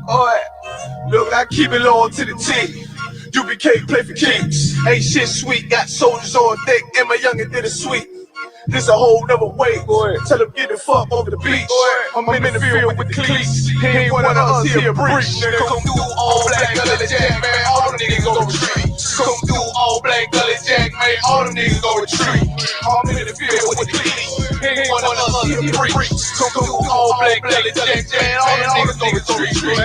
Alright, look, I keep it loyal to the team. U.P.K play for keeps. Ain't shit sweet, got soldiers on deck, and my youngin' did it sweet. This a whole nother way. Tell him get the fuck over the beach. I'm in the field with the cleats. He ain't one of us here, breach. Come through all black gully jack, man. All them niggas go retreat. Come through all black gully jack, man. All them niggas go retreat. I'm in the field with the cleats. He ain't one of us here, breach. Come through all black gully jack, man. All them niggas go retreat.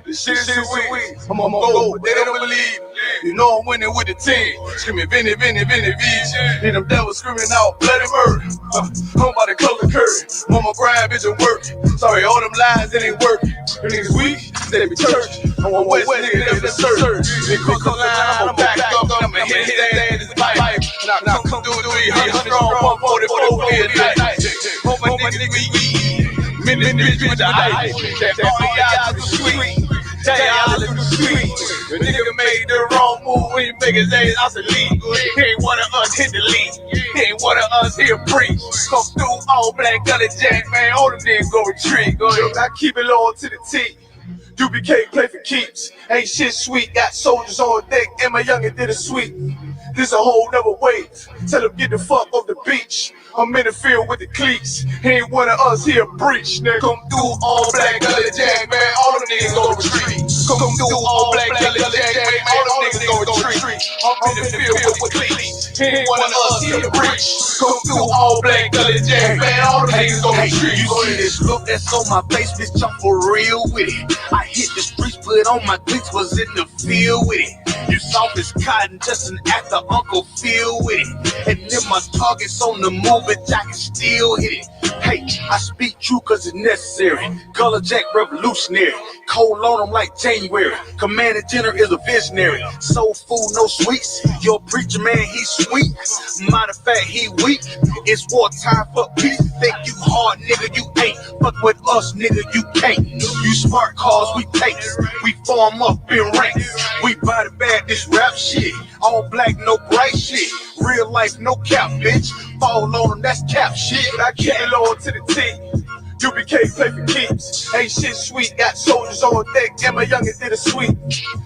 This shit is sweet. I'm on go, but they don't believe. You know I'm winning with the team. Screaming Vinny, Vinny, Vinny, V's. Hear them devils screaming out bloody murder. I'm about to close the curtain. Mama grind, bitch, and work. Sorry, all them lies, it ain't working. Them niggas weak, they be church. I'm a West nigga, they be search. They cross the line, I'm back up. I'ma hit his ass in his pipe. Now come through 300 strong, 144 here tonight. Hope my niggas be many bitch with the ice. That all y'all do sweet. Tell y'all do sweet. The nigga made the wrong move when he make his ass obsolete. He ain't one of us hit the lead. He ain't one of us here preach. Come through all black gully jack, man. All them niggas go retreat. Look, I keep it loyal to the T. U.P.K play for keeps. Ain't shit sweet, got soldiers on deck, and my youngin' did it sweet. This a whole nother way. Tell him get the fuck off the beach. I'm in the field with the cleats. He ain't one of us here, breach. Nigga, come through all black gully jack, man. All them niggas go retreat. Come through all black gully jack, man. All them niggas go retreat. I'm in the field with the cleats. He ain't one of us here, breach. Come through all black gully jack, man. All them niggas go retreat. You see this look that's on my face, bitch, I'm for real with it. I hit the streets, put on my cleats, was in the field with it. You soft as cotton, just an actor, Uncle Phil with it. And then my targets on the move, but I can still hit it. Hey, I speak true cause it's necessary. Color Jack revolutionary. Cold on them like January. Commander General is a visionary. Soul food, no sweets. Your preacher man, he's sweet. Matter of fact, he weak. It's wartime for peace. Think you hard, nigga, you ain't. Fuck with us, nigga, you can't. You smart cars, we take. We form up in ranks. We body bag this rap shit. All black, no bright shit. Real life, no cap, bitch. Fall on them, that's cap shit. I keep it loyal to the T. U.P.K play for keeps. Ain't shit sweet, got soldiers on deck, and my youngin' did it sweet.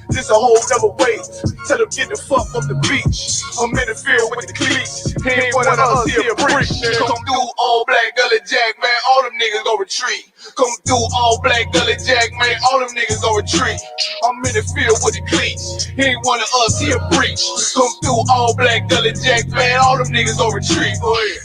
This a whole nother way. Tell him get the fuck off the beach. I'm in the field with the cleats. He ain't one of us here, breach. Come through all black gully jack, man. All them niggas go retreat. Come through all black gully jack, man. All them niggas go retreat. I'm in the field with the cleats. He ain't one of us here, breach. Come through all black gully jack, man. All them niggas go retreat. Go ahead.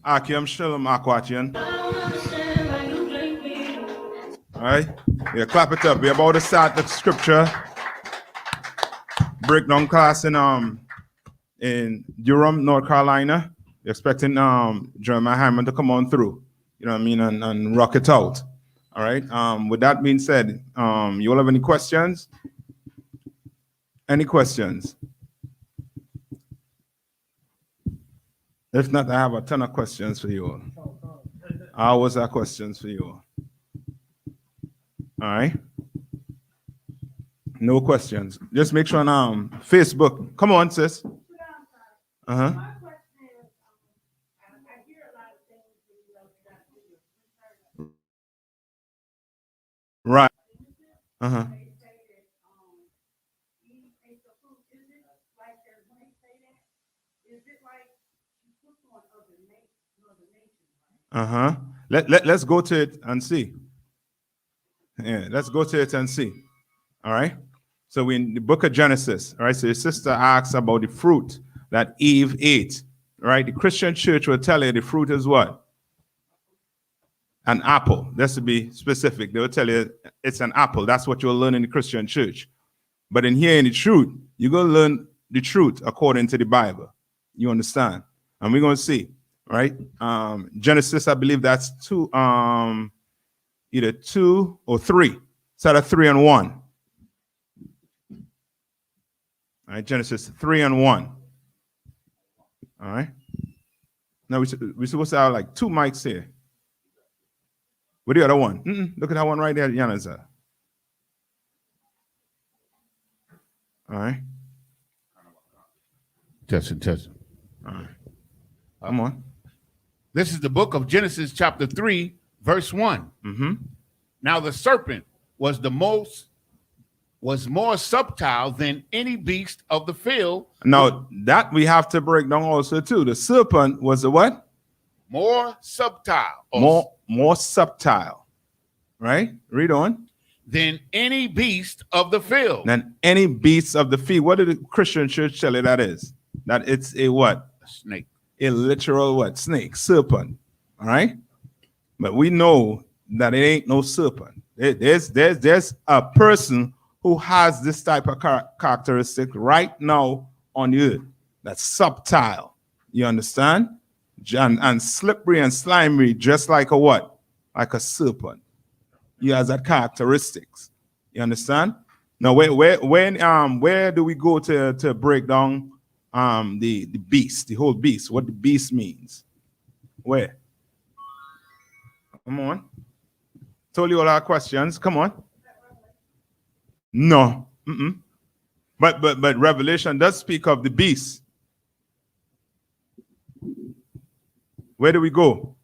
Aki, I'm SHALAM Aquatian. Alright? Yeah, clap it up. We're about to start the scripture breakdown class in Durham, North Carolina. We're expecting Jeremiah Hammond to come on through, you know what I mean, and rock it out. All right. With that being said, you all have any questions? Any questions? If not, I have a ton of questions for you all. I always have questions for you all. All right. No questions. Just make sure on Facebook. Come on, sis. Uh-huh. Right. Uh-huh. Uh-huh. Let's go to it and see. Yeah, let's go to it and see. All right. So we're in the book of Genesis. All right. So your sister asks about the fruit that Eve ate. Right. The Christian church will tell you the fruit is what? An apple. That's to be specific. They will tell you it's an apple. That's what you'll learn in the Christian church. But in here in the truth, you're going to learn the truth according to the Bible. You understand? And we're going to see. Right? Genesis, I believe that's either 2 or 3. It's either 3 and 1. All right, Genesis 3 and 1. All right. Now we're supposed to have like 2 mics here. Where the other one? Look at that one right there, Yana. All right. Testing. All right. Come on. This is the book of Genesis, chapter 3, verse 1. Now the serpent was more subtle than any beast of the field. Now that we have to break down also too. The serpent was the what? More subtle. More subtle. Right? Read on. Than any beast of the field. Than any beast of the field. What did the Christian church tell you that is? That it's a what? A snake. A literal what? Snake, serpent. All right? But we know that it ain't no serpent. There's a person who has this type of characteristic right now on the earth. That's subtle. You understand? And slippery and slimy, just like a what? Like a serpent. He has that characteristics. You understand? Now, where do we go to break down the beast, the whole beast, what the beast means? Where? Come on. Told you all our questions. Come on. No. But Revelation does speak of the beast. Where do we go?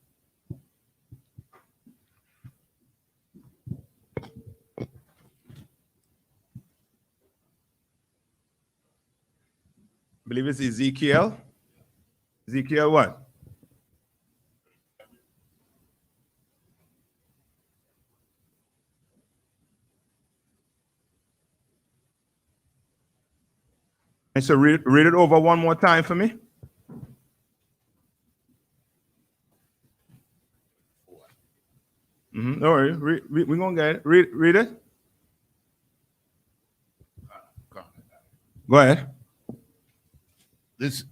I believe it's Ezekiel. Ezekiel what? And so read it over one more time for me. Don't worry. We're going to get it. Read it. Go ahead. This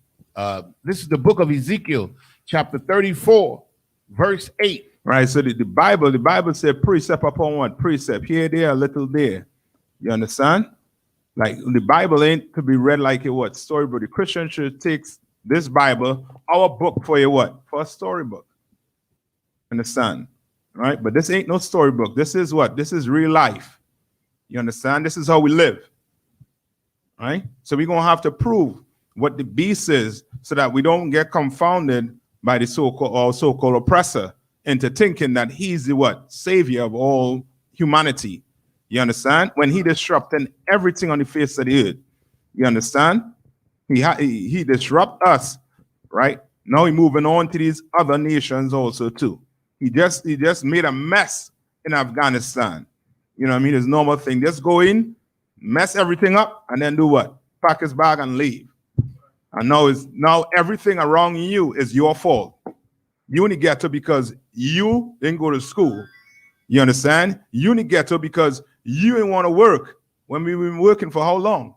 is the book of Ezekiel, chapter 34, verse 8. Right. So the Bible said precept upon what? Precept. Here, there, a little there. You understand? Like the Bible ain't to be read like a what? Storybook. The Christian church takes this Bible, our book, for a what? For a storybook. Understand? Right? But this ain't no storybook. This is what? This is real life. You understand? This is how we live. Right? So we're going to have to prove what the beast is so that we don't get confounded by the so-called oppressor into thinking that he's the what? Savior of all humanity. You understand? When he disrupted everything on the face of the earth. You understand? He disrupt us, right? Now he's moving on to these other nations also too. He just made a mess in Afghanistan. You know what I mean? It's a normal thing. Just go in, mess everything up, and then do what? Pack his bag and leave. And now everything around you is your fault. You only get to because you didn't go to school. You understand? You only get to because you didn't want to work when we've been working for how long?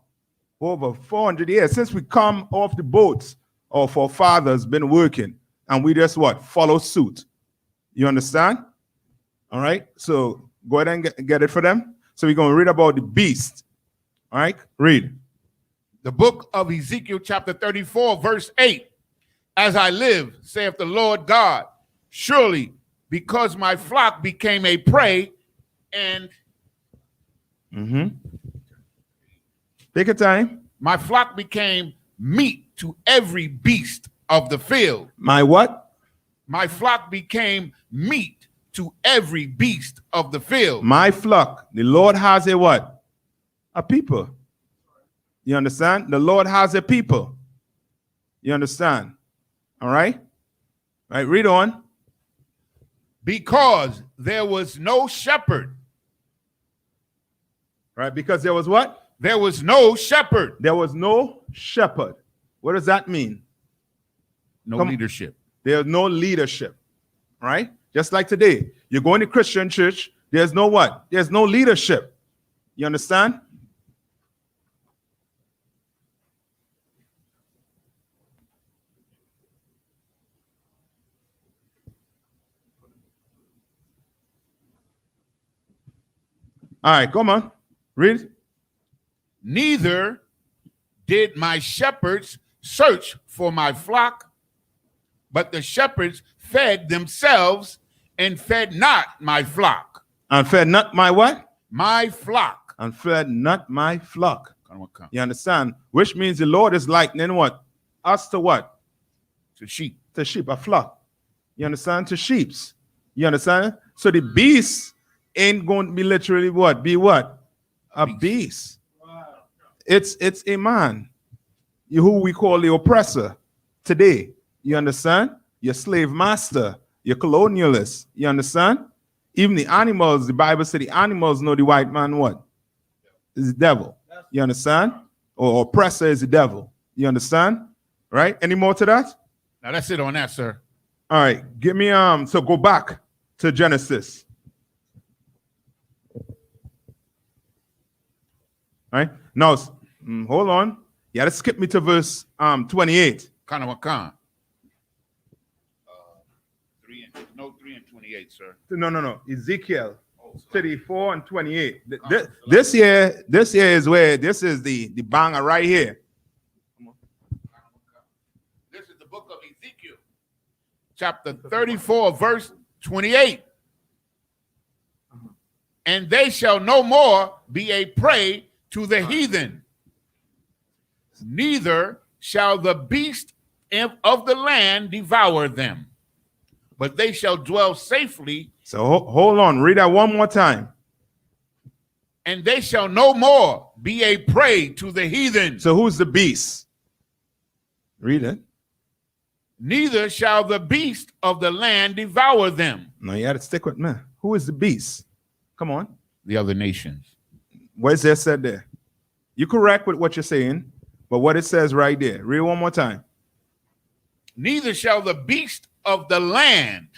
Over 400 years. Since we come off the boats, our forefathers been working, and we just what? Follow suit. You understand? All right. So go ahead and get it for them. So we're going to read about the beast. All right. Read. The book of Ezekiel, chapter 34, verse 8. As I live, saith the Lord God, surely because my flock became a prey and take your time. My flock became meat to every beast of the field. My what? My flock became meat to every beast of the field. My flock. The Lord has a what? A people. You understand? The Lord has a people. You understand? All right? All right, read on. Because there was no shepherd. Right, because there was what? There was no shepherd. There was no shepherd. What does that mean? No leadership. There's no leadership. Right? Just like today. You go in the Christian church, there's no what? There's no leadership. You understand? All right, come on. Read. Neither did my shepherds search for my flock, but the shepherds fed themselves and fed not my flock. And fed not my what? My flock. And fed not my flock. You understand? Which means the Lord is likening what? Us to what? To sheep. To sheep, a flock. You understand? To sheeps. You understand? So the beast ain't going to be literally what? Be what? A beast. Wow. It's a man. Who we call the oppressor today. You understand? Your slave master. Your colonialist. You understand? Even the animals, the Bible said the animals know the white man what? Is the devil. You understand? Or oppressor is the devil. You understand? Right? Any more to that? Now that's it on that, sir. All right. Give me so go back to Genesis. All right. Now hold on. You gotta skip me to verse 28. Kind of a con. 3 and 28, sir. No. Ezekiel 34 and 28. This year is where this is the banger right here. This is the book of Ezekiel, chapter 34, verse 28. And they shall no more be a prey to the heathen, neither shall the beast of the land devour them, but they shall dwell safely. So hold on, read that one more time. And they shall no more be a prey to the heathen. So who's the beast? Read it. Neither shall the beast of the land devour them. No, you got to stick with me. Who is the beast? Come on. The other nations. What is that said there? You're correct with what you're saying, but what it says right there. Read it one more time. Neither shall the beast of the land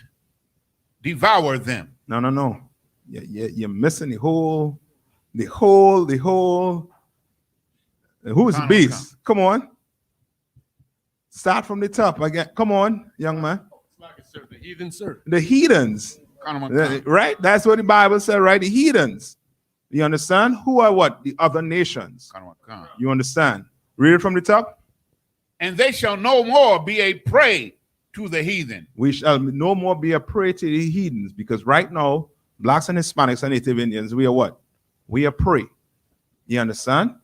devour them. No. You're missing the whole. Who's the beast? Come on. Start from the top again. Come on, young man. The heathen, sir. The heathens. Right? That's what the Bible said, right? The heathens. You understand? Who are what? The other nations. You understand? Read it from the top. And they shall no more be a prey to the heathen. We shall no more be a prey to the heathens, because right now, blacks and Hispanics and Native Indians, we are what? We are prey. You understand?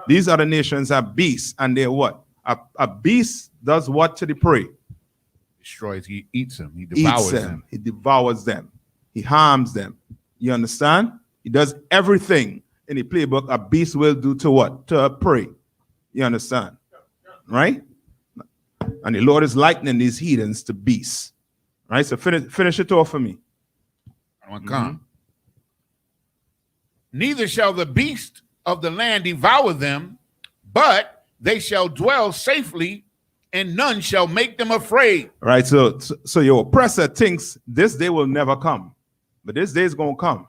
These other nations are beasts, and they're what? A beast does what to the prey? Destroys, he eats them, he devours them. He devours them. He harms them. You understand? He does everything in the playbook a beast will do to what? To a prey. You understand? Right? And the Lord is likening these heathens to beasts. Right? So finish it off for me. Neither shall the beast of the land devour them, but they shall dwell safely, and none shall make them afraid. Right. So your oppressor thinks this day will never come, but this day is going to come.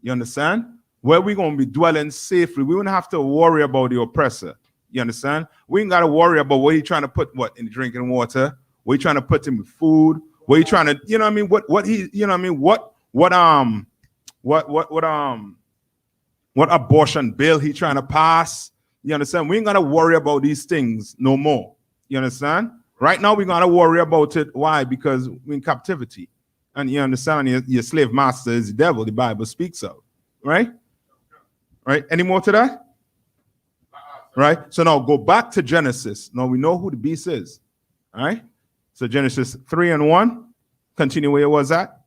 You understand? Where we're going to be dwelling safely. We won't have to worry about the oppressor. You understand? We ain't got to worry about what he's trying to put what in drinking water. What he's trying to put in food. What he's trying to, you know what I mean? What he, you know what I mean? What abortion bill he trying to pass. You understand? We ain't got to worry about these things no more. You understand? Right now, we're going to worry about it. Why? Because we're in captivity. And you understand, your slave master is the devil, the Bible speaks of. Right? Right? Any more to that? Right? So now go back to Genesis. Now we know who the beast is. All right? So Genesis 3 and 1. Continue where it was at.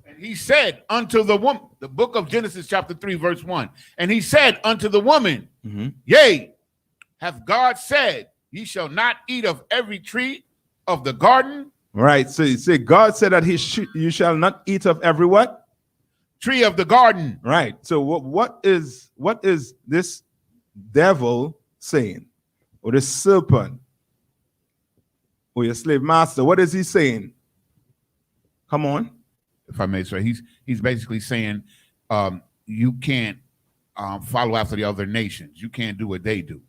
And he said unto the woman, the book of Genesis chapter 3 verse 1. And he said unto the woman, Yea, hath God said, ye shall not eat of every tree of the garden? Right. So you say God said that you shall not eat of every what? Tree of the garden. Right. So what is this devil saying? Or this serpent? Or your slave master? What is he saying? Come on. If I may say, he's basically saying you can't follow after the other nations. You can't do what they do.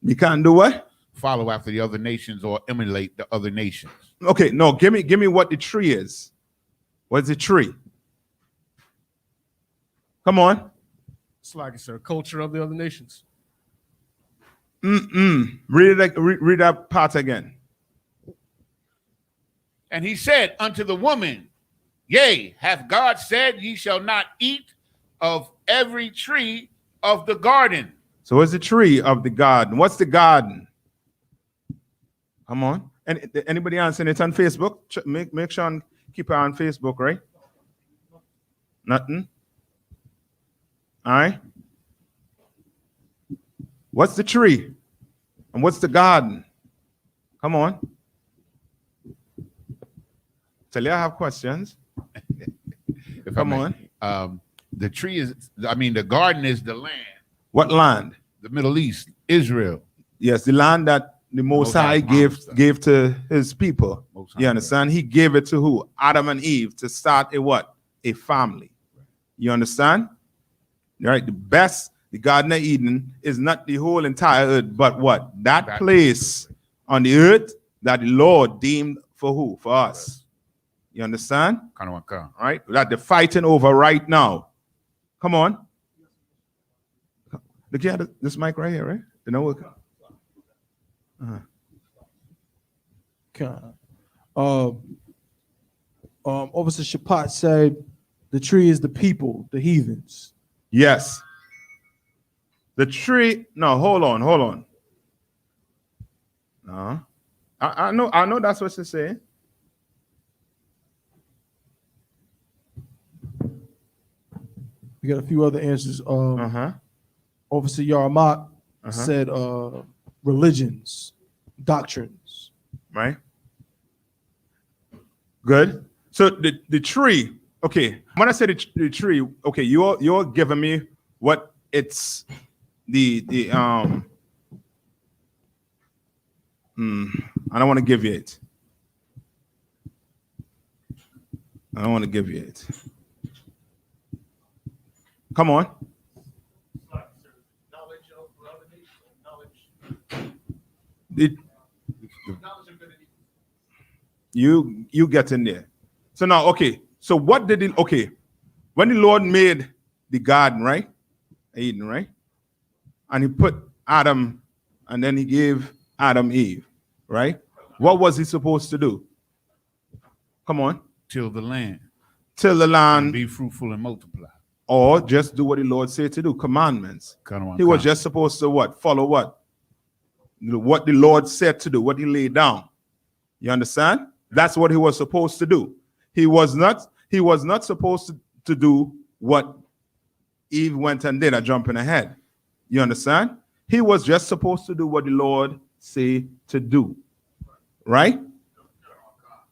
You can't do what? Follow after the other nations or emulate the other nations. Okay, no, give me what the tree is. What's the tree? Come on. It's like, sir, culture of the other nations. Read that part again. And he said unto the woman, Yea, hath God said, Ye shall not eat of every tree of the garden? So what's the tree of the garden? What's the garden? Come on. And anybody answering it on Facebook? Make sure and keep her on Facebook, right? Nothing. All right. What's the tree? And what's the garden? Come on. Tell you I have questions. Come on. The tree is, the garden is the land. What land? The Middle East, Israel. Yes, the land that the Most High gave to his people. You understand? He gave it to who? Adam and Eve, to start a what? A family. You understand? Right? The Garden of Eden is not the whole entire earth, but what? That place on the earth that the Lord deemed for who? For us. You understand? Right? That they're fighting over right now. Come on. Look, you have this mic right here, right? You know what? Officer Shapat said the tree is the people, the heathens. Yes. The tree. No, hold on. No. I know that's what she's saying. We got a few other answers. Officer YAHANNA said religions, doctrines. Right. Good. So the tree. Okay. When I say the tree, okay, you're giving me what it's I don't want to give you it. Come on. You get in there. So now, okay. So what did when the Lord made the garden, right? Eden, right? And he put Adam, and then he gave Adam Eve, right? What was he supposed to do? Come on. Till the land. And be fruitful and multiply. Or just do what the Lord said to do, commandments. He was just supposed to what? Follow what? What the Lord said to do, what he laid down. You understand? That's what he was supposed to do. He was not supposed to do what Eve went and did, jumping ahead. You understand? He was just supposed to do what the Lord said to do. Right?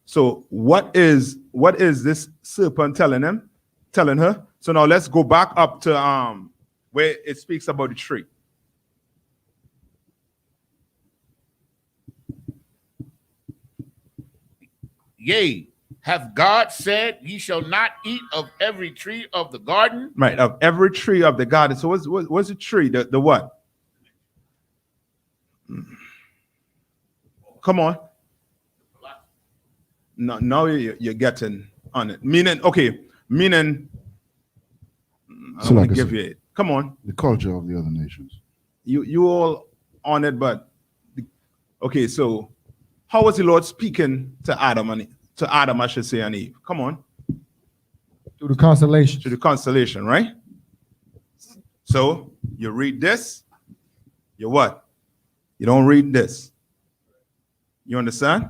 So what is this serpent telling her? So now let's go back up to where it speaks about the tree. Yea, hath God said, Ye shall not eat of every tree of the garden? Right, of every tree of the garden. So what's the tree? The what? Come on. No, now you're getting on it. Meaning, I want to give you it. Come on. The culture of the other nations. You all on it, but okay, so how was the Lord speaking to Adam, I should say, and Eve? Come on. Through the constellation. To the constellation, right? So you read this, you what? You don't read this. You understand?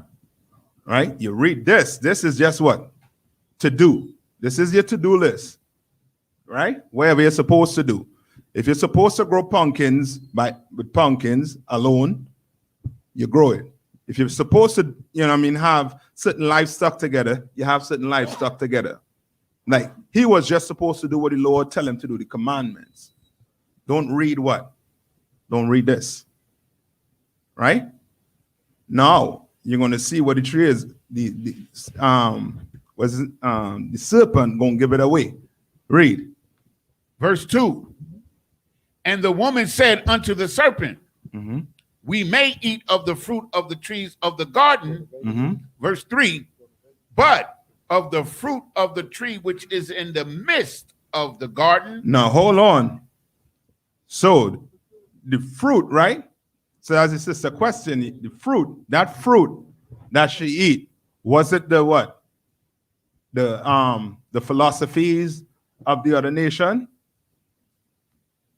Right? You read this. This is just what? To do. This is your to-do list. Right? Whatever you're supposed to do. If you're supposed to grow pumpkins with pumpkins alone, you grow it. If you're supposed to, have certain livestock together, you have certain livestock together. Like, he was just supposed to do what the Lord tell him to do, the commandments. Don't read what? Don't read this. Right? Now, you're going to see what the tree is. The serpent going to give it away. Read. Verse 2. And the woman said unto the serpent, We may eat of the fruit of the trees of the garden. Verse 3. But of the fruit of the tree which is in the midst of the garden. Now, hold on. So, the fruit, right? So as the sister question, the fruit that she eat, was it the what? The philosophies of the other nation?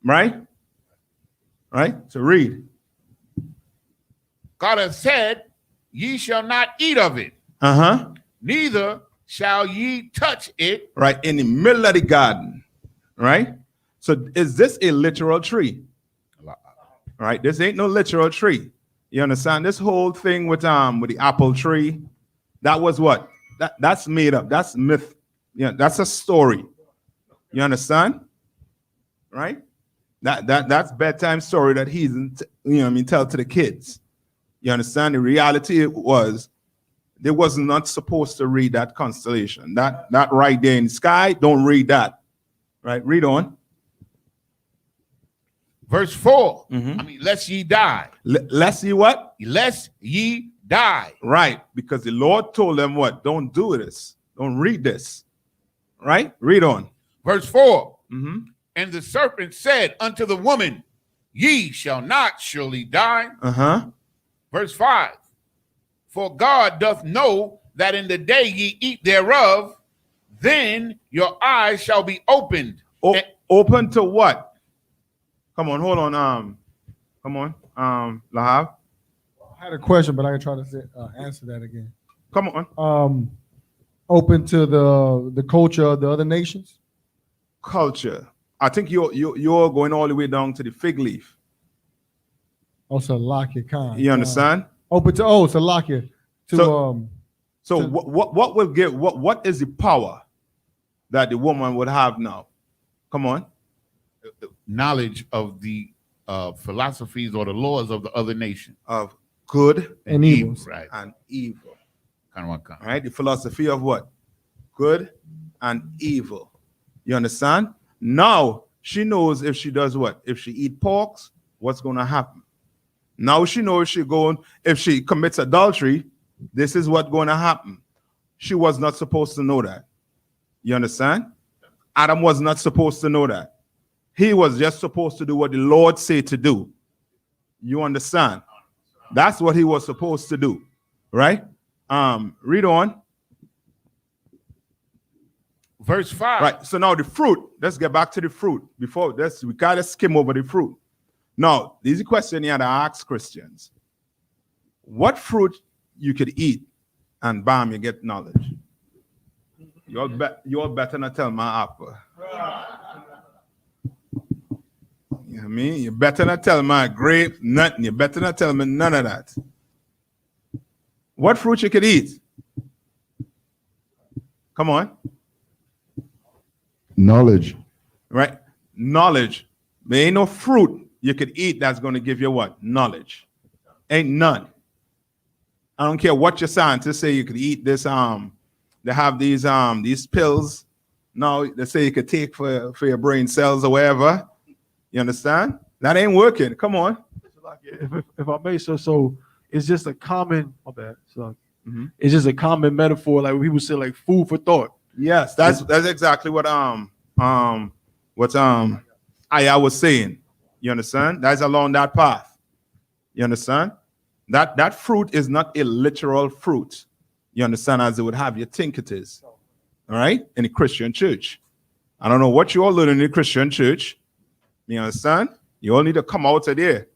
Right? Right? So read. God hath said, ye shall not eat of it, Uh-huh. neither shall ye touch it. Right, in the middle of the garden. Right? So is this a literal tree? Right? This ain't no literal tree. You understand? This whole thing with the apple tree, that was what? That's made up. That's myth. Yeah, that's a story. You understand? Right? That's bedtime story that he's tell to the kids. You understand? The reality was they was not supposed to read that constellation. That right there in the sky, don't read that. Right? Read on. Verse 4. Mhm. Lest ye die. Lest ye what? Lest ye die. Right, because the Lord told them what? Don't do this. Don't read this. Right? Read on. Verse 4. Mm-hmm. And the serpent said unto the woman, ye shall not surely die. Uh-huh. Verse 5. For God doth know that in the day ye eat thereof, then your eyes shall be opened. Open to what? Come on, hold on. Come on, Lahav. I had a question, but I can try to answer that again. Come on. Open to the culture of the other nations. Culture. I think you're going all the way down to the fig leaf. Also, Salakia Khan. You understand? Open to Salakia. So what will give what is the power that the woman would have now? Come on. Knowledge of the philosophies or the laws of the other nation. Of good and evil. Right. And evil. All right? The philosophy of what? Good and evil. You understand? Now she knows if she does what? If she eat pork, what's going to happen? Now she knows if she commits adultery, this is what's going to happen. She was not supposed to know that. You understand? Adam was not supposed to know that. He was just supposed to do what the Lord said to do. You understand? That's what he was supposed to do. Right? Read on. Verse 5. Right. So now the fruit. Let's get back to the fruit. Before this, we gotta skim over the fruit. Now, this is a question you had to ask Christians. What fruit you could eat and bam, you get knowledge? You all better not tell my apple. You know what I mean? You better not tell my grape, nothing. You better not tell me none of that. What fruit you could eat? Come on. Knowledge. Right? Knowledge. There ain't no fruit you could eat that's going to give you what? Knowledge. Ain't none. I don't care what your scientists say you could eat this. They have these pills now they say you could take for your brain cells or whatever. You understand? That ain't working. Come on. If I may, so it's just a common. My bad. So it's just a common metaphor, like people say, like food for thought. Yes, that's exactly what Aya was saying. You understand? That's along that path. You understand? That fruit is not a literal fruit. You understand? As they would have you think it is. All right? In the Christian church. I don't know what you all learn in the Christian church. You understand? You all need to come out of there.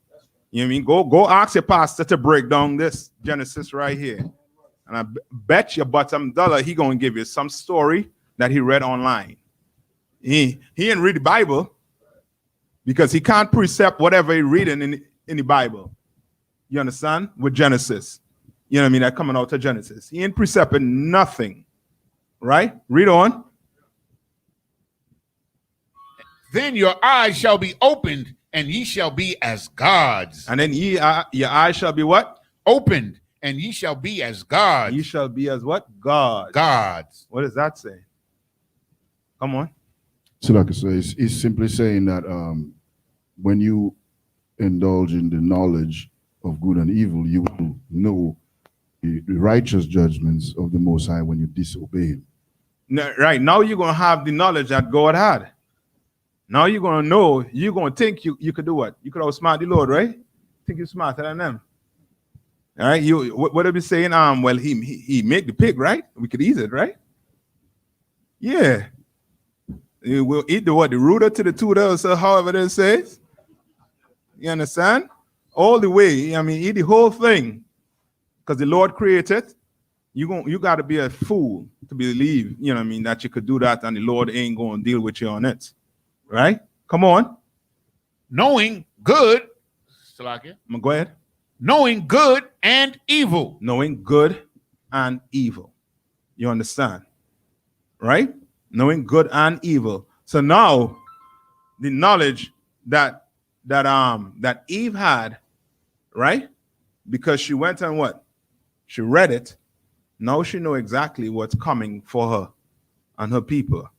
You know what I mean? Go ask your pastor to break down this Genesis right here. And I bet your bottom dollar he gonna give you some story that he read online. He didn't read the Bible because he can't precept whatever he reading in the Bible. You understand? With Genesis. You know what I mean? That coming out of Genesis. He ain't precepting nothing. Right? Read on. Then your eyes shall be opened, and ye shall be as gods. And then your eyes shall be what? Opened, and ye shall be as gods. Ye shall be as what? Gods. Gods. What does that say? Come on. So like I say, it's simply saying that when you indulge in the knowledge of good and evil, you will know the righteous judgments of the Most High when you disobey him. Right. Now you're going to have the knowledge that God had. Now you're going to know, you're going to think you could do what? You could outsmart the Lord, right? Think you're smarter than them. All right, you what are we saying? Well, he made the pig, right? We could eat it, right? Yeah. We'll eat the what? The rooter to the tutor, so however it says. You understand? All the way. I mean, eat the whole thing. Because the Lord created. You gotta be a fool to believe, you know what I mean, that you could do that and the Lord ain't gonna deal with you on it. Right? Come on. Knowing good, Salakia, Go ahead. knowing good and evil. Knowing good and evil. You understand? Right? Knowing good and evil. So now the knowledge that Eve had, right? Because she went and what? She read it. Now she know exactly what's coming for her and her people.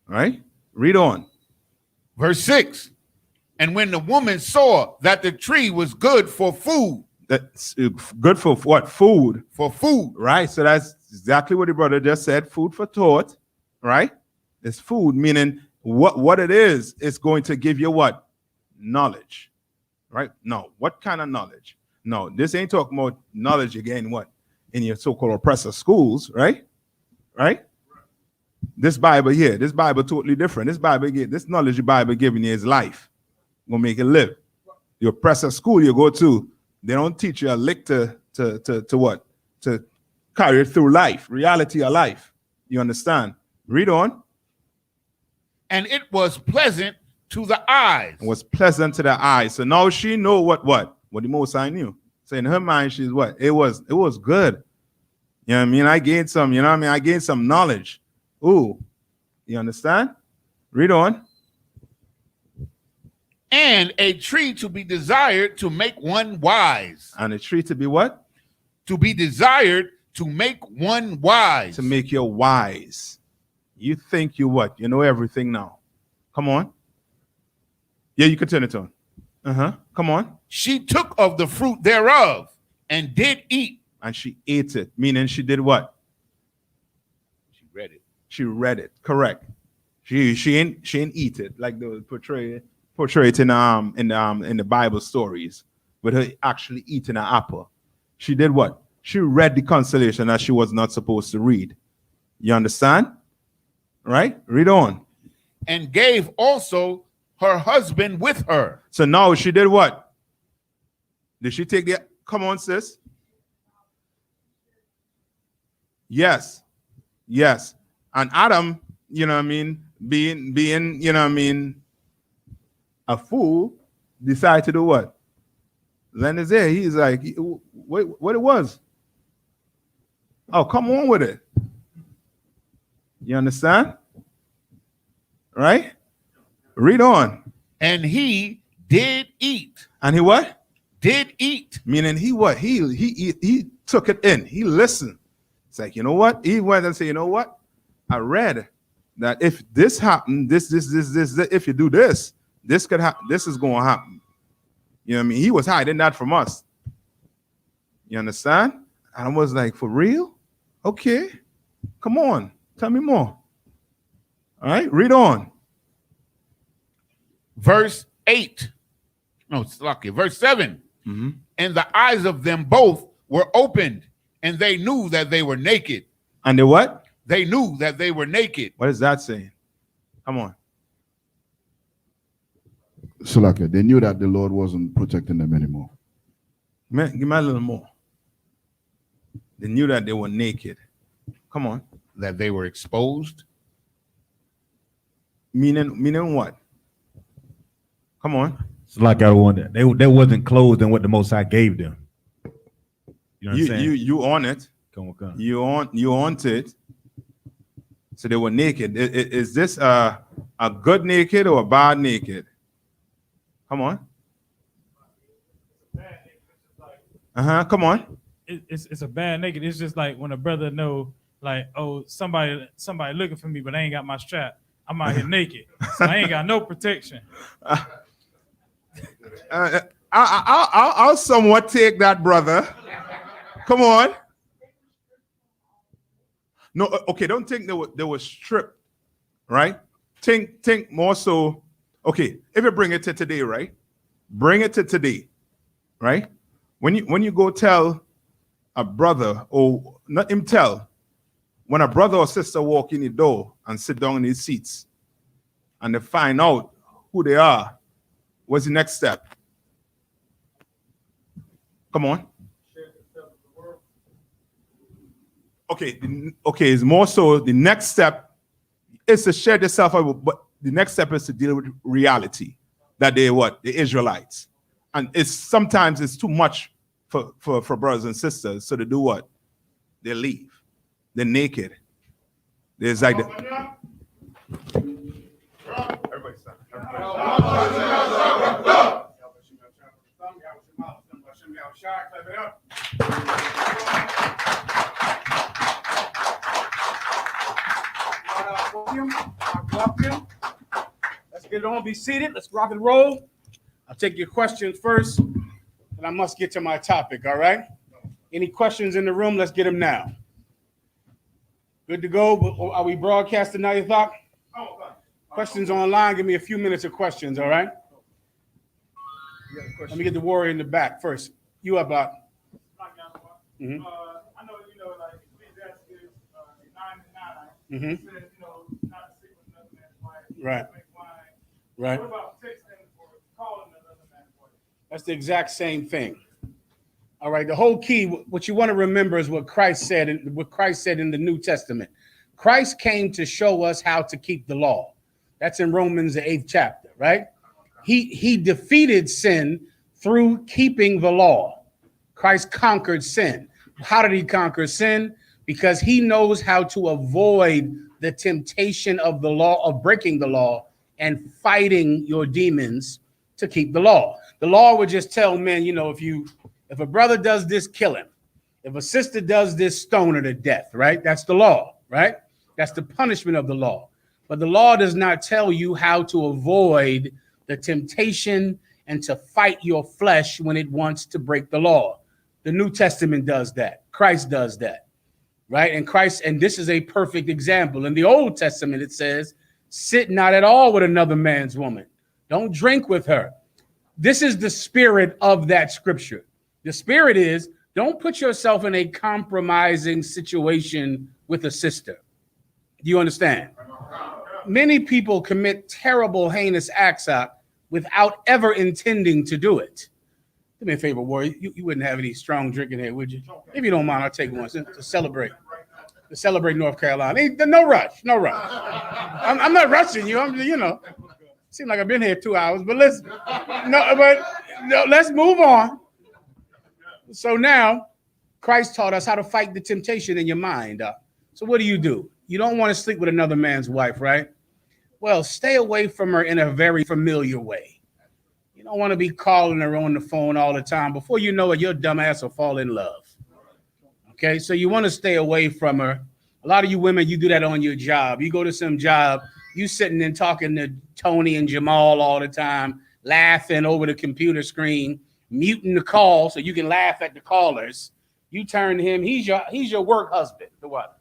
Right? Read on. Verse 6. And when the woman saw that the tree was good for food. That's good for what? Food. For food. Right? So that's exactly what the brother just said. Food for thought. Right? It's food, meaning what it is going to give you what? Knowledge. Right? No. What kind of knowledge? No, this ain't talking about knowledge again, what? In your so-called oppressor schools, right? Right? This Bible here, this Bible totally different. This knowledge the Bible giving you is life. Gonna make it live. The oppressor school you go to, they don't teach you a lick to what? To carry it through life, reality of life. You understand? Read on. And it was pleasant to the eyes. It was pleasant to the eyes. So now she know what the Most High knew. So in her mind, she's what? It was good. You know what I mean? I gained some, you know what I mean? I gained some knowledge. Ooh. You understand? Read on. And a tree to be desired to make one wise. And a tree to be what? To be desired to make one wise. To make you wise. You think you what? You know everything now. Come on. Yeah, you can turn it on. Come on. She took of the fruit thereof and did eat. And she ate it, meaning she did what? She read it. She read it. Correct. She ain't eat it like they would portray it in the Bible stories, with her actually eating an apple. She did what? She read the constellation that she was not supposed to read. You understand? Right? Read on. And gave also her husband with her. So now she did what? Did she take the... Come on, sis. Yes. Yes. And Adam, you know what I mean, being, you know what I mean, a fool, decided to do what? Then is there. He's like, what it was? Oh, come on with it. You understand? Right? Read on. And he did eat. And he what? Did eat. Meaning he what? He took it in. He listened. It's like, you know what? He went and said, you know what? I read that if this happened, this, if you do this, this could happen. This is going to happen. You know what I mean? He was hiding that from us. You understand? And I was like, for real? Okay. Come on. Tell me more. All right. Read on. Verse 8. No, it's lucky. Verse 7. Mm-hmm. And the eyes of them both were opened, and they knew that they were naked. And they what? They knew that they were naked. What is that saying? Come on. Salaka, they knew that the Lord wasn't protecting them anymore. Man, give me a little more. They knew that they were naked. Come on. That they were exposed. Meaning what? Come on. It's like I wonder. They wasn't clothed in what the Most High gave them. You know what I'm saying? You on it. Come on. You on it. So they were naked. Is this a good naked or a bad naked? Come on. Come on. It's a bad naked. It's just like when a brother know, like, oh, somebody looking for me, but I ain't got my strap. I'm out here naked, so I ain't got no protection. I'll somewhat take that, brother. Come on. No, okay. Don't think they were stripped, right? Think more so. Okay, if you bring it to today, right? Bring it to today. right? When you go tell a brother, or not him tell, when a brother or sister walk in the door and sit down in these seats and they find out who they are, what's the next step? Come on. Okay, it's more so the next step is to share themselves, but the next step is to deal with reality that they what? The Israelites. And it's sometimes it's too much for brothers and sisters. So they do what? They leave. They're naked. There's like the, everybody stand. Let's get it on, be seated. Let's rock and roll. I'll take your questions first, and I must get to my topic, all right? Any questions in the room? Let's get them now. Good to go. Are we broadcasting now, you thought? Questions online. Give me a few minutes of questions, all right? Let me get the warrior in the back first. You up, Bob? Mm-hmm. I know, like Ecclesiastes 9:9. Mm-hmm. It says, not to sleep with another man's wife. Right. Make wine. Right. What about texting or calling another man's wife? That's the exact same thing. All right. The whole key, what you want to remember is what Christ said in the New Testament. Christ came to show us how to keep the law. That's in Romans, the 8th chapter, right? He defeated sin through keeping the law. Christ conquered sin. How did he conquer sin? Because he knows how to avoid the temptation of the law, of breaking the law and fighting your demons to keep the law. The law would just tell men, if a brother does this, kill him. If a sister does this, stone her to death, right? That's the law, right? That's the punishment of the law. But the law does not tell you how to avoid the temptation and to fight your flesh when it wants to break the law. The New Testament does that. Christ does that, right? And this is a perfect example. In the Old Testament, it says, sit not at all with another man's woman. Don't drink with her. This is the spirit of that scripture. The spirit is, don't put yourself in a compromising situation with a sister. Do you understand? Many people commit terrible, heinous acts without ever intending to do it. Do me a favor, Warrior. You wouldn't have any strong drink in here, would you? If you don't mind, I'll take one to celebrate. To celebrate North Carolina. No rush. I'm not rushing you. Seems like I've been here 2 hours, but let's move on. So now, Christ taught us how to fight the temptation in your mind. So what do? You don't want to sleep with another man's wife, right? Well, stay away from her in a very familiar way. You don't want to be calling her on the phone all the time. Before you know it, your dumb ass will fall in love. Okay, so you want to stay away from her. A lot of you women, you do that on your job. You go to some job, you sitting and talking to Tony and Jamal all the time, laughing over the computer screen, muting the call so you can laugh at the callers. You turn to him, he's your work husband. The what?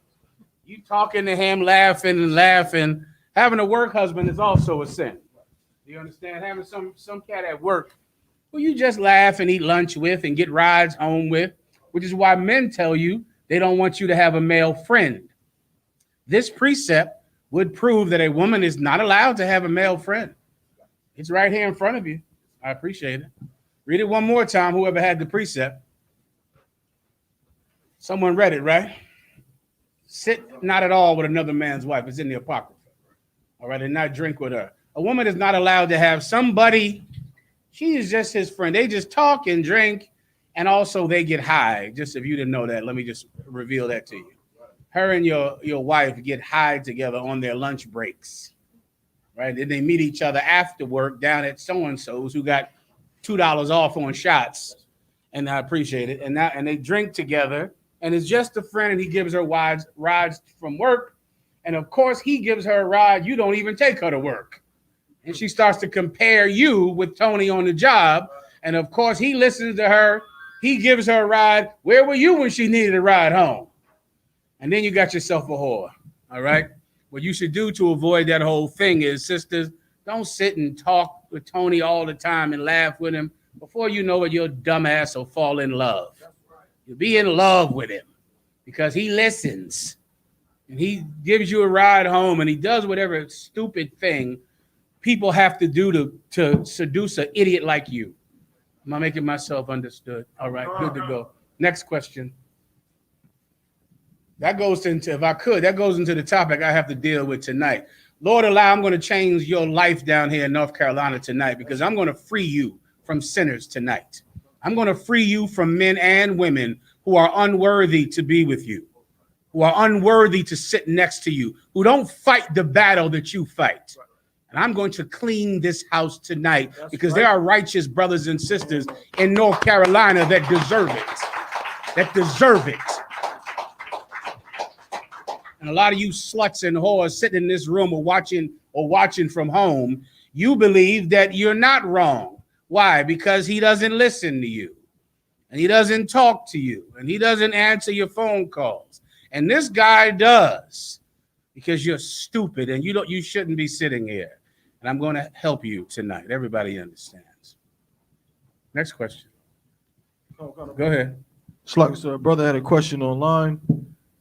You talking to him, laughing. Having a work husband is also a sin. Do you understand? Having some cat at work who you just laugh and eat lunch with and get rides home with, which is why men tell you they don't want you to have a male friend. This precept would prove that a woman is not allowed to have a male friend. It's right here in front of you. I appreciate it. Read it one more time, whoever had the precept. Someone read it, right? Sit not at all with another man's wife. It's in the Apocrypha. All right, and not drink with her. A woman is not allowed to have somebody. She is just his friend. They just talk and drink, and also they get high. Just if you didn't know that, let me just reveal that to you. Her and your wife get high together on their lunch breaks, right? And they meet each other after work down at so-and-so's who got $2 off on shots, and I appreciate it. And they drink together, and it's just a friend, and he gives her rides from work. And of course, he gives her a ride. You don't even take her to work. And she starts to compare you with Tony on the job. And of course, he listens to her. He gives her a ride. Where were you when she needed a ride home? And then you got yourself a whore. All right. What you should do to avoid that whole thing is, sisters, don't sit and talk with Tony all the time and laugh with him. Before you know it, your dumbass will fall in love. You'll be in love with him because he listens and he gives you a ride home and he does whatever stupid thing people have to do to seduce an idiot like you. Am I making myself understood? All right, good to go. Next question. That goes into, if I could, that goes into the topic I have to deal with tonight. Lord allow, I'm going to change your life down here in North Carolina tonight because I'm going to free you from sinners tonight. I'm going to free you from men and women who are unworthy to be with you, who are unworthy to sit next to you, who don't fight the battle that you fight. And I'm going to clean this house tonight because there are righteous brothers and sisters in North Carolina that deserve it, that deserve it. And a lot of you sluts and whores sitting in this room or watching from home, you believe that you're not wrong. Why? Because he doesn't listen to you and he doesn't talk to you and he doesn't answer your phone calls. And this guy does because you're stupid and you shouldn't be sitting here. And I'm going to help you tonight. Everybody understands. Next question. Go ahead. Slug, so a brother had a question online.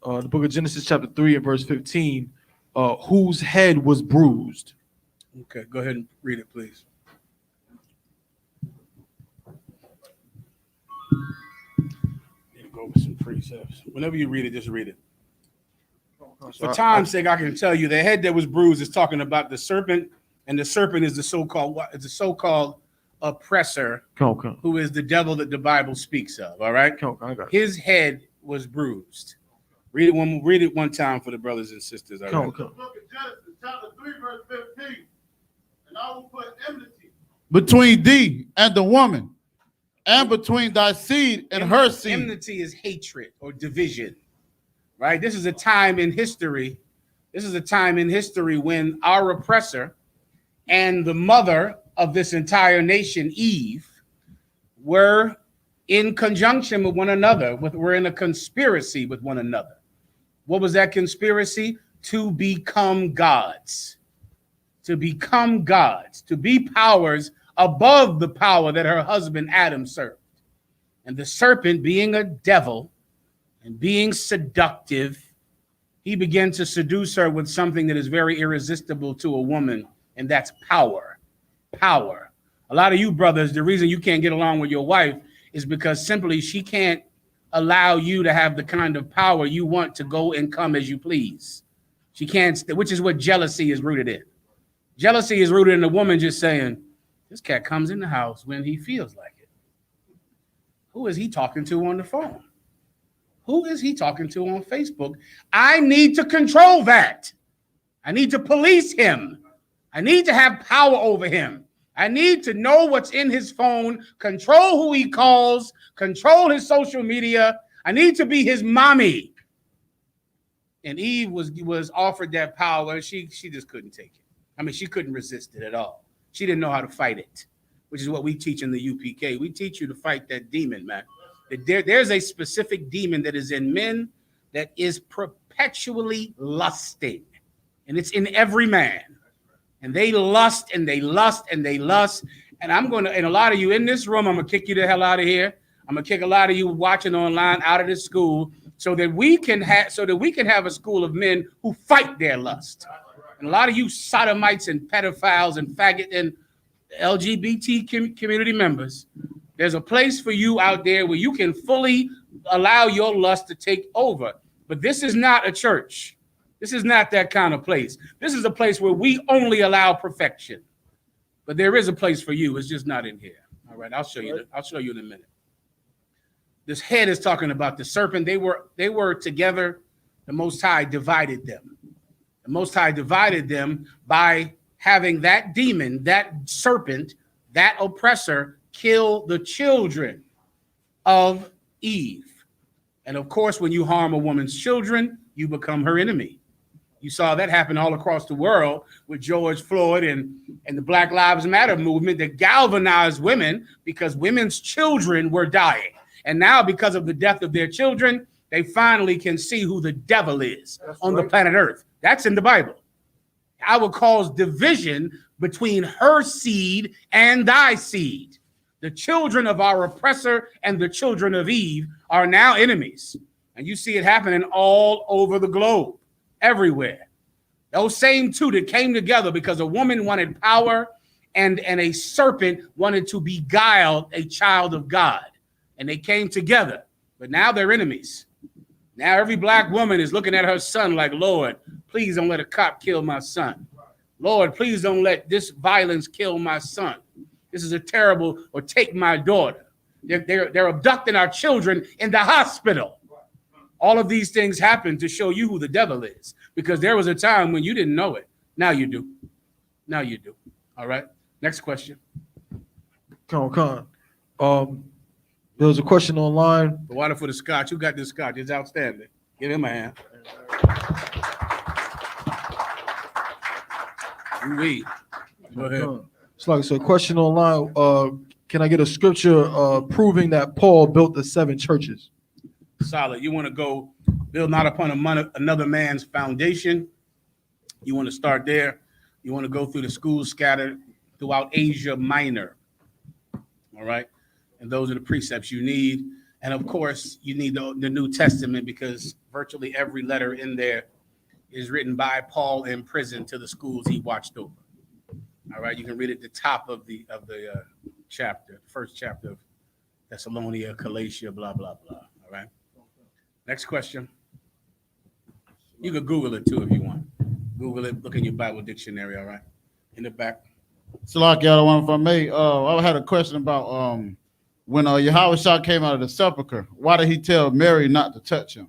The book of Genesis chapter 3 and verse 15. Whose head was bruised? Okay, go ahead and read it, please. Go over some precepts. Whenever you read it, just read it. For time's sake, I can tell you the head that was bruised is talking about the serpent, and the serpent is the so-called oppressor, who is the devil that the Bible speaks of. All right, his head was bruised. Read it one time for the brothers and sisters. All right? The book of Genesis, chapter 3, verse 15. And I will put enmity between thee and the woman, and between thy seed and her seed. Enmity is hatred or division, right? This is a time in history. This is a time in history when our oppressor and the mother of this entire nation, Eve, were in conjunction with one another. We're in a conspiracy with one another. What was that conspiracy? To become gods. To become gods. To be powers above the power that her husband Adam served. And the serpent, being a devil and being seductive, he began to seduce her with something that is very irresistible to a woman, and that's power. Power. A lot of you brothers, the reason you can't get along with your wife is because simply she can't allow you to have the kind of power you want to go and come as you please. She can't, which is what jealousy is rooted in. Jealousy is rooted in a woman just saying, this cat comes in the house when he feels like it. Who is he talking to on the phone? Who is he talking to on Facebook? I need to control that. I need to police him. I need to have power over him. I need to know what's in his phone, control who he calls, control his social media. I need to be his mommy. And Eve was offered that power. She just couldn't take it. I mean, she couldn't resist it at all. She didn't know how to fight it, which is what we teach in the UPK. We teach you to fight that demon, man. There's a specific demon that is in men that is perpetually lusting. And it's in every man. And they lust and they lust and they lust. And and a lot of you in this room, I'm going to kick you the hell out of here. I'm going to kick a lot of you watching online out of this school so that we can have a school of men who fight their lust. And a lot of you sodomites and pedophiles and faggot and LGBT community members, there's a place for you out there where you can fully allow your lust to take over. But this is not a church. This is not that kind of place. This is a place where we only allow perfection. But there is a place for you. It's just not in here. All right, I'll show you in a minute. This head is talking about the serpent. They were together. The Most High divided them. The Most High divided them by having that demon, that serpent, that oppressor kill the children of Eve. And of course, when you harm a woman's children, you become her enemy. You saw that happen all across the world with George Floyd and the Black Lives Matter movement that galvanized women because women's children were dying. And now because of the death of their children, they finally can see who the devil is on the planet Earth. That's in the Bible. I will cause division between her seed and thy seed. The children of our oppressor and the children of Eve are now enemies. And you see it happening all over the globe, everywhere. Those same two that came together because a woman wanted power and a serpent wanted to beguile a child of God. And they came together, but now they're enemies. Now every black woman is looking at her son like, Lord, please don't let a cop kill my son. Lord, please don't let this violence kill my son. This is a terrible, or take my daughter. They're abducting our children in the hospital. All of these things happen to show you who the devil is, because there was a time when you didn't know it. Now you do. Now you do. All right. Next question. Con. There was a question online. The water for the scotch. Who got this scotch? It's outstanding. Give him a hand. Go ahead. It's like, so a question online. Can I get a scripture proving that Paul built the 7 churches? Solid. You want to go build not upon another man's foundation. You want to start there. You want to go through the schools scattered throughout Asia Minor. All right. And those are the precepts you need. And of course, you need the New Testament, because virtually every letter in there is written by Paul in prison to the schools he watched over. All right. You can read at the top of the chapter, first chapter of Thessalonica, Galatia, blah, blah, blah. All right. Next question. You could Google it too if you want. Google it. Look in your Bible dictionary. All right. In the back. So like the other one from me, I had a question about when YAHANNA came out of the sepulcher, why did he tell Mary not to touch him?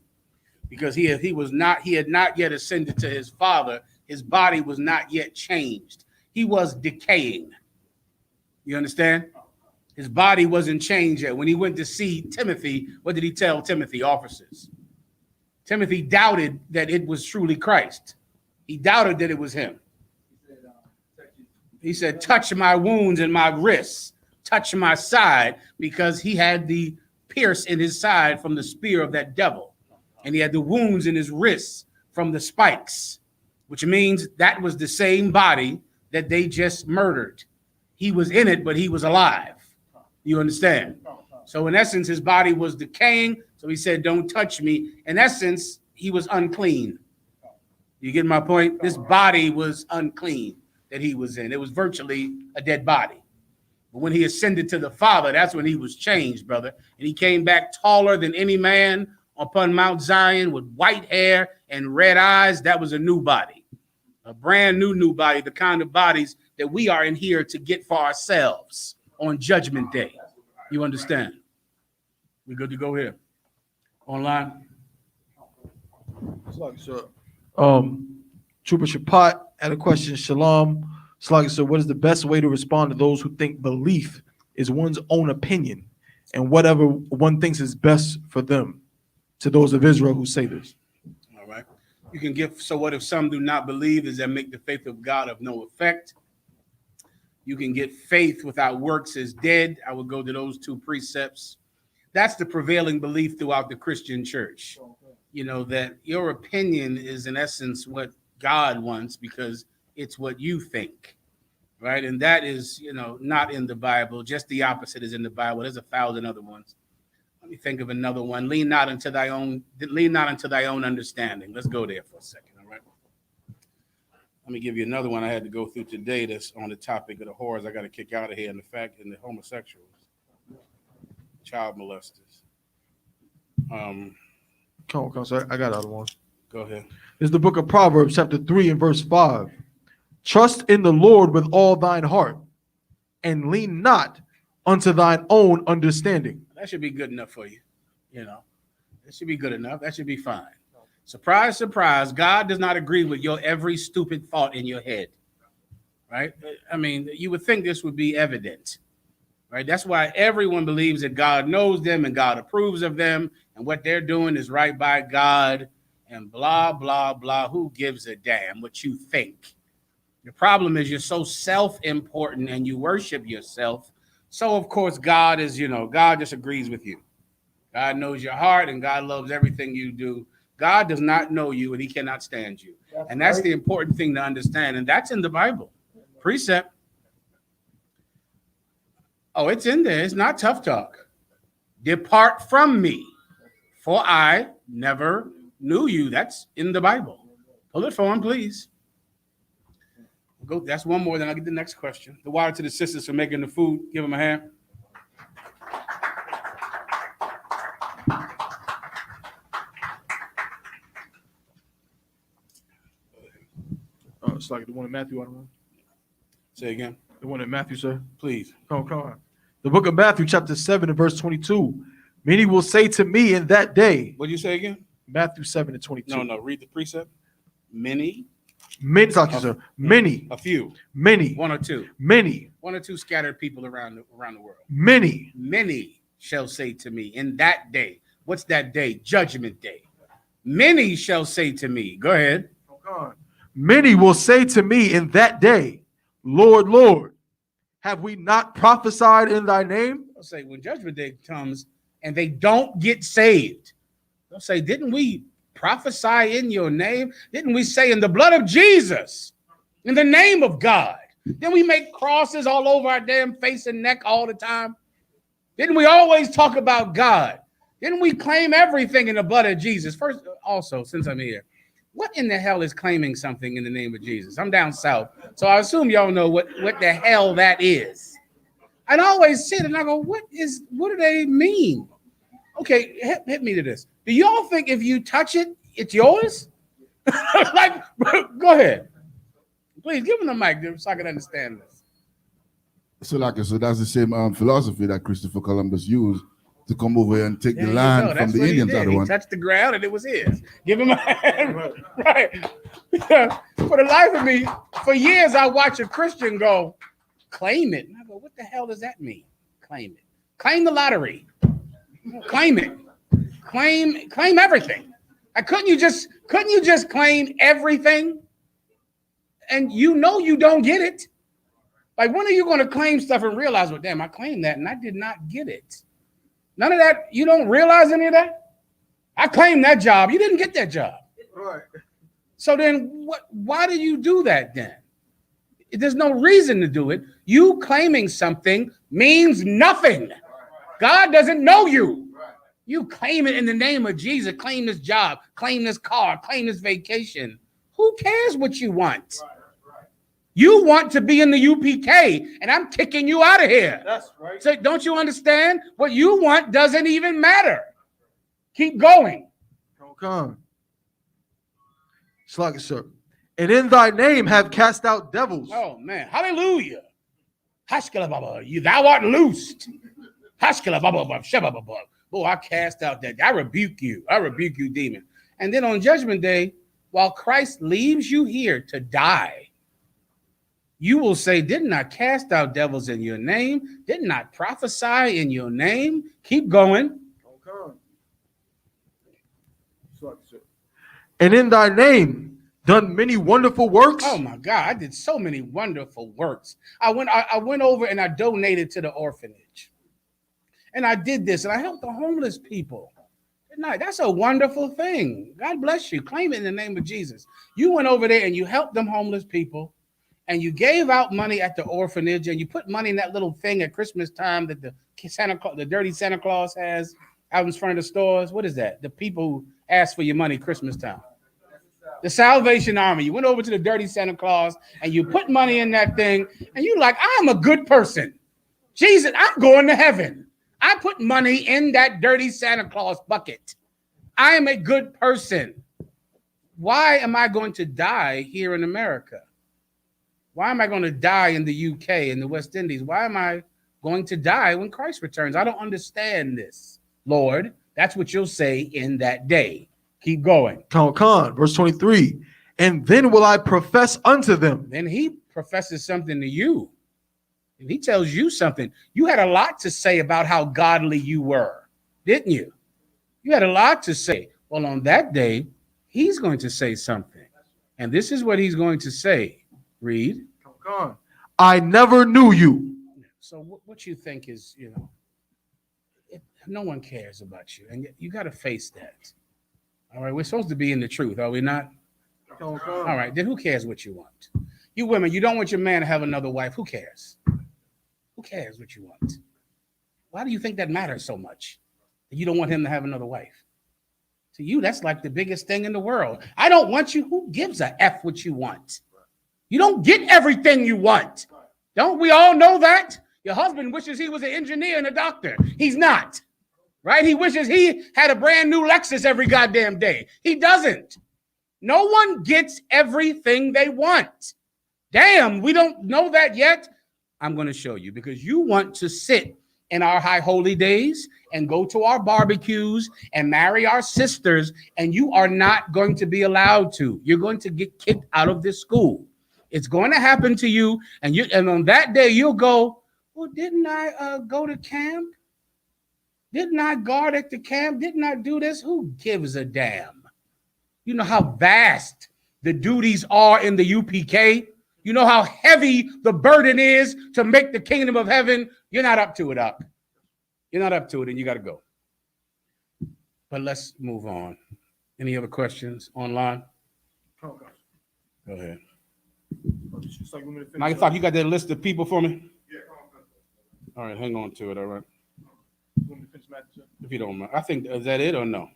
Because he had not yet ascended to his Father. His body was not yet changed. He was decaying. You understand? His body wasn't changed yet. When he went to see Timothy, what did he tell Timothy officers? Timothy doubted that it was truly Christ. He doubted that it was him. He said, touch my wounds and my wrists, touch my side, because he had the pierce in his side from the spear of that devil. And he had the wounds in his wrists from the spikes, which means that was the same body that they just murdered. He was in it, but he was alive. You understand? So in essence, his body was decaying. So he said, don't touch me. In essence, he was unclean. You get my point? This body was unclean that he was in. It was virtually a dead body. But when he ascended to the Father, that's when he was changed, brother. And he came back taller than any man upon Mount Zion with white hair and red eyes. That was a new body, a brand new body, the kind of bodies that we are in here to get for ourselves on Judgment Day. You understand? We good to go here. Online? Trooper Shapat had a question. Shalom. So what is the best way to respond to those who think belief is one's own opinion and whatever one thinks is best for them, to those of Israel who say this? All right. You can give, so what if some do not believe? Does that make the faith of God of no effect? You can get faith without works is dead. I would go to those 2 precepts. That's the prevailing belief throughout the Christian church. You know, that your opinion is in essence what God wants, because it's what you think, right? And that is, you know, not in the Bible. Just the opposite is in the Bible. There's 1,000 other ones. Let me think of another one. Lean not into thy own understanding. Let's go there for a second, all right? Let me give you another one I had to go through today that's on the topic of the whores I got to kick out of here, and the homosexuals, child molesters. Come on, sir. I got other ones. Go ahead. It's the book of Proverbs, chapter 3 and verse 5. Trust in the Lord with all thine heart, and lean not unto thine own understanding. That should be good enough for you. You know, that should be good enough. That should be fine. Surprise, surprise. God does not agree with your every stupid thought in your head, right? I mean, you would think this would be evident, right? That's why everyone believes that God knows them and God approves of them, and what they're doing is right by God, and blah, blah, blah. Who gives a damn what you think? The problem is you're so self-important and you worship yourself. So, of course, God is, God just agrees with you. God knows your heart and God loves everything you do. God does not know you and he cannot stand you. And that's the important thing to understand. And that's in the Bible. Precept. Oh, it's in there. It's not tough talk. Depart from me, for I never knew you. That's in the Bible. Pull it for him, please. Go. That's one more, then I'll get the next question. The water to the sisters for making the food. Give them a hand. Oh, it's like the one in Matthew. I don't know. Say again. The one in Matthew, sir. Please. Come on. The book of Matthew, chapter 7, and verse 22. Many will say to me in that day. What did you say again? Matthew 7 and 22. No. Read the precept. Many. Many, sir. Many. A few. Many. One or two. Many. One or two scattered people around the world. Many. Many shall say to me in that day. What's that day? Judgment day. Many shall say to me. Go ahead. Many will say to me in that day, Lord, Lord, have we not prophesied in thy name? I'll say when judgment day comes and they don't get saved, they'll say, didn't we prophesy in your name? Didn't we say in the blood of Jesus, in the name of God? Didn't we make crosses all over our damn face and neck all the time? Didn't we always talk about God? Didn't we claim everything in the blood of Jesus? First, also, since I'm here, what in the hell is claiming something in the name of Jesus? I'm down south, so I assume y'all know what the hell that is. And I always sit and I go, what do they mean? Okay, hit me to this. Do y'all think if you touch it, it's yours? Like, go ahead. Please give him the mic so I can understand this. So that's the same philosophy that Christopher Columbus used to come over here and take the There you land go. from That's the what Indians. He touched the ground and it was his. Give him a hand. Right. For the life of me, for years I watch a Christian go, claim it. And I go, what the hell does that mean? Claim it. Claim the lottery. Claim it. Claim everything. Couldn't you just claim everything? And you know you don't get it. Like, when are you going to claim stuff and realize, well, damn, I claimed that and I did not get it? None of that. You don't realize any of that? I claimed that job. You didn't get that job. Right. So then why do you do that then? There's no reason to do it. You claiming something means nothing. God doesn't know you. You claim it in the name of Jesus. Claim this job, claim this car, claim this vacation. Who cares what you want? You want to be in the U.P.K. and I'm kicking you out of here. That's right. So don't you understand? What you want doesn't even matter. Keep going. Come. Slug, sir. And in thy name have cast out devils. Oh man, hallelujah. Thou art loosed. Oh, I cast out that. I rebuke you. I rebuke you, demon. And then on Judgment Day, while Christ leaves you here to die, you will say, didn't I cast out devils in your name? Didn't I prophesy in your name? Keep going. And in thy name done many wonderful works. Oh my God, I did so many wonderful works. I went over and I donated to the orphanage. And I did this and I helped the homeless people. That's a wonderful thing. God bless you. Claim it in the name of Jesus. You went over there and you helped them homeless people. And you gave out money at the orphanage, and you put money in that little thing at Christmas time that the dirty Santa Claus has out in front of the stores. What is that? The people who ask for your money Christmas time. The Salvation Army. You went over to the dirty Santa Claus, and you put money in that thing, and you're like, I'm a good person. Jesus, I'm going to heaven. I put money in that dirty Santa Claus bucket. I am a good person. Why am I going to die here in America? Why am I going to die in the UK, in the West Indies? Why am I going to die when Christ returns? I don't understand this, Lord. That's what you'll say in that day. Keep going. Verse 23. And then will I profess unto them. Then he professes something to you. And he tells you something. You had a lot to say about how godly you were, didn't you? You had a lot to say. Well, on that day, he's going to say something. And this is what he's going to say. Read. I never knew you. So what you think is, no one cares about you. And you got to face that. All right. We're supposed to be in the truth. Are we not? All right. Then who cares what you want? You women, you don't want your man to have another wife. Who cares? Who cares what you want? Why do you think that matters so much? That you don't want him to have another wife? To you, that's like the biggest thing in the world. I don't want you. Who gives a F what you want? You don't get everything you want. Don't we all know that? Your husband wishes he was an engineer and a doctor. He's not, right? He wishes he had a brand new Lexus every goddamn day. He doesn't. No one gets everything they want. Damn, we don't know that yet. I'm going to show you, because you want to sit in our high holy days and go to our barbecues and marry our sisters, and you are not going to be allowed to. You're going to get kicked out of this school. It's going to happen to you, and on that day you'll go, well, didn't I go to camp? Didn't I guard at the camp? Didn't I do this? Who gives a damn? You know how vast the duties are in the UPK? You know how heavy the burden is to make the kingdom of heaven? You're not up to it, Up. You're not up to it, and you got to go. But let's move on. Any other questions online? Go ahead. Mike, thought you got that list of people for me? Yeah. All right, hang on to it. All right. If you don't mind, I think, is that it or no?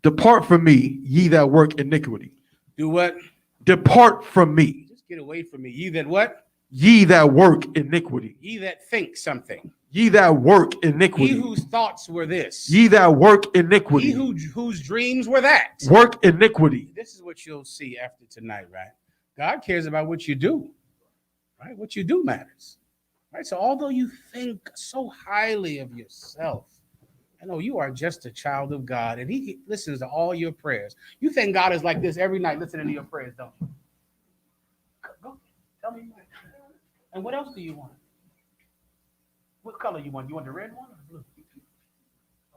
Depart from me, ye that work iniquity. Do what? Depart from me. Just get away from me. Ye that what? Ye that work iniquity. Ye that think something. Ye that work iniquity. Ye whose thoughts were this. Ye that work iniquity. Ye whose dreams were that. Work iniquity. This is what you'll see after tonight, right? God cares about what you do, right? What you do matters, right? So although you think so highly of yourself, I know you are just a child of God, and he listens to all your prayers. You think God is like this every night listening to your prayers, don't you? Go, tell me. And what else do you want? What color you want? You want the red one or the blue?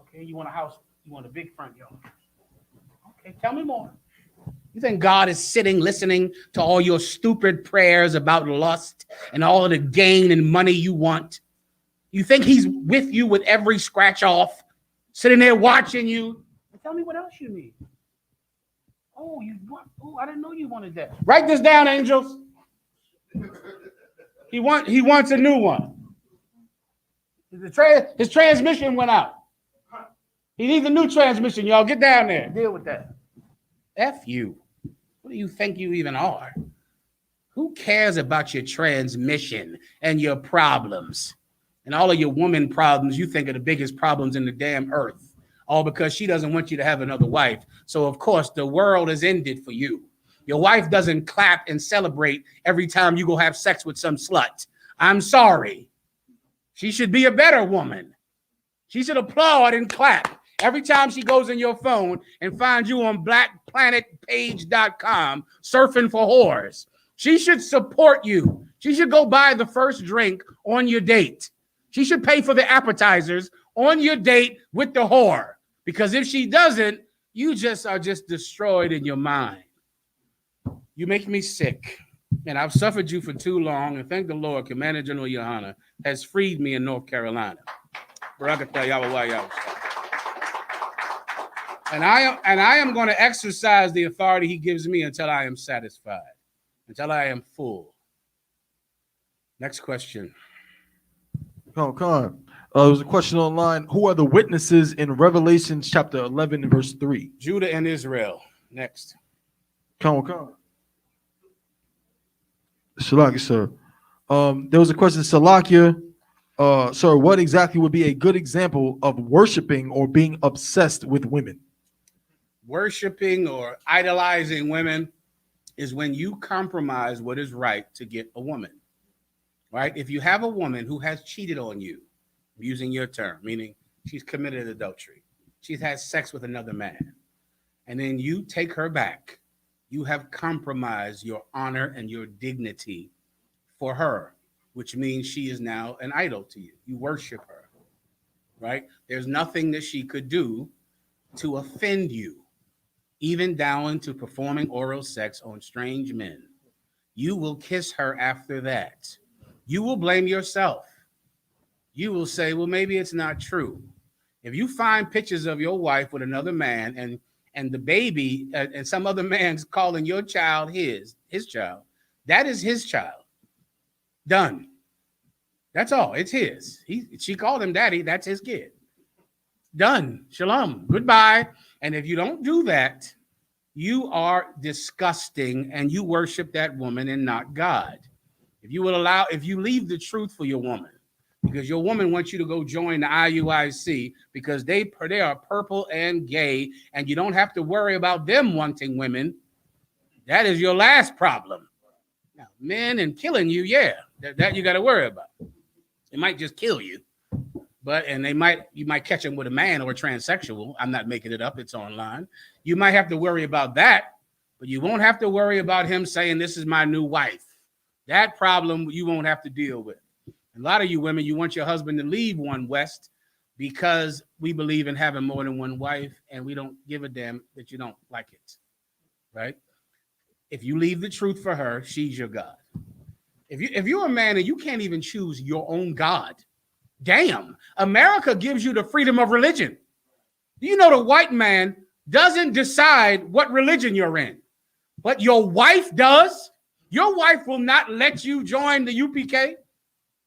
Okay, you want a house? You want a big front yard? Okay, tell me more. You think God is sitting listening to all your stupid prayers about lust and all of the gain and money you want? You think he's with you with every scratch off, sitting there watching you? Tell me what else you need. Oh, you want? Oh, I didn't know you wanted that. Write this down, angels. He wants a new one. His transmission went out. He needs a new transmission, y'all. Get down there. Deal with that. F you. What do you think you even are? Who cares about your transmission and your problems? And all of your woman problems you think are the biggest problems in the damn earth. All because she doesn't want you to have another wife. So, of course, the world is ended for you. Your wife doesn't clap and celebrate every time you go have sex with some slut. I'm sorry. She should be a better woman. She should applaud and clap every time she goes in your phone and finds you on blackplanetpage.com surfing for whores. She should support you. She should go buy the first drink on your date. She should pay for the appetizers on your date with the whore. Because if she doesn't, you are just destroyed in your mind. You make me sick. And I've suffered you for too long. And thank the Lord, Commander General YAHANNA has freed me in North Carolina. And I am going to exercise the authority he gives me until I am satisfied, until I am full. Next question. Come on. There was a question online. Who are the witnesses in Revelation chapter 11 and verse 3? Judah and Israel. Next. Come on. Shalakia, sir. There was a question, Salakia. Sir, what exactly would be a good example of worshiping or being obsessed with women? Worshiping or idolizing women is when you compromise what is right to get a woman, right? If you have a woman who has cheated on you, using your term, meaning she's committed adultery, she's had sex with another man, and then you take her back, you have compromised your honor and your dignity for her, which means she is now an idol to you. You worship her, right? There's nothing that she could do to offend you, even down to performing oral sex on strange men. You will kiss her after that. You will blame yourself. You will say, well, maybe it's not true. If you find pictures of your wife with another man and the baby and some other man's calling your child his child, that is his child. Done. That's all. It's his. She called him daddy. That's his kid. Done. Shalom. Goodbye. And if you don't do that, you are disgusting and you worship that woman and not God. If you leave the truth for your woman, because your woman wants you to go join the IUIC because they are purple and gay, and you don't have to worry about them wanting women. That is your last problem. Now, men and killing you, yeah, that you got to worry about. It might just kill you, you might catch them with a man or a transsexual. I'm not making it up. It's online. You might have to worry about that, but you won't have to worry about him saying, this is my new wife. That problem you won't have to deal with. A lot of you women, you want your husband to leave One West because we believe in having more than one wife, and we don't give a damn that you don't like it, right? If you leave the truth for her, she's your God. If you're a man and you can't even choose your own God, damn, America gives you the freedom of religion. Do you know the white man doesn't decide what religion you're in, but your wife does? Your wife will not let you join the UPK.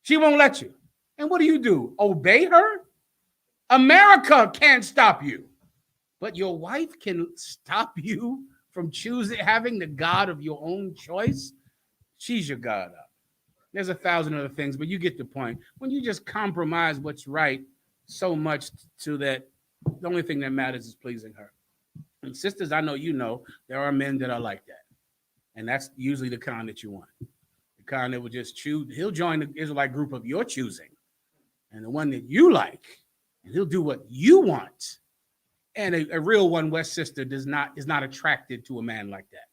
She won't let you. And what do? Obey her? America can't stop you, but your wife can stop you from having the God of your own choice. She's your God. There's 1,000 other things, but you get the point. When you just compromise what's right so much to that, the only thing that matters is pleasing her. And sisters, I know you know, there are men that are like that. And that's usually the kind that you want. The kind that will just choose. He'll join the Israelite group of your choosing. And the one that you like, and he'll do what you want. And a real One West sister is not attracted to a man like that.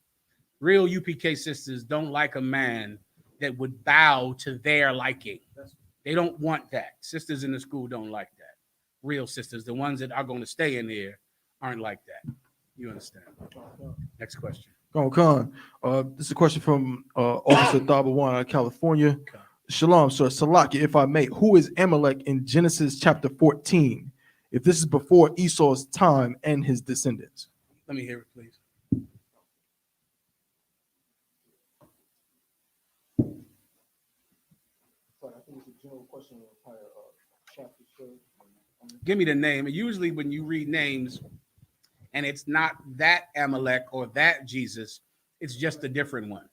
Real UPK sisters don't like a man that would bow to their liking. They don't want that. Sisters in the school don't like that. Real sisters, the ones that are going to stay in here, aren't like that. You understand? Next question. Khan. This is a question from Officer Dabawan out of California. Shalom, sir. Salaki, if I may, who is Amalek in Genesis chapter 14? If this is before Esau's time and his descendants. Let me hear it, please. Give me the name. And usually when you read names and it's not that Amalek or that Jesus, it's just a different one.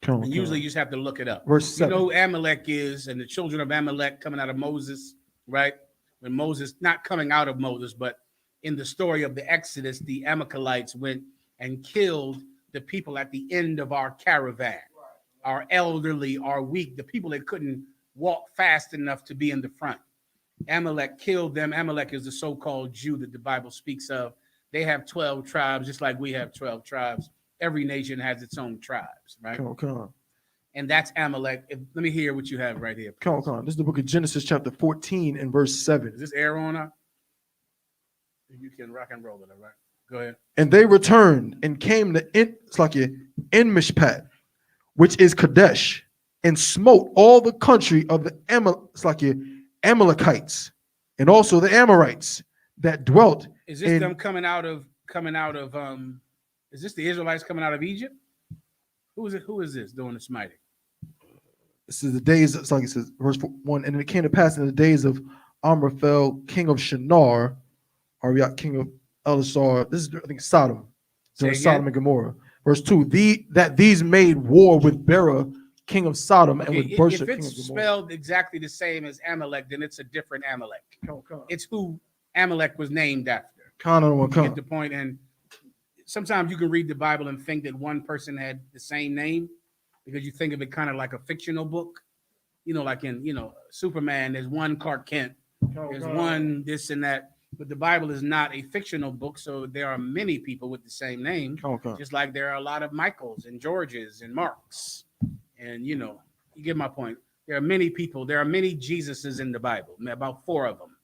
And usually you just have to look it up. Verse 7. You know who Amalek is, and the children of Amalek coming out of Moses, right? When Moses, not coming out of Moses, but in the story of the Exodus, the Amalekites went and killed the people at the end of our caravan, our elderly, our weak, the people that couldn't walk fast enough to be in the front. Amalek killed them. Amalek is the so-called Jew that the Bible speaks of. They have 12 tribes, just like we have 12 tribes. Every nation has its own tribes, right? And that's Amalek. Let me hear what you have right here. This is the book of Genesis chapter 14 and verse 7. Is this air on up? You can rock and roll it, all right? Go ahead. And they returned and came to En-Mishpat, which is Kadesh, and smote all the country of the Amalekites and also the Amorites that dwelt. Is this them coming out of is this the Israelites coming out of Egypt? Who is this doing the smiting? This is the days, it's like it says, verse 1, and it came to pass in the days of Amraphel, king of Shinar, Ariat, king of Elisar. This is, I think, Sodom. So Sodom and Gomorrah. Verse 2, that these made war with Bera, king of Sodom, and with Bersha, king of Gomorrah. If it's spelled exactly the same as Amalek, then it's a different Amalek. It's who Amalek was named after. Get the point. And sometimes you can read the Bible and think that one person had the same name because you think of it kind of like a fictional book. You know, like in, Superman, there's one Clark Kent, there's one this and that. But the Bible is not a fictional book, so there are many people with the same name, just like there are a lot of Michaels and Georges and Marks. And, you get my point. There are many people. There are many Jesuses in the Bible, about 4 of them.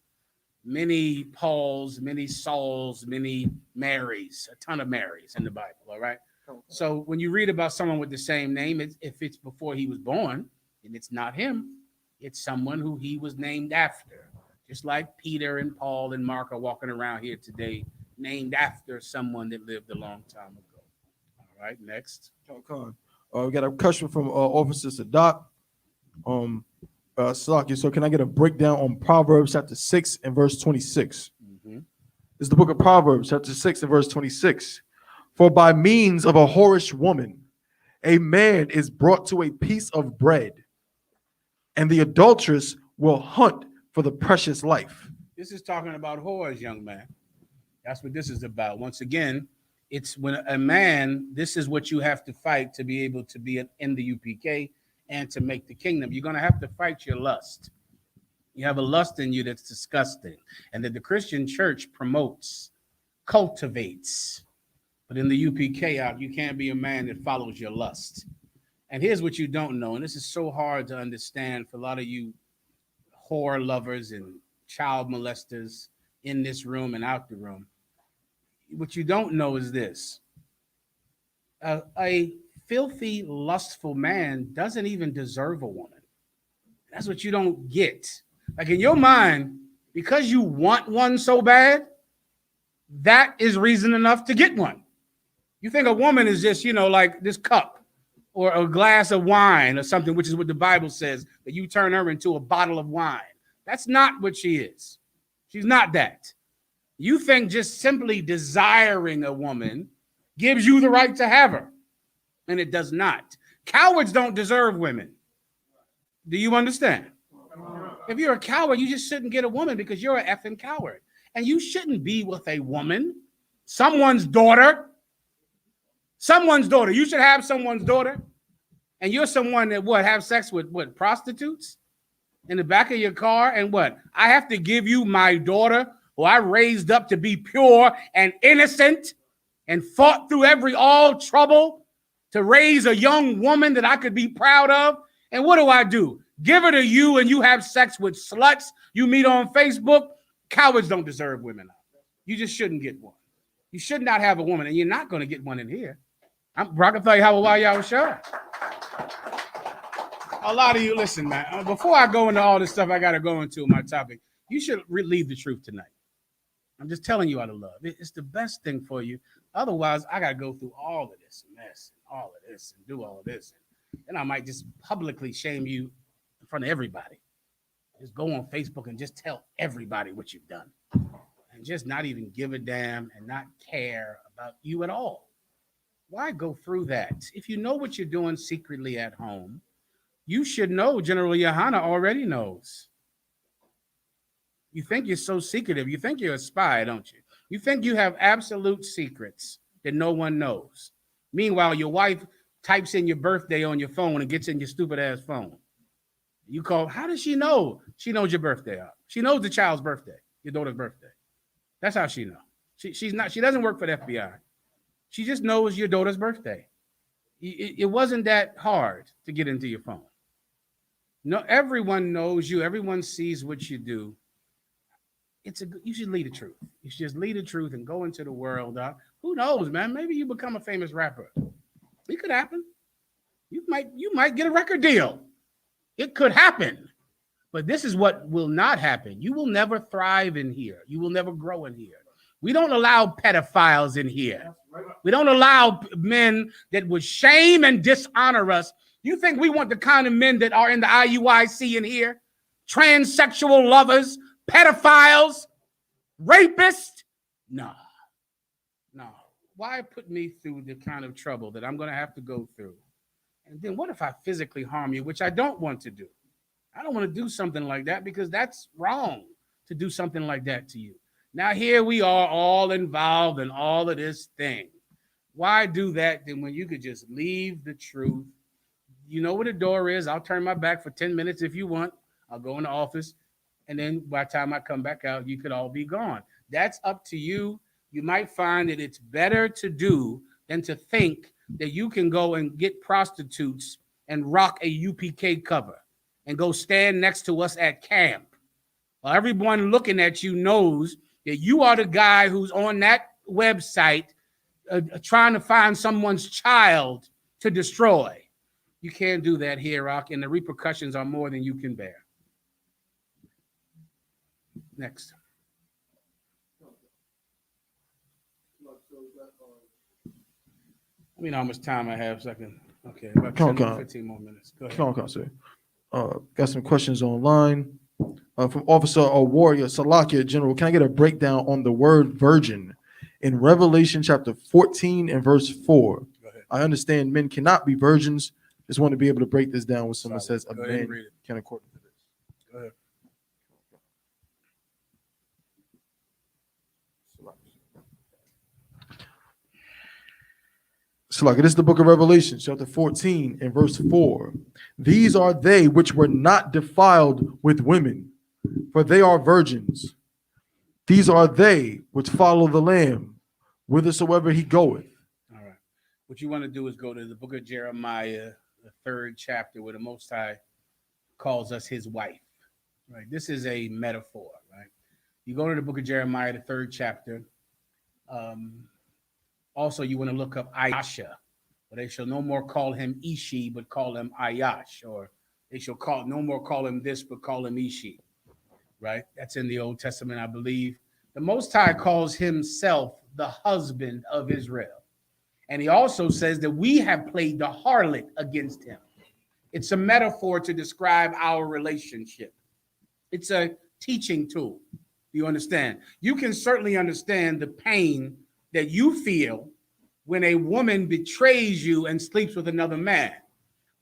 Many Pauls, many Sauls, many Marys, a ton of Marys in the Bible, all right? So when you read about someone with the same name, if it's before he was born, and it's not him, it's someone who he was named after. Just like Peter and Paul and Mark are walking around here today, named after someone that lived a long time ago. All right, next. We got a question from Officer Sadat. Salaki, so can I get a breakdown on Proverbs chapter 6 and verse 26? Mhm. This is the book of Proverbs chapter 6 and verse 26. For by means of a whorish woman, a man is brought to a piece of bread, and the adulteress will hunt for the precious life. This is talking about whores, young man. That's what this is about. Once again, it's when a man, this is what you have to fight to be able to be in the UPK and to make the kingdom. You're going to have to fight your lust. You have a lust in you that's disgusting, and that the Christian church promotes, cultivates. But in the UPK out, you can't be a man that follows your lust. And here's what you don't know, and this is so hard to understand for a lot of you whore lovers and child molesters in this room and out the room. What you don't know is this. A filthy, lustful man doesn't even deserve a woman. That's what you don't get. Like in your mind, because you want one so bad, that is reason enough to get one. You think a woman is just, like this cup or a glass of wine or something, which is what the Bible says, that you turn her into a bottle of wine. That's not what she is. She's not that. You think just simply desiring a woman gives you the right to have her, and it does not. Cowards don't deserve women. Do you understand? If you're a coward, you just shouldn't get a woman because you're an effing coward. And you shouldn't be with a woman, someone's daughter. Someone's daughter. You should have someone's daughter. And you're someone that have sex with prostitutes in the back of your car, and I have to give you my daughter, who I raised up to be pure and innocent and fought through all trouble to raise a young woman that I could be proud of. And what do? Give her to you, and you have sex with sluts you meet on Facebook. Cowards don't deserve women. You just shouldn't get one. You should not have a woman, and you're not going to get one in here. I'm Rockefeller, how are y'all show? A lot of you, listen, man. Before I go into all this stuff I got to go into my topic, you should leave the truth tonight. I'm just telling you out of love. It's the best thing for you. Otherwise, I got to go through all of this mess and all of this and do all of this. And then I might just publicly shame you in front of everybody. Just go on Facebook and just tell everybody what you've done. And just not even give a damn and not care about you at all. Why go through that? If you know what you're doing secretly at home, you should know. General YAHANNA already knows. You think you're so secretive. You think you're a spy, don't you? You think you have absolute secrets that no one knows. Meanwhile, your wife types in your birthday on your phone and gets in your stupid ass phone. You call, how does she know? She knows your birthday. She knows the child's birthday, your daughter's birthday. That's how she knows. She doesn't work for the FBI. She just knows your daughter's birthday. It wasn't that hard to get into your phone. No, everyone knows you. Everyone sees what you do. You should lead the truth. You should just lead the truth and go into the world. Who knows, man? Maybe you become a famous rapper. It could happen. You might get a record deal. It could happen. But this is what will not happen. You will never thrive in here. You will never grow in here. We don't allow pedophiles in here. We don't allow men that would shame and dishonor us. You think we want the kind of men that are in the IUIC in here? Transsexual lovers, pedophiles, rapists? No. Why put me through the kind of trouble that I'm going to have to go through? And then what if I physically harm you, which I don't want to do? I don't want to do something like that because that's wrong to do something like that to you. Now here we are all involved in all of this thing. Why do that then when you could just leave the truth? You know where the door is. I'll turn my back for 10 minutes if you want. I'll go in the office. And then by the time I come back out, you could all be gone. That's up to you. You might find that it's better to do than to think that you can go and get prostitutes and rock a UPK cover and go stand next to us at camp. Well, everyone looking at you knows that you are the guy who's on that website trying to find someone's child to destroy. You can't do that here, Rock, and the repercussions are more than you can bear. Next. Let me know how much time I have so I can. Okay, about 10, 15 more minutes. Go ahead. Come on, sir. Got some questions online from Officer or Warrior Salakia General. Can I get a breakdown on the word virgin in Revelation chapter 14 and verse 4? I understand men cannot be virgins. Just want to be able to break this down when someone says a man can according to this. Go ahead. Salakia, this is the book of Revelation, chapter 14 and verse 4. These are they which were not defiled with women, for they are virgins. These are they which follow the Lamb, whithersoever he goeth. All right. What you want to do is go to the book of Jeremiah, the 3rd chapter, where the Most High calls us his wife. Right. This is a metaphor, right? You go to the book of Jeremiah, the 3rd chapter. Also, you want to look up Ayasha, but they shall no more call him Ishi, but call him Ayash, or they shall no more call him this, but call him Ishi. Right? That's in the Old Testament, I believe. The Most High calls himself the husband of Israel. And he also says that we have played the harlot against him. It's a metaphor to describe our relationship. It's a teaching tool. You understand? You can certainly understand the pain that you feel when a woman betrays you and sleeps with another man,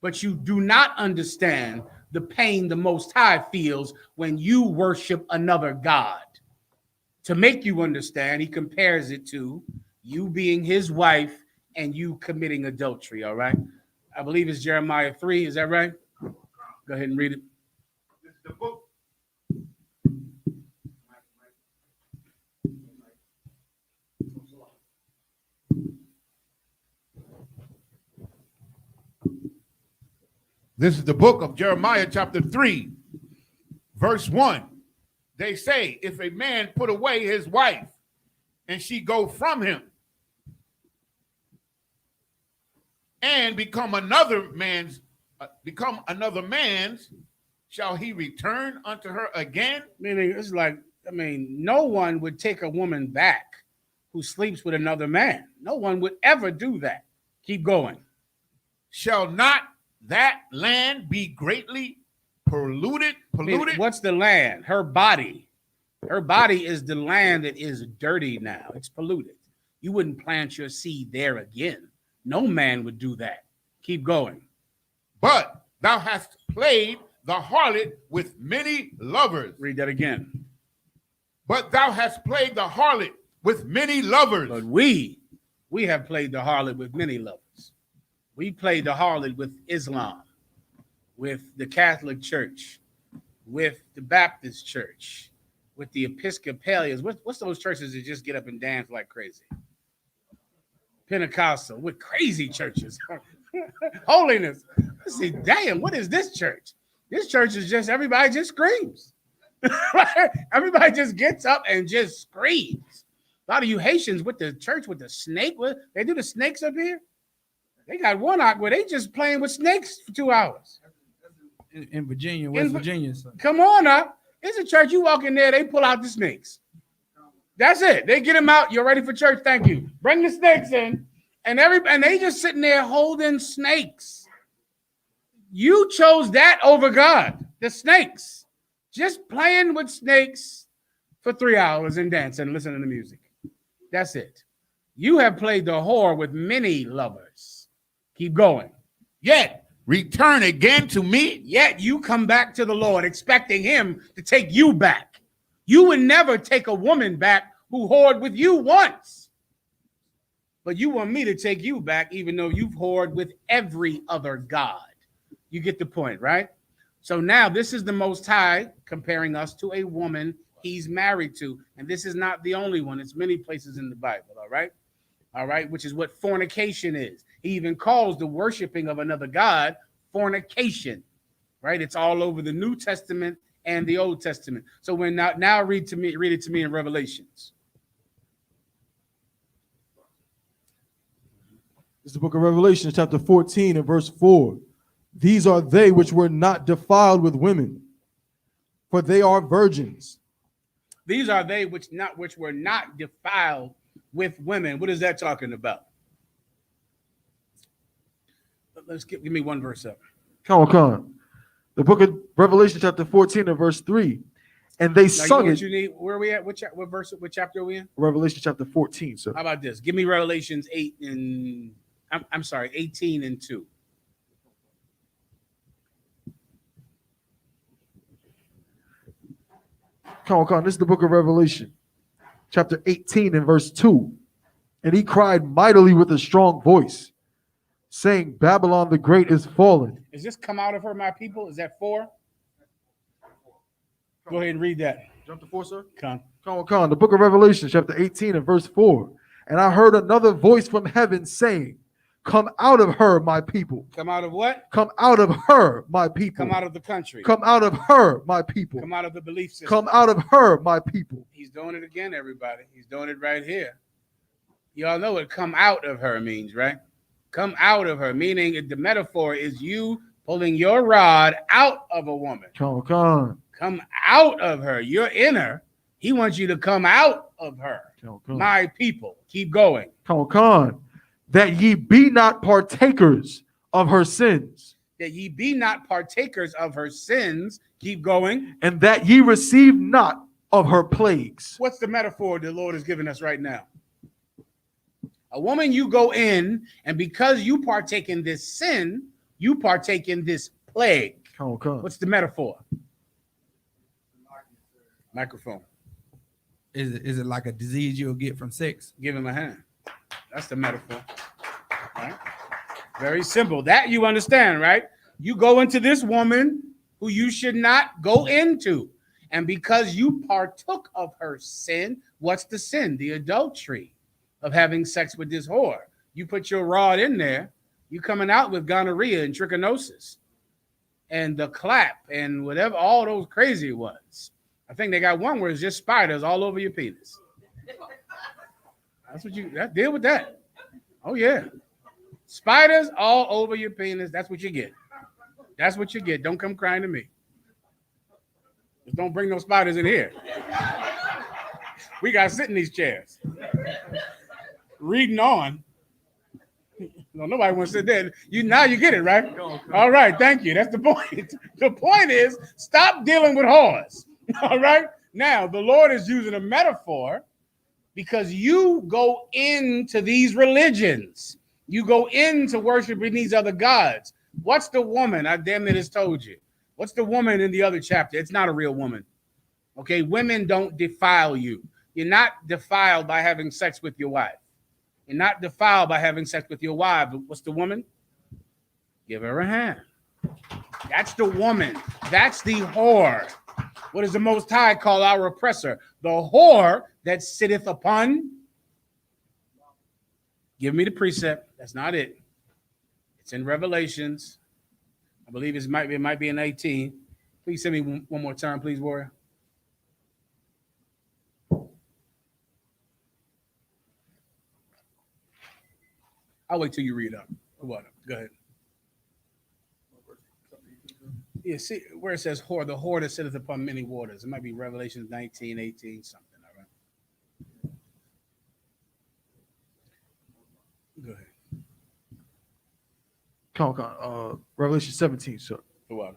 but you do not understand the pain the Most High feels when you worship another god. To make you understand, he compares it to you being his wife and you committing adultery, all right? I believe it's Jeremiah 3, is that right? Go ahead and read it. This is the book. This is the book of Jeremiah, chapter 3, verse 1. They say, if a man put away his wife and she go from him and become another man's, shall he return unto her again? Meaning, it's like, no one would take a woman back who sleeps with another man. No one would ever do that. Keep going. Shall not that land be greatly polluted? What's the land? Her body. Her body is the land that is dirty now. It's polluted. You wouldn't plant your seed there again. No man would do that. Keep going. But thou hast played the harlot with many lovers. Read that again. But thou hast played the harlot with many lovers. But we have played the harlot with many lovers. We played the harlot with Islam, with the Catholic Church, with the Baptist Church, with the Episcopalians. What's those churches that just get up and dance like crazy? Pentecostal, with crazy churches. Holiness. I say, damn, what is this church? This church is just, everybody just screams. Everybody just gets up and just screams. A lot of you Haitians with the church with the snake, they do the snakes up here. They got one out where they just playing with snakes for 2 hours. In Virginia, West Virginia. So. Come on up. It's a church. You walk in there, they pull out the snakes. That's it. They get them out. You're ready for church. Thank you. Bring the snakes in. And they just sitting there holding snakes. You chose that over God. The snakes. Just playing with snakes for 3 hours and dancing and listening to music. That's it. You have played the whore with many lovers. Keep going. Yet return again to me. Yet you come back to the Lord expecting him to take you back. You would never take a woman back who whored with you once. But you want me to take you back even though you've whored with every other god. You get the point, right? So now this is the Most High comparing us to a woman he's married to. And this is not the only one. It's many places in the Bible, all right? All right, which is what fornication is. He even calls the worshiping of another god fornication, right? It's all over the New Testament and the Old Testament. So when now read it to me in Revelations. It's the book of Revelation, chapter 14 and verse 4. These are they which were not defiled with women, for they are virgins. These are they which were not defiled with women. What is that talking about? Let's give me one verse up. Come on. The book of Revelation, chapter 14 and verse 3. And they Now, sung what it. you need? Where are we at? What verse? What chapter are we in? Revelation chapter 14, sir. How about this? Give me Revelations 18 and 2. Come on. This is the book of Revelation, chapter 18 and verse 2. And he cried mightily with a strong voice, saying, Babylon the great is fallen. Is this come out of her, my people? Is that 4? Go ahead and read that. Jump to 4, sir. Come. The book of Revelation, chapter 18 and verse 4. And I heard another voice from heaven saying, come out of her, my people. Come out of what? Come out of her, my people. Come out of the country. Come out of her, my people. Come out of the belief system. Come out of her, my people. He's doing it again, everybody. He's doing it right here. Y'all know what come out of her means, right? Come out of her, meaning the metaphor is you pulling your rod out of a woman. Come on. Come out of her. You're in her. He wants you to come out of her. My people. Keep going. Come on. That ye be not partakers of her sins. That ye be not partakers of her sins. Keep going. And that ye receive not of her plagues. What's the metaphor the Lord is giving us right now? A woman, you go in, and because you partake in this sin, you partake in this plague. What's the metaphor? Microphone. Is it like a disease you'll get from sex? Give him a hand. That's the metaphor. Right? Very simple. That you understand, right? You go into this woman who you should not go into. And because you partook of her sin, what's the sin? The adultery of having sex with this whore. You put your rod in there, you coming out with gonorrhea and trichinosis and the clap and whatever, all those crazy ones. I think they got one where it's just spiders all over your penis. That's what deal with that. Oh, yeah. Spiders all over your penis. That's what you get. That's what you get. Don't come crying to me. Just don't bring no spiders in here. We got to sit in these chairs. Reading on. No, nobody wants to sit there. Now you get it, right? All right, thank you. That's the point. The point is, stop dealing with whores. All right? Now, the Lord is using a metaphor because you go into these religions. You go into worshiping these other gods. What's the woman? I damn near just told you. What's the woman in the other chapter? It's not a real woman. Okay, women don't defile you. You're not defiled by having sex with your wife. You're not defiled by having sex with your wife. What's the woman? Give her a hand. That's the woman. That's the whore. What does the Most High call our oppressor? The whore that sitteth upon. Give me the precept. That's not it. It's in Revelations. I believe it might be in 18. Please send me one more time, please, warrior. I'll wait till you read up. Go ahead. Yeah, see where it says whore, the whore that sitteth upon many waters. It might be Revelation 19, 18, something. All right. Go ahead. Revelation 17, sir. What?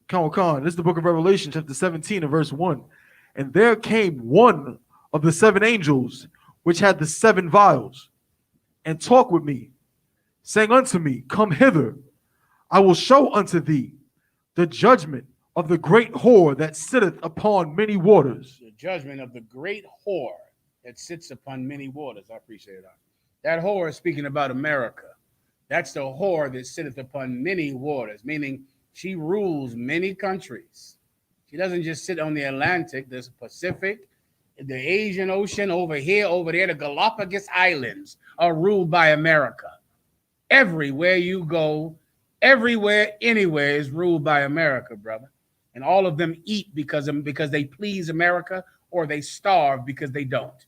This is the book of Revelation, chapter 17 and verse 1. And there came one of the 7 angels, which had the 7 vials, and talked with me, saying unto me, come hither, I will show unto thee the judgment of the great whore that sitteth upon many waters. The judgment of the great whore that sits upon many waters. I appreciate it. That whore is speaking about America. That's the whore that sitteth upon many waters, meaning she rules many countries. She doesn't just sit on the Atlantic, there's the Pacific, the Asian Ocean, over here, over there, the Galapagos Islands are ruled by America. Everywhere you go, everywhere, anywhere is ruled by America, brother. And all of them eat because they please America, or they starve because they don't.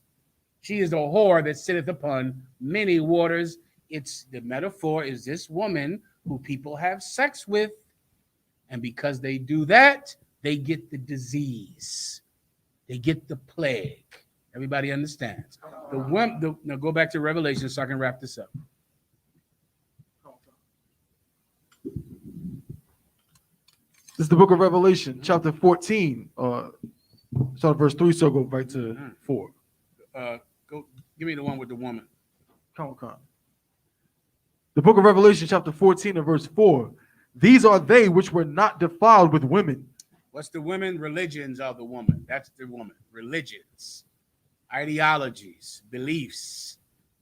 She is the whore that sitteth upon many waters. It's the metaphor is this woman who people have sex with. And because they do that, they get the disease. They get the plague. Everybody understands. Now go back to Revelation so I can wrap this up. This is the book of Revelation, chapter 14. Start at verse 3, so go right to 4. Go give me the one with the woman. Come on. The book of Revelation, chapter 14 and verse 4. These are they which were not defiled with women. What's the women? Religions are the woman. That's the woman. Religions, ideologies, beliefs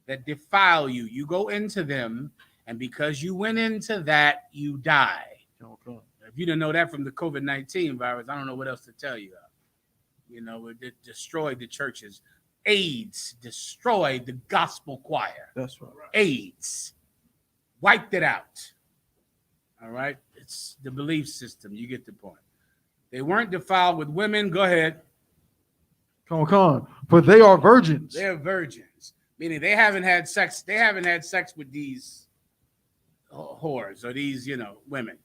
that defile you. You go into them, and because you went into that, you die. Okay. If you didn't know that from the COVID-19 virus, I don't know what else to tell you. You know, it destroyed the churches. AIDS destroyed the gospel choir. That's right. AIDS wiped it out. All right. It's the belief system. You get the point. They weren't defiled with women. Go ahead. Come on. For they are virgins. They're virgins, meaning they haven't had sex. They haven't had sex with these whores or these, women.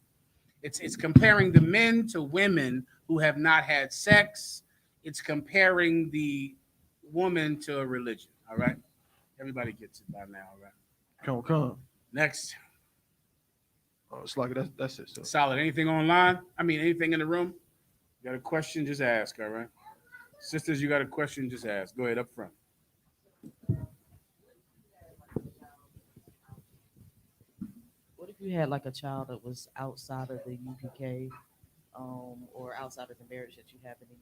It's comparing the men to women who have not had sex. It's comparing the woman to a religion. All right. Everybody gets it by now. All right. Come. Next. Oh, it's like that's it. So. Solid. Anything online? Anything in the room? You got a question? Just ask. All right. Sisters, you got a question? Just ask. Go ahead up front. What if you had like a child that was outside of the UPK, or outside of the marriage that you have in the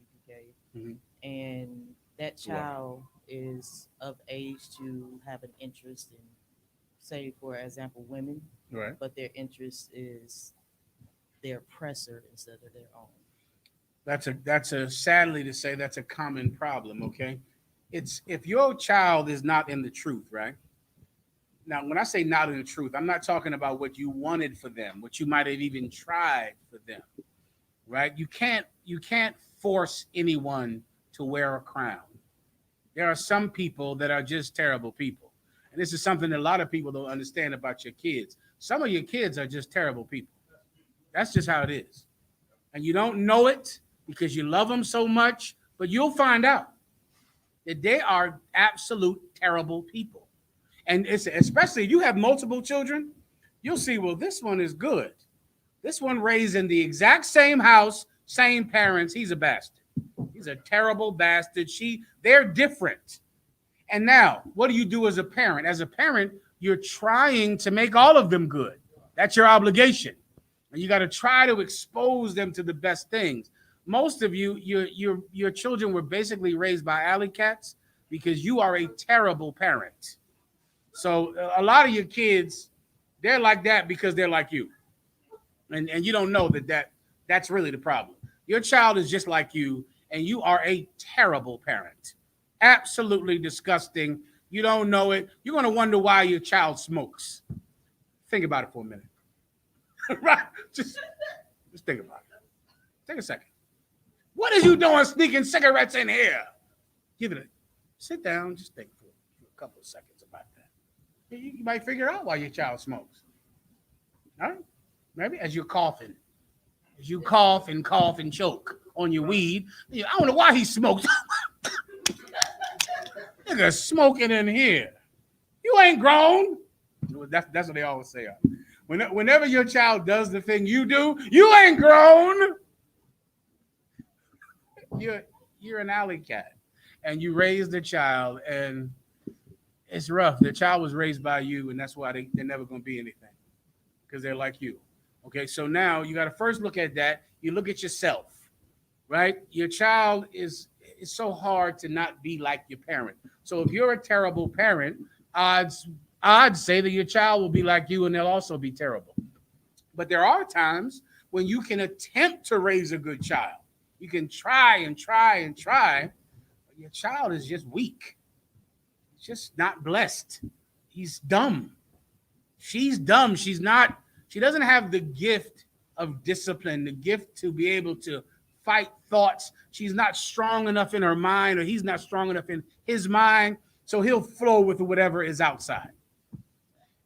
UPK, and that child is of age to have an interest in, say, for example, women, right? But their interest is their oppressor instead of their own. That's a sadly to say that's a common problem. Okay, it's if your child is not in the truth, right? Now, when I say not in the truth, I'm not talking about what you wanted for them, what you might have even tried for them, right? You can't force anyone to wear a crown. There are some people that are just terrible people. And this is something that a lot of people don't understand about your kids. Some of your kids are just terrible people. That's just how it is. And you don't know it because you love them so much, but you'll find out that they are absolute terrible people. And it's especially if you have multiple children, you'll see, well, this one is good. This one raised in the exact same house, same parents. He's a bastard. He's a terrible bastard. They're different. And now, what do you do as a parent? As a parent, you're trying to make all of them good. That's your obligation. And you got to try to expose them to the best things. Most of you, your children were basically raised by alley cats because you are a terrible parent. So a lot of your kids, they're like that because they're like you. And you don't know that's really the problem. Your child is just like you, and you are a terrible parent. Absolutely disgusting. You don't know it. You're going to wonder why your child smokes. Think about it for a minute. Right? Just think about it. Take a second. What are you doing sneaking cigarettes in here? Sit down. Just think for a couple of seconds about that. You might figure out why your child smokes. All right? Maybe as you're coughing. As you cough and choke on your weed. I don't know why he smokes. Nigga smoking in here. You ain't grown. That's what they always say. Whenever your child does the thing you do, you ain't grown. You're an alley cat. And you raised the child, and it's rough. The child was raised by you, and that's why they're never going to be anything. Because they're like you. Okay, so now you got to first look at that. You look at yourself, right? Your child it's so hard to not be like your parent. So if you're a terrible parent, odds say that your child will be like you and they'll also be terrible. But there are times when you can attempt to raise a good child. You can try and try and try, but your child is just weak. He's just not blessed. He's dumb. She's dumb. She doesn't have the gift of discipline, the gift to be able to fight thoughts. She's not strong enough in her mind, or he's not strong enough in his mind, so he'll flow with whatever is outside.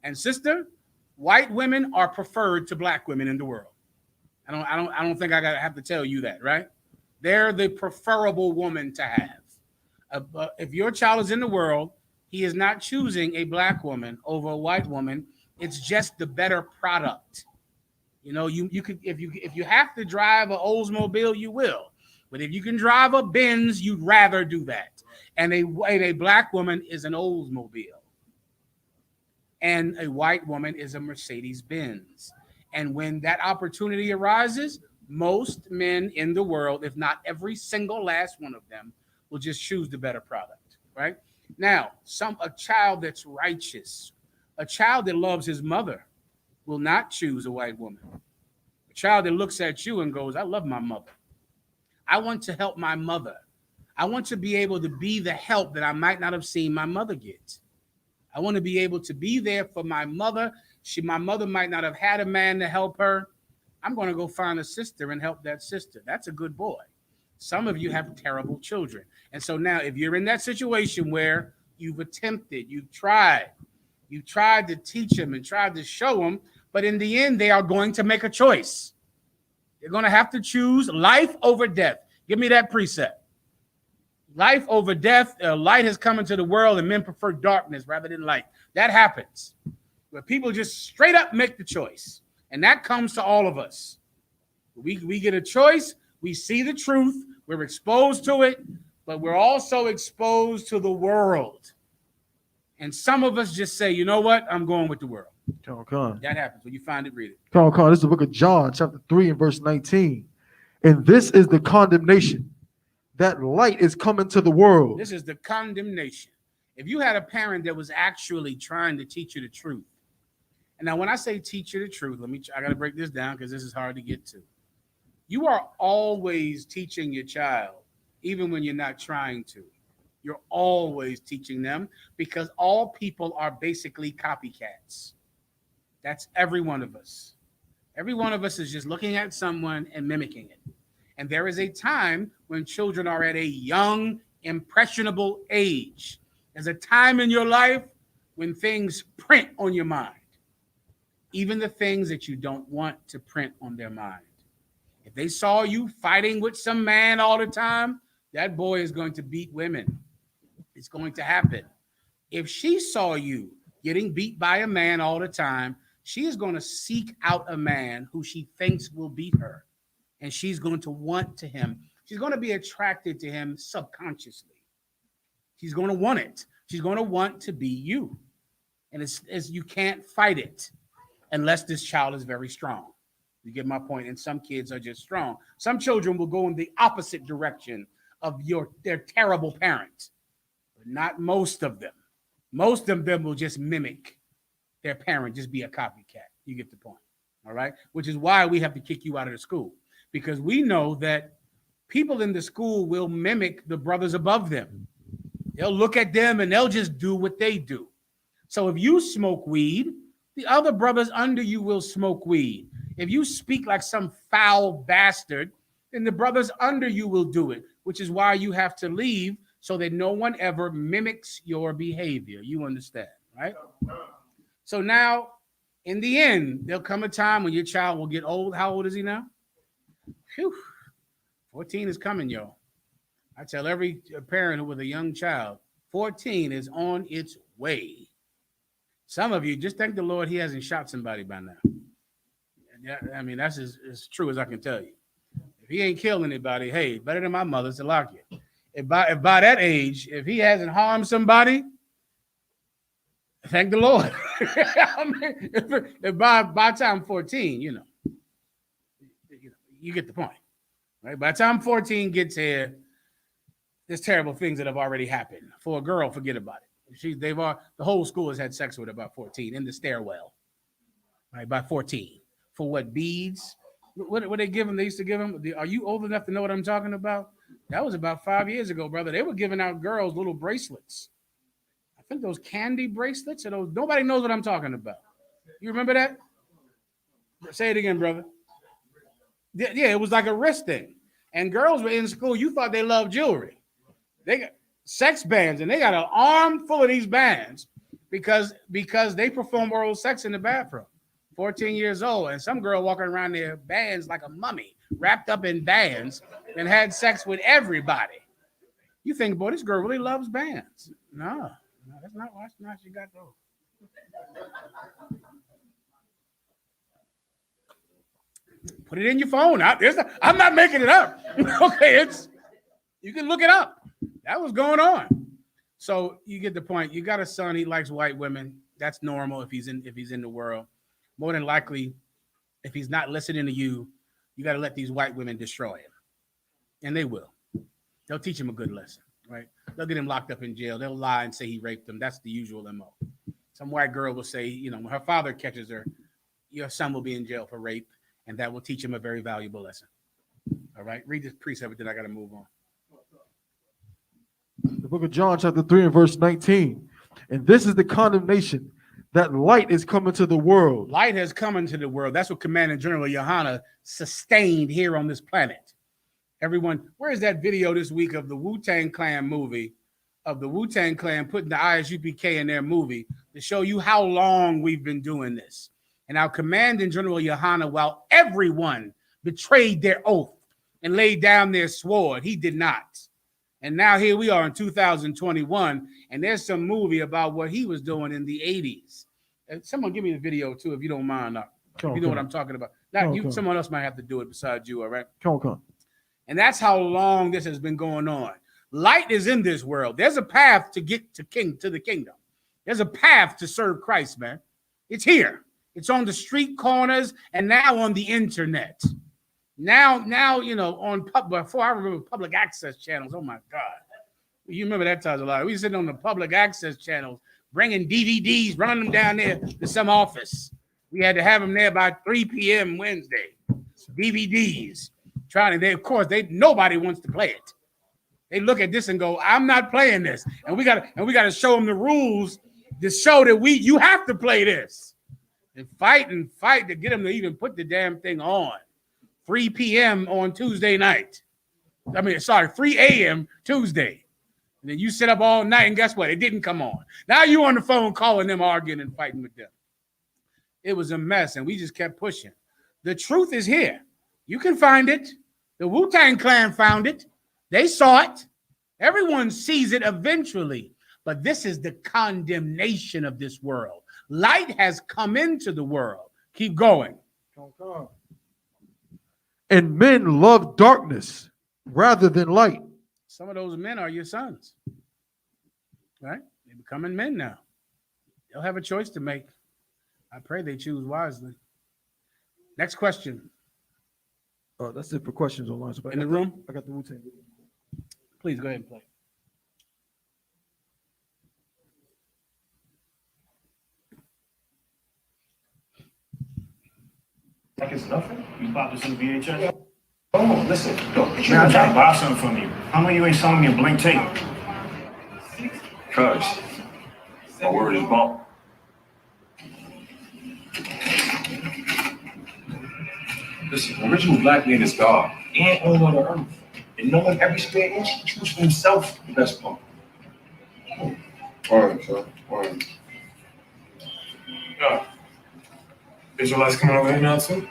And sister, white women are preferred to black women in the world. I don't think I have to tell you that, right? They're the preferable woman to have. If your child is in the world, he is not choosing a black woman over a white woman. It's just the better product. You know, you could if you have to drive an Oldsmobile, you will. But if you can drive a Benz, you'd rather do that. And a black woman is an Oldsmobile, and a white woman is a Mercedes Benz. And when that opportunity arises, most men in the world, if not every single last one of them, will just choose the better product, right? Now, a child that's righteous, a child that loves his mother, will not choose a white woman. A child that looks at you and goes, I love my mother. I want to help my mother. I want to be able to be the help that I might not have seen my mother get. I want to be able to be there for my mother. My mother might not have had a man to help her. I'm going to go find a sister and help that sister. That's a good boy. Some of you have terrible children. And so now if you're in that situation where you've attempted, you've tried to teach them and tried to show them, but in the end, they are going to make a choice. They're going to have to choose life over death. Give me that precept. Life over death. Light has come into the world and men prefer darkness rather than light. That happens. Where people just straight up make the choice. And that comes to all of us. We get a choice. We see the truth. We're exposed to it, but we're also exposed to the world. And some of us just say, you know what? I'm going with the world. That happens. When you find it, read it. This is the book of John, chapter 3 and verse 19. And this is the condemnation, that light is coming to the world. This is the condemnation. If you had a parent that was actually trying to teach you the truth, and now when I say teach you the truth, I got to break this down because this is hard to get to. You are always teaching your child, even when you're not trying to. You're always teaching them because all people are basically copycats. That's every one of us. Every one of us is just looking at someone and mimicking it. And there is a time when children are at a young, impressionable age. There's a time in your life when things print on your mind, even the things that you don't want to print on their mind. If they saw you fighting with some man all the time, that boy is going to beat women. It's going to happen. If she saw you getting beat by a man all the time, she is going to seek out a man who she thinks will beat her. And she's going to want to him. She's going to be attracted to him subconsciously. She's going to want it. She's going to want to be you. And it's you can't fight it unless this child is very strong. You get my point? And some kids are just strong. Some children will go in the opposite direction of their terrible parents, but not most of them. Most of them will just mimic their parent, just be a copycat. You get the point, all right? Which is why we have to kick you out of the school, because we know that people in the school will mimic the brothers above them. They'll look at them and they'll just do what they do. So if you smoke weed, the other brothers under you will smoke weed. If you speak like some foul bastard, then the brothers under you will do it, which is why you have to leave so that no one ever mimics your behavior. You understand, right? So now, in the end, there'll come a time when your child will get old. How old is he now? Whew. 14 is coming, y'all. I tell every parent with a young child, 14 is on its way. Some of you just thank the Lord he hasn't shot somebody by now. I mean, that's as true as I can tell you. If he ain't killed anybody, hey, better than my mother to lock you. If by that age, if he hasn't harmed somebody, thank the Lord. I mean, if by time 14, you get the point, right? By the time 14 gets here, there's terrible things that have already happened. For a girl, forget about it. The whole school has had sex with her by 14 in the stairwell, right? By 14, for what, beads? What they give them? They used to give them. Are you old enough to know what I'm talking about? That was about 5 years ago, brother. They were giving out girls little bracelets. I think those candy bracelets, or those. Nobody knows what I'm talking about. You remember that? Say it again, brother. Yeah, it was like a wrist thing. And girls were in school. You thought they loved jewelry. They got sex bands, and they got an arm full of these bands because they perform oral sex in the bathroom. 14 years old, and some girl walking around there bands like a mummy, wrapped up in bands, and had sex with everybody. You think, boy, this girl really loves bands. No, that's not why she got those. Put it in your phone. I'm not making it up. Okay, you can look it up. That was going on. So you get the point. You got a son. He likes white women. That's normal if he's in the world. More than likely, if he's not listening to you, you got to let these white women destroy him, and they will. They'll teach him a good lesson, right? They'll get him locked up in jail. They'll lie and say he raped them. That's the usual MO. Some white girl will say, you know, when her father catches her, your son will be in jail for rape, and that will teach him a very valuable lesson. All right, read this precept, then I got to move on. The book of John, chapter 3 and verse 19. And this is the condemnation, that light is coming to the world. Light has come into the world. That's what Commanding General YAHANNA sustained here on this planet. Everyone, where is that video this week of the Wu-Tang Clan movie, of the Wu-Tang Clan putting the I.S.U.P.K in their movie to show you how long we've been doing this? And our Commanding General YAHANNA, while everyone betrayed their oath and laid down their sword, he did not. And now here we are in 2021, and there's some movie about what he was doing in the 80s. And someone give me the video too, if you don't mind. You know what I'm talking about. Now, someone else might have to do it besides you, all right? Come on. And that's how long this has been going on. Light is in this world. There's a path to get to the kingdom. There's a path to serve Christ, man. It's here. It's on the street corners and now on the internet. Now, you know, before I remember public access channels. Oh my God. You remember that time a lot. We sitting on the public access channels, bringing DVDs, running them down there to some office. We had to have them there by 3 p.m. Wednesday. DVDs. Of course, nobody wants to play it. They look at this and go, I'm not playing this. And we gotta show them the rules to show that you have to play this. And fight to get them to even put the damn thing on. 3 p.m. on Tuesday night. 3 a.m. Tuesday. And then you sit up all night, and guess what? It didn't come on. Now you on the phone calling them, arguing and fighting with them. It was a mess, and we just kept pushing. The truth is here. You can find it. The Wu-Tang Clan found it. They saw it. Everyone sees it eventually. But this is the condemnation of this world. Light has come into the world. Keep going. And men love darkness rather than light. Some of those men are your sons, right? They're becoming men now. They'll have a choice to make. I pray they choose wisely. Next question. That's it for questions online. So in the room? I got the Wu-Tang video. Please go ahead and play. Like it's nothing? You bought this in VHS? Oh, listen, man, I try to buy something from you. How many you ain't selling me a blank tape? Cuz, my word is bought. Listen, original black man is God and all on the earth. And knowing every spare inch, he chooses for himself the best part. Word, sir. Word. Yeah. Israelites coming over here now too?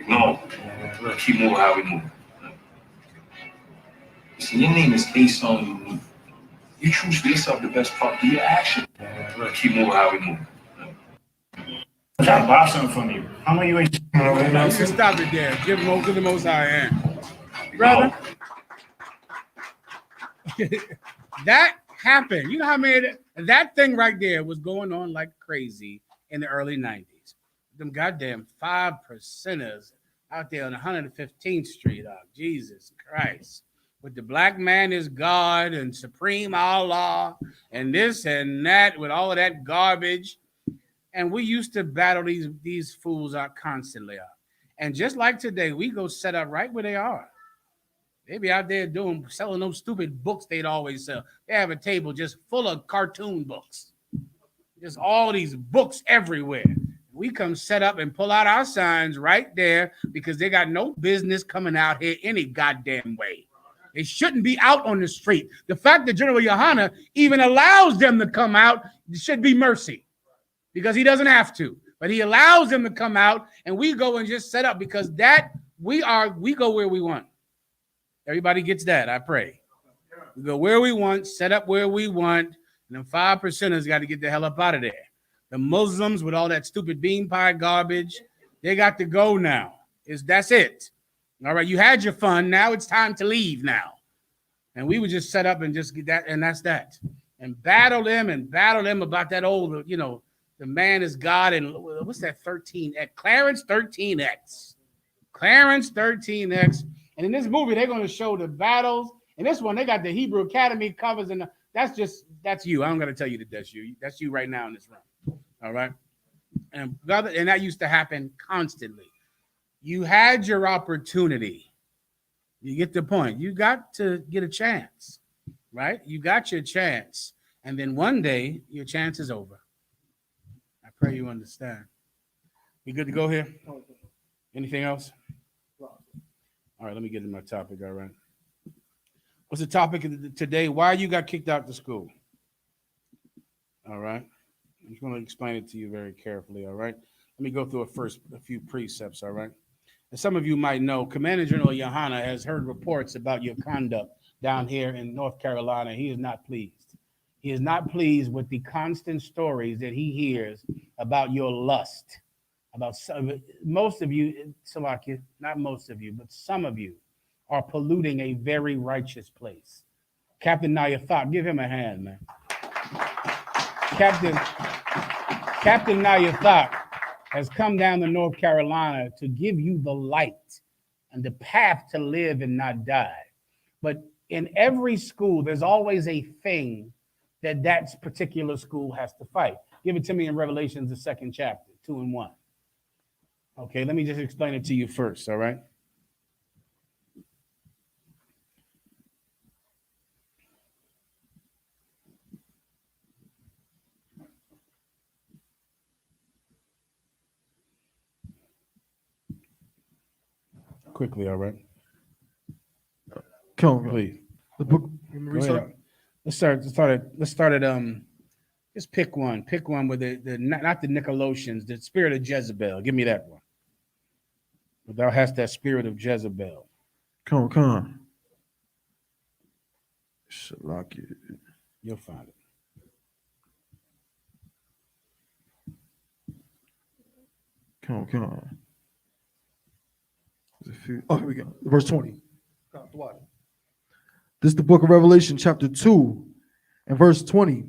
No. We're gonna keep moving how we move. Listen, your name is I.S.U.P.K. You choose for yourself the best part. Do your action. We're gonna keep moving how we move. I'm trying to buy something from you. How many you ain't coming over here now? You can stop it there. Give them over to the Most High hand. Brother. That happened. You know how many that thing right there was going on like crazy in the early 90s. Them goddamn 5%ers out there on 115th Street. Oh, Jesus Christ. With the black man is God and supreme Allah and this and that with all of that garbage. And we used to battle these fools out constantly. And just like today, we go set up right where they are. They be out there selling those stupid books they'd always sell. They have a table just full of cartoon books. Just all these books everywhere. We come set up and pull out our signs right there because they got no business coming out here any goddamn way. They shouldn't be out on the street. The fact that General YAHANNA even allows them to come out should be mercy because he doesn't have to. But he allows them to come out and we go and just set up because we go where we want. Everybody gets that, I pray. We go where we want, set up where we want, and them 5%ers got to get the hell up out of there. The Muslims with all that stupid bean pie garbage, They got to go now. That's it. All right, you had your fun. Now it's time to leave now. And we would just set up and just get that, and that's that. And battle them about that old, the man is God. And what's that 13X? Clarence 13X. Clarence 13X. And in this movie, they're going to show the battles. In this one, they got the Hebrew Academy covers, and that's you. I don't got to tell you that that's you. That's you right now in this room. All right? And that used to happen constantly. You had your opportunity. You get the point. You got to get a chance, right? You got your chance. And then one day, your chance is over. I pray you understand. We good to go here? Anything else? All right, let me get to my topic, all right? What's the topic of today? Why you got kicked out of school? All right? I'm just going to explain it to you very carefully, all right? Let me go through a few precepts, all right? As some of you might know, Commander General YAHANNA has heard reports about your conduct down here in North Carolina. He is not pleased. He is not pleased with the constant stories that he hears about your lust. Most of you, Salakia, not most of you, but some of you are polluting a very righteous place. Captain I.S.U.P.K, give him a hand, man. Captain I.S.U.P.K has come down to North Carolina to give you the light and the path to live and not die. But in every school, there's always a thing that particular school has to fight. Give it to me in Revelations, the 2nd chapter, 2 and 1. Okay, let me just explain it to you first, all right? Quickly, all right? Come on, please. The book. Let's start at just pick one. Pick one with the not the Nicolaitans, the spirit of Jezebel. Give me that one. But thou hast that spirit of Jezebel. Come on. Shalakia. You'll find it. Come on. Oh, here we go. Verse 20. This is the book of Revelation, chapter 2, and verse 20.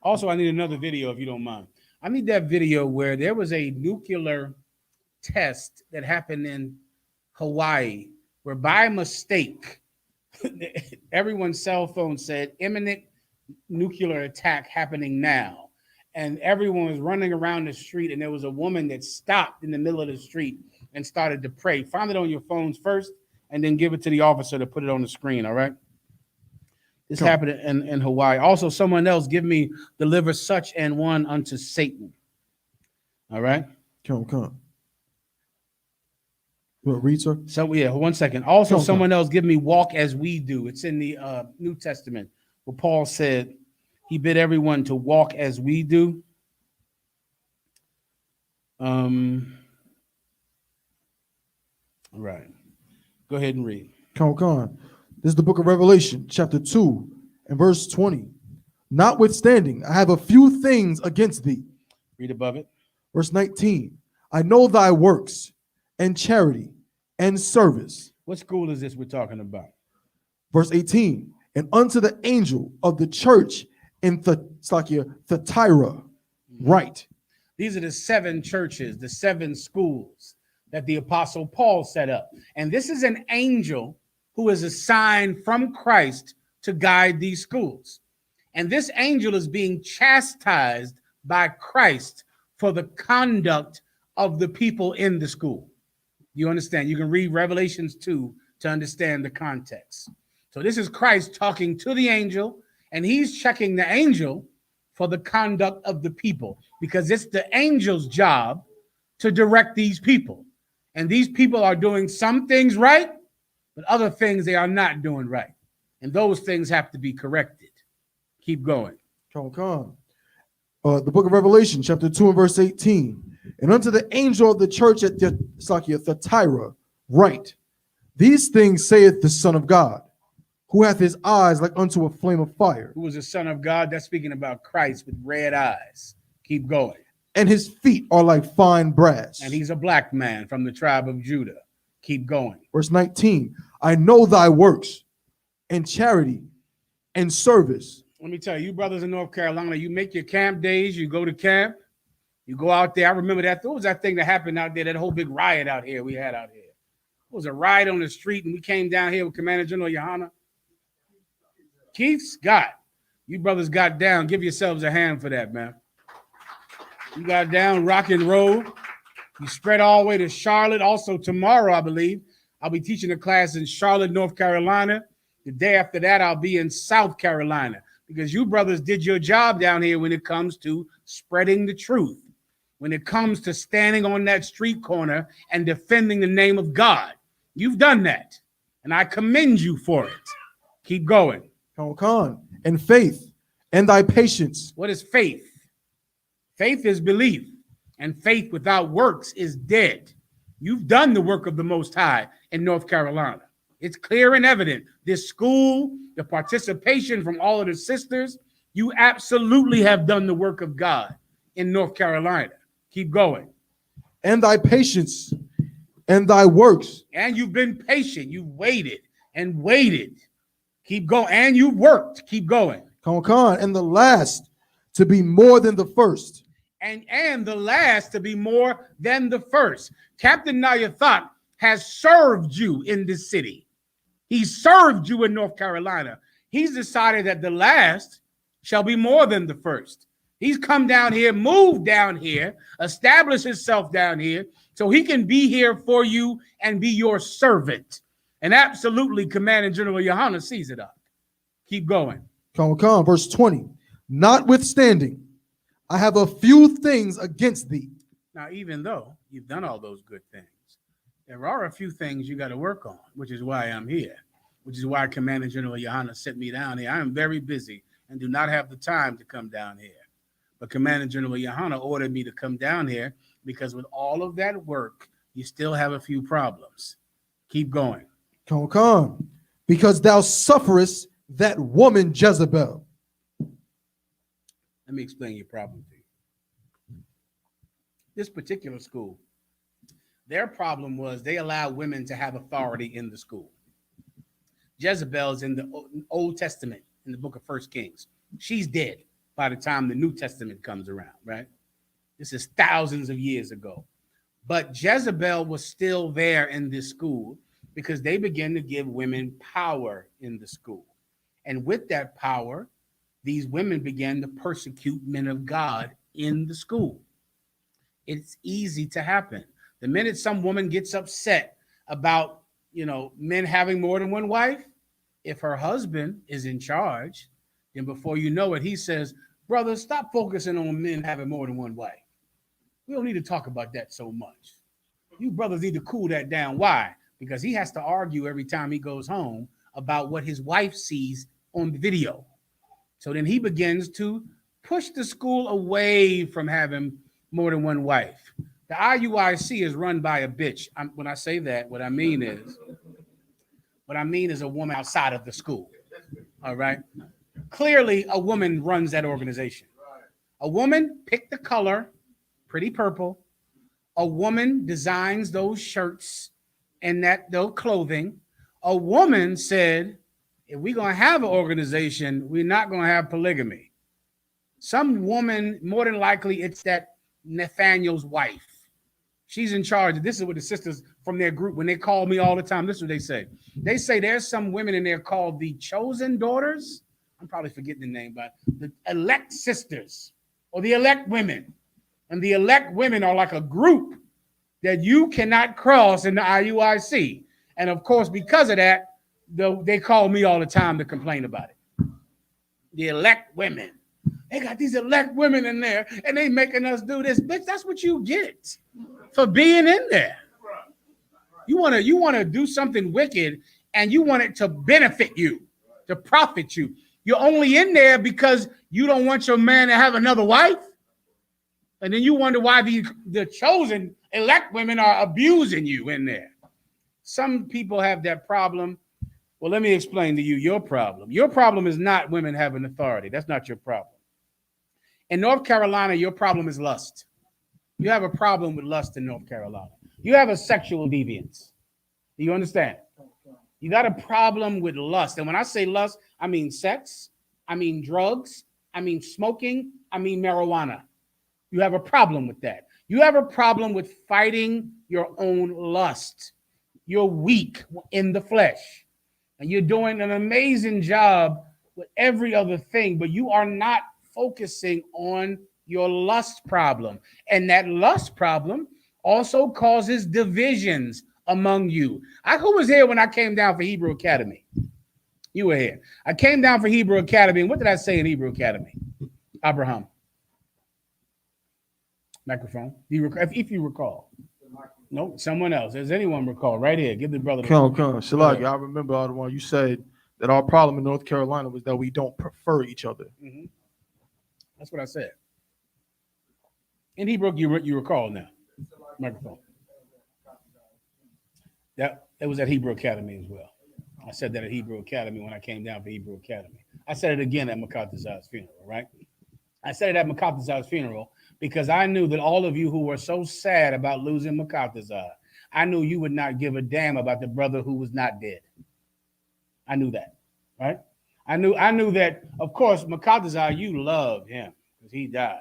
Also, I need another video, if you don't mind. I need that video where there was a nuclear test that happened in Hawaii, where by mistake, everyone's cell phone said imminent nuclear attack happening now. And everyone was running around the street, and there was a woman that stopped in the middle of the street and started to pray. Find it on your phones first, and then give it to the officer to put it on the screen, all right? This happened in Hawaii. Also, someone else, give me, deliver such an one unto Satan. All right? Come. What, read, sir? So, yeah, 1 second. Also, someone else, give me walk as we do. It's in the New Testament, where Paul said he bid everyone to walk as we do. Right. Go ahead and read. Come. This is the book of Revelation, chapter 2, and verse 20. Notwithstanding, I have a few things against thee. Read above it. Verse 19. I know thy works and charity and service. What school is this we're talking about? Verse 18. And unto the angel of the church in Thyatira, write. These are the 7 churches, the 7 schools that the Apostle Paul set up. And this is an angel who is assigned from Christ to guide these schools. And this angel is being chastised by Christ for the conduct of the people in the school. You understand? You can read Revelations 2 to understand the context. So this is Christ talking to the angel, and he's checking the angel for the conduct of the people, because it's the angel's job to direct these people. And these people are doing some things right, but other things they are not doing right. And those things have to be corrected. Keep going. Come. The book of Revelation, chapter 2 and verse 18. And unto the angel of the church at Thyatira, write, these things saith the Son of God, who hath his eyes like unto a flame of fire. Who was the Son of God? That's speaking about Christ with red eyes. Keep going. and his feet are like fine brass. And he's a black man from the tribe of Judah. Keep going. Verse 19, I know thy works and charity and service. Let me tell you, brothers in North Carolina, you make your camp days, you go to camp, you go out there. I remember that. What was that thing that happened out there, that whole big riot out here we had out here? It was a riot on the street, and we came down here with Commander General YAHANNA. Keith Scott, you brothers got down. Give yourselves a hand for that, man. You got down, rock and roll. You spread all the way to Charlotte. Also tomorrow, I believe, I'll be teaching a class in Charlotte, North Carolina. The day after that, I'll be in South Carolina, because you brothers did your job down here when it comes to spreading the truth, when it comes to standing on that street corner and defending the name of God. You've done that, and I commend you for it. Keep going. And faith and thy patience. What is faith? Faith is belief, and faith without works is dead. You've done the work of the Most High in North Carolina. It's clear and evident. This school, the participation from all of the sisters, you absolutely have done the work of God in North Carolina. Keep going. And thy patience and thy works. And you've been patient. You've waited and waited. Keep going. And you've worked. Keep going. And the last to be more than the first. And the last to be more than the first. Captain Nayathot has served you in this city. He served you in North Carolina. He's decided that the last shall be more than the first. He's come down here, moved down here, established himself down here so he can be here for you and be your servant. And absolutely, Commander General YAHANNA sees it up. Keep going. Verse 20. Notwithstanding, I have a few things against thee. Now, even though you've done all those good things, there are a few things you got to work on, which is why I'm here, which is why Commander General YAHANNA sent me down here. I am very busy and do not have the time to come down here. But Commander General YAHANNA ordered me to come down here because with all of that work, you still have a few problems. Keep going. Because thou sufferest that woman Jezebel. Let me explain your problem to you. This particular school, their problem was they allowed women to have authority in the school. Jezebel's in the Old Testament, in the book of 1 Kings. She's dead by the time the New Testament comes around, right? This is thousands of years ago. But Jezebel was still there in this school because they began to give women power in the school. And with that power, these women began to persecute men of God in the school. It's easy to happen. The minute some woman gets upset about, men having more than one wife, if her husband is in charge, then before you know it, he says, brother, stop focusing on men having more than one wife. We don't need to talk about that so much. You brothers need to cool that down. Why? Because he has to argue every time he goes home about what his wife sees on the video. So then he begins to push the school away from having more than one wife. The IUIC is run by a bitch. When I say that, what I mean is a woman outside of the school. All right. Clearly, a woman runs that organization. A woman picked the color, pretty purple. A woman designs those shirts and those clothing. A woman said, if we're going to have an organization, we're not going to have polygamy. Some woman, more than likely, it's that Nathaniel's wife. She's in charge. This is what the sisters from their group, when they call me all the time, this is what they say. They say there's some women in there called the chosen daughters. I'm probably forgetting the name, but the elect sisters or the elect women. And the elect women are like a group that you cannot cross in the IUIC. And of course, because of that, they call me all the time to complain about it. The elect women. They got these elect women in there and they making us do this. Bitch, that's what you get for being in there. You want to do something wicked and you want it to benefit you, to profit you. You're only in there because you don't want your man to have another wife. And then you wonder why the chosen elect women are abusing you in there. Some people have that problem. Well, let me explain to you your problem. Your problem is not women having authority. That's not your problem. In North Carolina, your problem is lust. You have a problem with lust in North Carolina. You have a sexual deviance. Do you understand? You got a problem with lust. And when I say lust, I mean sex, I mean drugs, I mean smoking, I mean marijuana. You have a problem with that. You have a problem with fighting your own lust. You're weak in the flesh. And you're doing an amazing job with every other thing, but you are not focusing on your lust problem. And that lust problem also causes divisions among you. Who was here when I came down for Hebrew Academy? You were here. I came down for Hebrew Academy, and what did I say in Hebrew Academy? Abraham. Microphone. If you recall. No, someone else. Does anyone recall? Right here. Give the brother. Come. Shalak, I remember all the one you said that our problem in North Carolina was that we don't prefer each other. Mm-hmm. That's what I said. In Hebrew, you recall now. Microphone. That was at Hebrew Academy as well. I said that at Hebrew Academy when I came down for Hebrew Academy. I said it again at Makatazai's funeral, right? I said it at Makatazai's funeral because I knew that all of you who were so sad about losing Makatazai, I knew you would not give a damn about the brother who was not dead. I knew that, right? I knew that, of course, Makatazai, you love him because he died.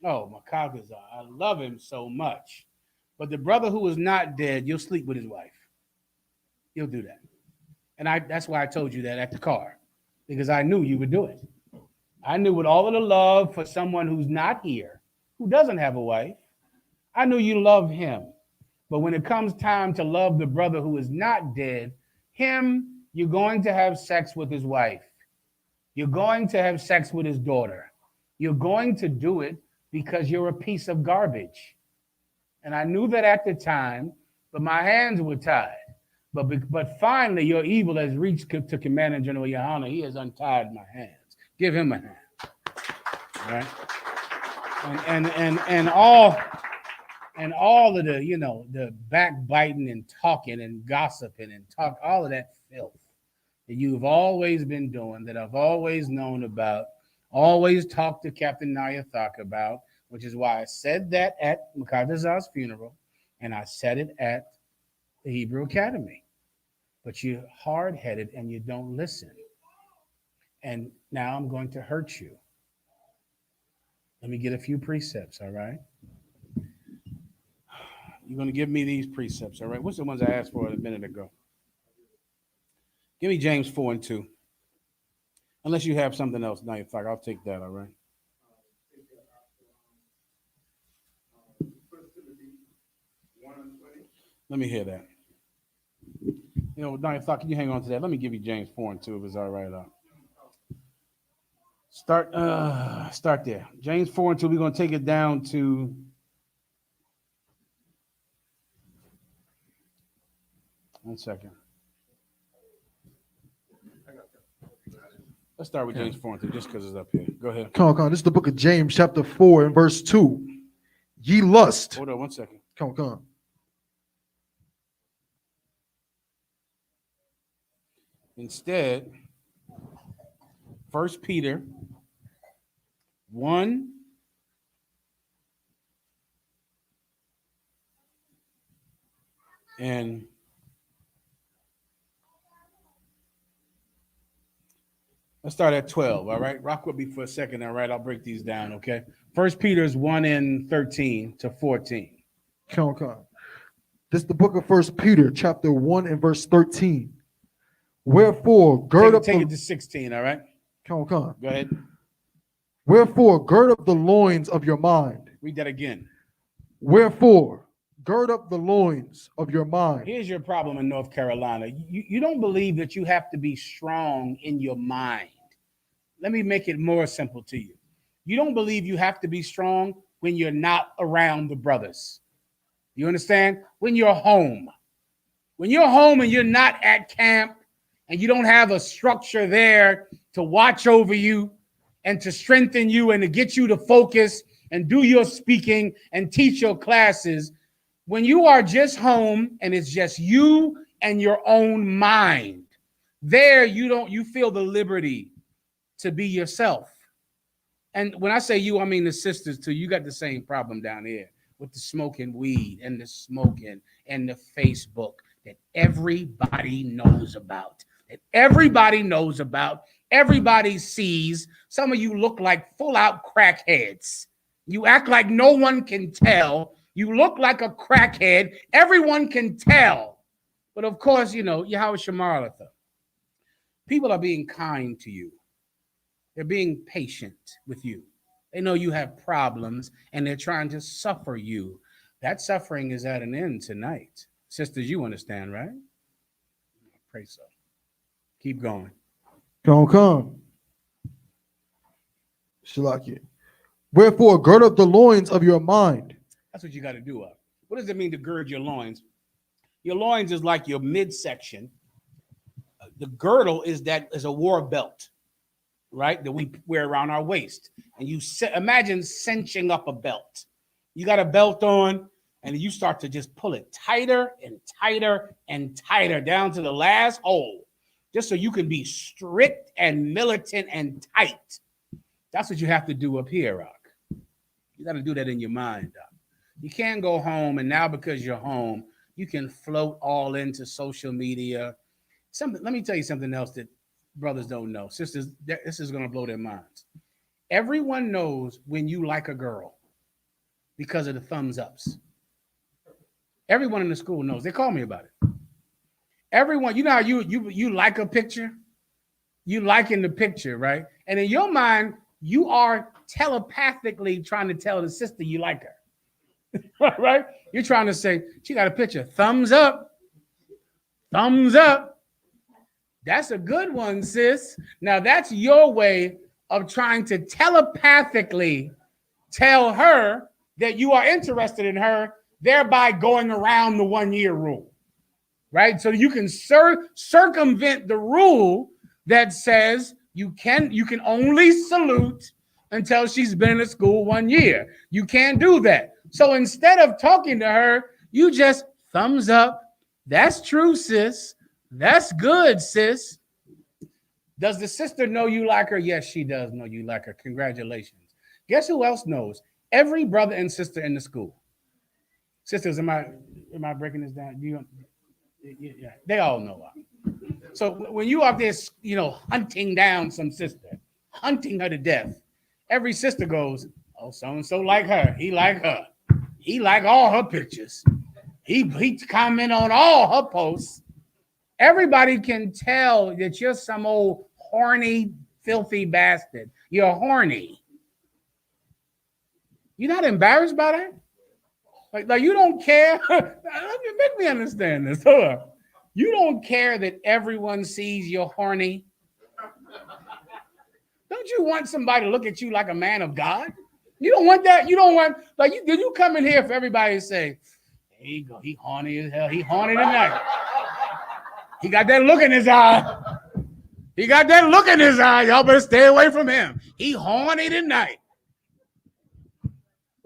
Oh, Makatazai, I love him so much. But the brother who was not dead, you'll sleep with his wife. You'll do that. And that's why I told you that at the car, because I knew you would do it. I knew with all of the love for someone who's not here, who doesn't have a wife, I knew you love him. But when it comes time to love the brother who is not dead, him, you're going to have sex with his wife. You're going to have sex with his daughter. You're going to do it because you're a piece of garbage. And I knew that at the time, but my hands were tied. But finally, your evil has reached to Commander General YAHANNA. He has untied my hands. Give him a hand. Right? And all of the, the backbiting and talking and gossiping and all of that filth that you've always been doing, that I've always known about, always talked to Captain I.S.U.P.K about, which is why I said that at Makatazai's funeral, and I said it at the Hebrew Academy. But you're hard-headed and you don't listen. And now I'm going to hurt you. Let me get a few precepts, all right? You're going to give me these precepts, all right? What's the ones I asked for a minute ago? Give me James 4:2. Unless you have something else, I'll take that, all right? Let me hear that. Can you hang on to that? Let me give you James 4:2 if it's all right. Start there. James 4:2. We're going to take it down to one second. Let's start with James 4:2 just because it's up here. Go ahead. Come on. This is the book of James, chapter 4, and verse 2. Ye lust. Hold on 1 second. Come on. Instead, 1 Peter 1 and let's start at 12, all right? Rock with me for a second, all right? I'll break these down, okay? 1 Peter's 1 and 13 to 14. Come on. This is the book of 1 Peter, chapter 1 and verse 13. Wherefore, take it to 16, all right? Come on. Go ahead. Wherefore, gird up the loins of your mind. Read that again. Wherefore, gird up the loins of your mind. Here's your problem in North Carolina. You don't believe that you have to be strong in your mind. Let me make it more simple to you. You don't believe you have to be strong when you're not around the brothers. You understand? When you're home. When you're home and you're not at camp and you don't have a structure there to watch over you and to strengthen you and to get you to focus and do your speaking and teach your classes, when you are just home and it's just you and your own mind, there you feel the liberty to be yourself. And when I say you, I mean the sisters too. You got the same problem down here. with the smoking weed and the smoking and the Facebook that everybody knows about, everybody sees. Some of you look like full out crackheads. You act like no one can tell. You look like a crackhead. Everyone can tell. But of course, you know, YAHANNA, people are being kind to you. They're being patient with you. They know you have problems and they're trying to suffer you. That suffering is at an end tonight. Sisters, you understand, right? I pray so. Keep going. Don't come. Shalakia. Wherefore, gird up the loins of your mind. That's what you got to do. What does it mean to gird your loins? Your loins is like your midsection. The girdle is a war belt, right? That we wear around our waist. And you imagine cinching up a belt. You got a belt on, and you start to just pull it tighter and tighter and tighter down to the last hole, just so you can be strict and militant and tight. That's what you have to do up here, Rock. You got to do that in your mind, Doc. You can't go home, and now because you're home, you can float all into social media. Let me tell you something else that brothers don't know. Sisters, this is going to blow their minds. Everyone knows when you like a girl because of the thumbs ups. Everyone in the school knows. They call me about it. Everyone, you know how you like a picture? You liking the picture, right? And in your mind, you are telepathically trying to tell the sister you like her. Right? You're trying to say, she got a picture. Thumbs up. Thumbs up. That's a good one, sis. Now, that's your way of trying to telepathically tell her that you are interested in her, thereby going around the 1 year rule, right? So you can circumvent the rule that says you can only salute until she's been in the school 1 year. You can't do that. So instead of talking to her, you just thumbs up. That's true, sis. That's good, sis. Does the sister know you like her? Yes, she does know you like her. Congratulations. Guess who else knows? Every brother and sister in the school. Sisters, am I breaking this down? Yeah, they all know. So when you out there, hunting down some sister, hunting her to death, every sister goes, oh, so-and-so like her. He like her. He like all her pictures. He comment on all her posts. Everybody can tell that you're some old horny, filthy bastard. You're horny. You're not embarrassed by that? Like you don't care. Make me understand this. Hold on. You don't care that everyone sees you're horny? Don't you want somebody to look at you like a man of God? You don't want that. You don't want, did you come in here for everybody to say, there you go, he horny as hell. He horny tonight. He got that look in his eye. He got that look in his eye. Y'all better stay away from him. He horny tonight.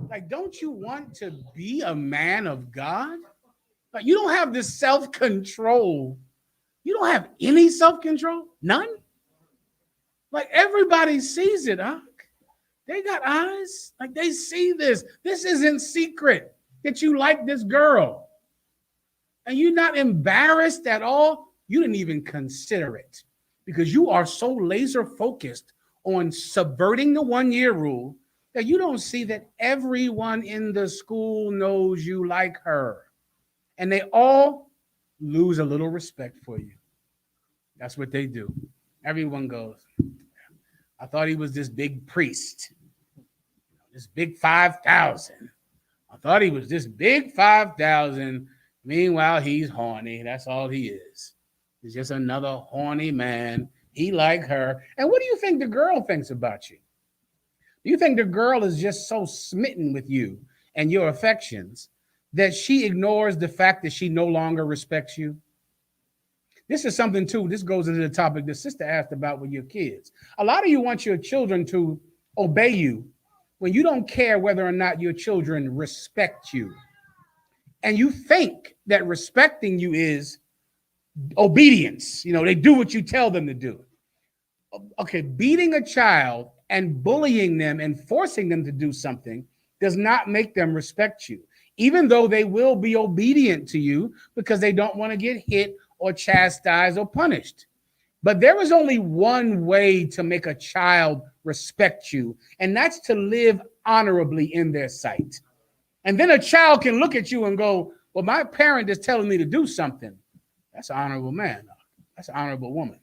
Like, don't you want to be a man of God? Like, you don't have this self-control. You don't have any self-control? None? Like, everybody sees it, huh? They got eyes. Like, they see this. This isn't secret that you like this girl. And you're not embarrassed at all. You didn't even consider it because you are so laser focused on subverting the 1 year rule that you don't see that everyone in the school knows you like her. And they all lose a little respect for you. That's what they do. Everyone goes, I thought he was this big priest, this big 5,000. I thought he was this big 5,000. Meanwhile, he's horny. That's all he is. He's just another horny man. He like her. And what do you think the girl thinks about you? Do you think the girl is just so smitten with you and your affections that she ignores the fact that she no longer respects you? This is something, too. This goes into the topic the sister asked about with your kids. A lot of you want your children to obey you when you don't care whether or not your children respect you. And you think that respecting you is obedience. You know, they do what you tell them to do. Okay, beating a child and bullying them and forcing them to do something does not make them respect you, even though they will be obedient to you because they don't want to get hit or chastised or punished. But there is only one way to make a child respect you, and that's to live honorably in their sight. And then a child can look at you and go, well, my parent is telling me to do something. That's an honorable man. That's an honorable woman.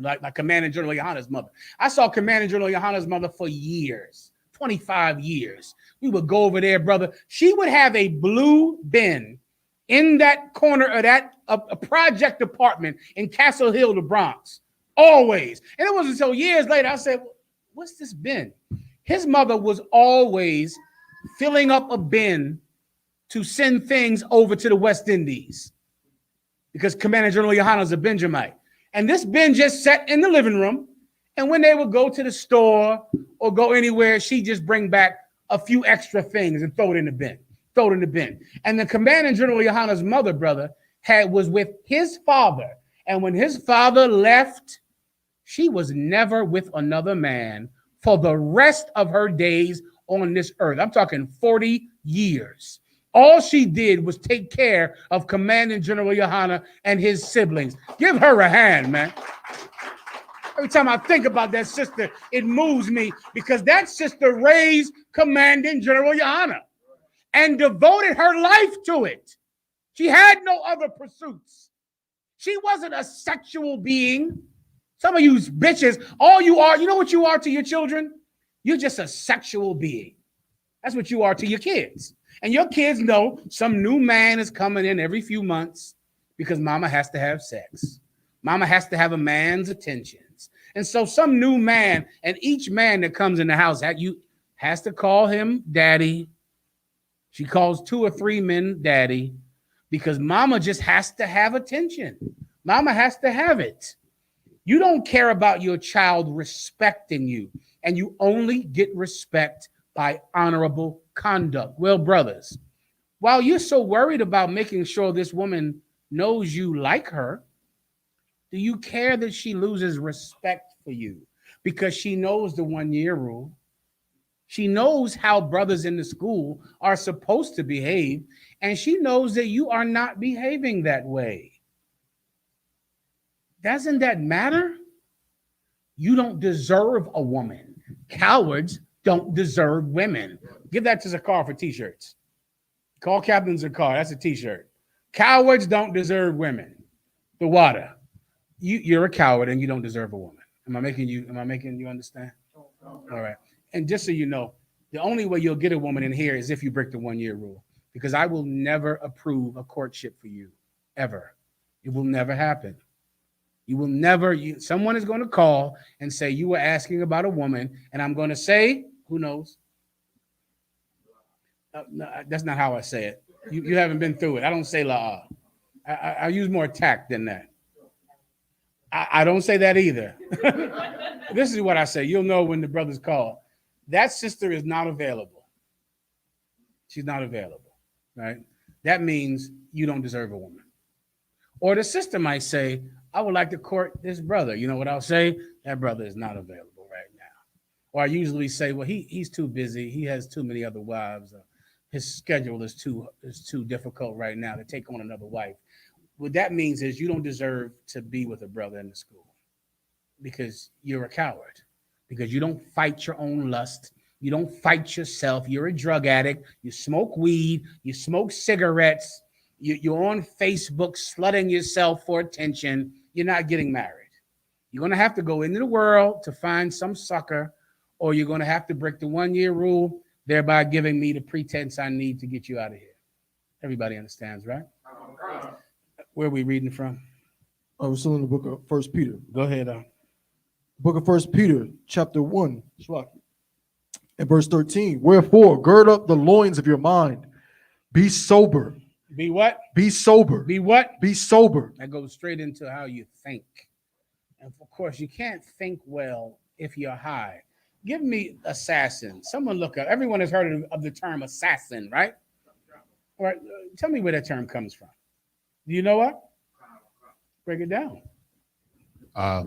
Like Commander General YAHANNA's mother. I saw Commander General YAHANNA's mother for years, 25 years. We would go over there, brother. She would have a blue bin in that corner of that a project apartment in Castle Hill, the Bronx, always. And it wasn't until years later I said, what's this bin? His mother was always filling up a bin to send things over to the West Indies because Commander General YAHANNA's a Benjamite. And this bin just sat in the living room. And when they would go to the store or go anywhere, she'd just bring back a few extra things and throw it in the bin. Throw it in the bin. And the Commander General YAHANNA's mother, brother, was with his father. And when his father left, she was never with another man for the rest of her days on this earth. I'm talking 40 years. All she did was take care of Commander General YAHANNA and his siblings. Give her a hand, man. Every time I think about that sister, it moves me because that sister raised Commanding General YAHANNA and devoted her life to it. She had no other pursuits. She wasn't a sexual being. Some of you bitches, all you are, you know what you are to your children? You're just a sexual being. That's what you are to your kids. And your kids know some new man is coming in every few months because mama has to have sex. Mama has to have a man's attentions. And so some new man, and each man that comes in the house has to call him daddy. She calls 2 or 3 men daddy because mama just has to have attention. Mama has to have it. You don't care about your child respecting you, and you only get respect by honorable conduct. Well, brothers, while you're so worried about making sure this woman knows you like her, do you care that she loses respect for you because she knows the 1-year rule? She knows how brothers in the school are supposed to behave, and she knows that you are not behaving that way. Doesn't that matter? You don't deserve a woman. Cowards don't deserve women. Give that to Zakar for t-shirts. Call Captain Zakar. That's a t-shirt. Cowards don't deserve women. The water. You're a coward and you don't deserve a woman. Am I making you understand? All right. And just so you know, the only way you'll get a woman in here is if you break the 1-year rule, because I will never approve a courtship for you, ever. It will never happen. You will never, someone is going to call and say you were asking about a woman, and I'm going to say, who knows? No, that's not how I say it. You haven't been through it. I don't say la. I use more tact than that. I don't say that either. This is what I say. You'll know when the brothers call. That sister is not available. She's not available, right? That means you don't deserve a woman. Or the sister might say, I would like to court this brother. You know what I'll say? That brother is not available right now. Or I usually say, well, he's too busy. He has too many other wives. His schedule is too difficult right now to take on another wife. What that means is you don't deserve to be with a brother in the school because you're a coward, because you don't fight your own lust. You don't fight yourself. You're a drug addict. You smoke weed. You smoke cigarettes. You're on Facebook slutting yourself for attention. You're not getting married. You're going to have to go into the world to find some sucker, or you're going to have to break the 1-year rule, thereby giving me the pretense I need to get you out of here. Everybody understands, right? Where are we reading from? We're still in the book of 1 Peter. Go ahead. Book of 1 Peter, chapter 1, and verse 13. Wherefore, gird up the loins of your mind. Be sober. Be what? Be sober. Be what? Be sober. That goes straight into how you think. And of course, you can't think well if you're high. Give me assassin. Someone look up. Everyone has heard of the term assassin, right? All right. Tell me where that term comes from. Do you know what? Break it down.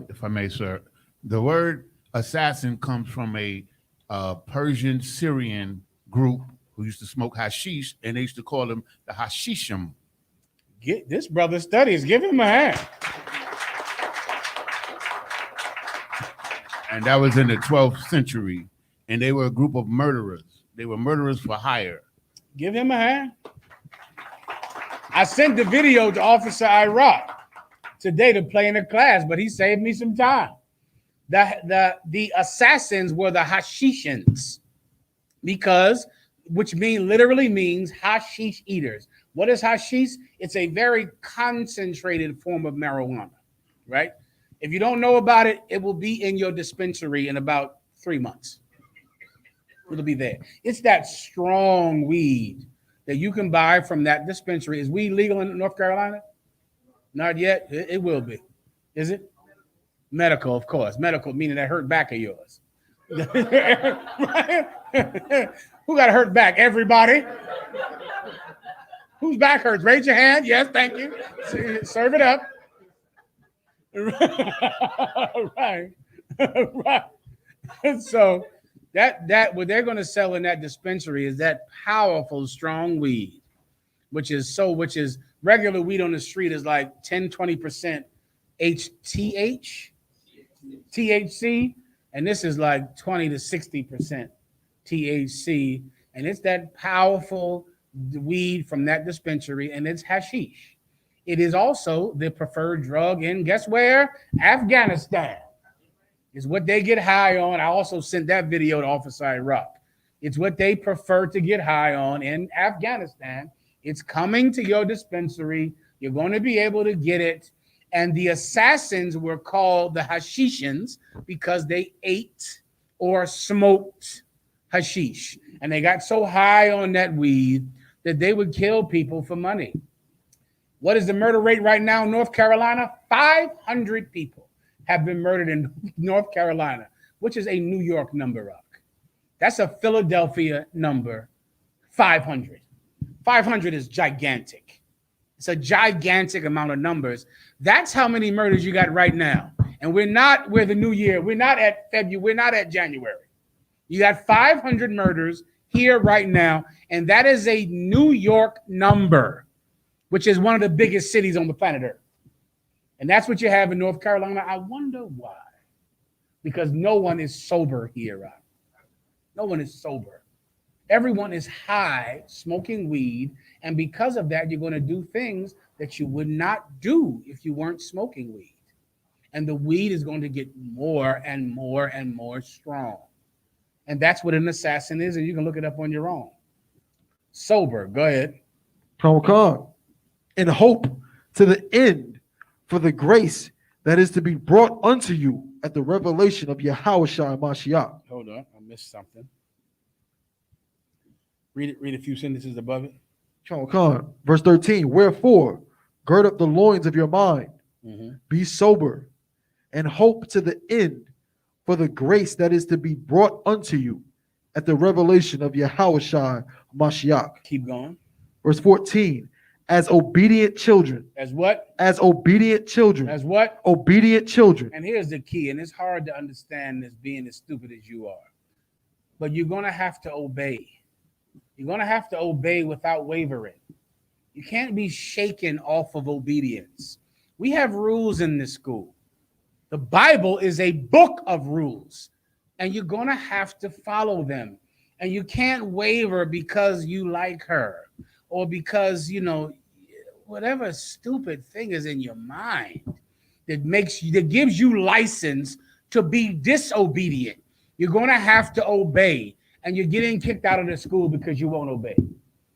If I may, sir. The word assassin comes from a Persian Syrian group who used to smoke hashish, and they used to call them the Hashishim. Get this brother studies. Give him a hand. And that was in the 12th century. And they were a group of murderers. They were murderers for hire. Give him a hand. I sent the video to Officer I.S.U.P.K today to play in a class, but he saved me some time. The assassins were the Hashishans, which literally means hashish eaters. What is hashish? It's a very concentrated form of marijuana, right? If you don't know about it, it will be in your dispensary in about 3 months. It'll be there. It's that strong weed that you can buy from that dispensary. Is weed legal in North Carolina? Not yet. It will be. Is it? Medical, of course. Medical, meaning that hurt back of yours. Who got a hurt back? Everybody. Whose back hurts? Raise your hand. Yes, thank you. Serve it up. Right. Right. So that what they're going to sell in that dispensary is that powerful, strong weed, which is regular weed on the street is like 10-20% THC, and this is like 20 to 60% THC, and it's that powerful weed from that dispensary, and it's hashish. It is also the preferred drug in, guess where? Afghanistan is what they get high on. I also sent that video to Officer I.S.U.P.K. It's what they prefer to get high on in Afghanistan. It's coming to your dispensary. You're going to be able to get it. And the assassins were called the Hashishans because they ate or smoked hashish. And they got so high on that weed that they would kill people for money. What is the murder rate right now in North Carolina? 500 people have been murdered in North Carolina, which is a New York number. That's a Philadelphia number, 500. 500 is gigantic. It's a gigantic amount of numbers. That's how many murders you got right now. And we're the new year. We're not at February. We're not at January. You got 500 murders here right now. And that is a New York number, which is one of the biggest cities on the planet Earth. And that's what you have in North Carolina. I wonder why. Because no one is sober here. Right? No one is sober. Everyone is high, smoking weed. And because of that, you're going to do things that you would not do if you weren't smoking weed. And the weed is going to get more and more and more strong. And that's what an assassin is. And you can look it up on your own. Sober. Go ahead. Khan. In hope to the end for the grace that is to be brought unto you at the revelation of Yahawashi Mashiach. Hold on. I missed something. Read a few sentences above it. Khan. Verse 13. Wherefore, gird up the loins of your mind. Be sober and hope to the end for the grace that is to be brought unto you at the revelation of Yahawashi Mashiach. Keep going. Verse 14. As obedient children. As what? As obedient children. As what? Obedient children. And here's the key, and it's hard to understand this being as stupid as you are. But you're going to have to obey. You're going to have to obey without wavering. You can't be shaken off of obedience. We have rules in this school. The Bible is a book of rules, and you're going to have to follow them. And you can't waver because you like her or because, whatever stupid thing is in your mind that gives you license to be disobedient. You're going to have to obey. And you're getting kicked out of the school because you won't obey.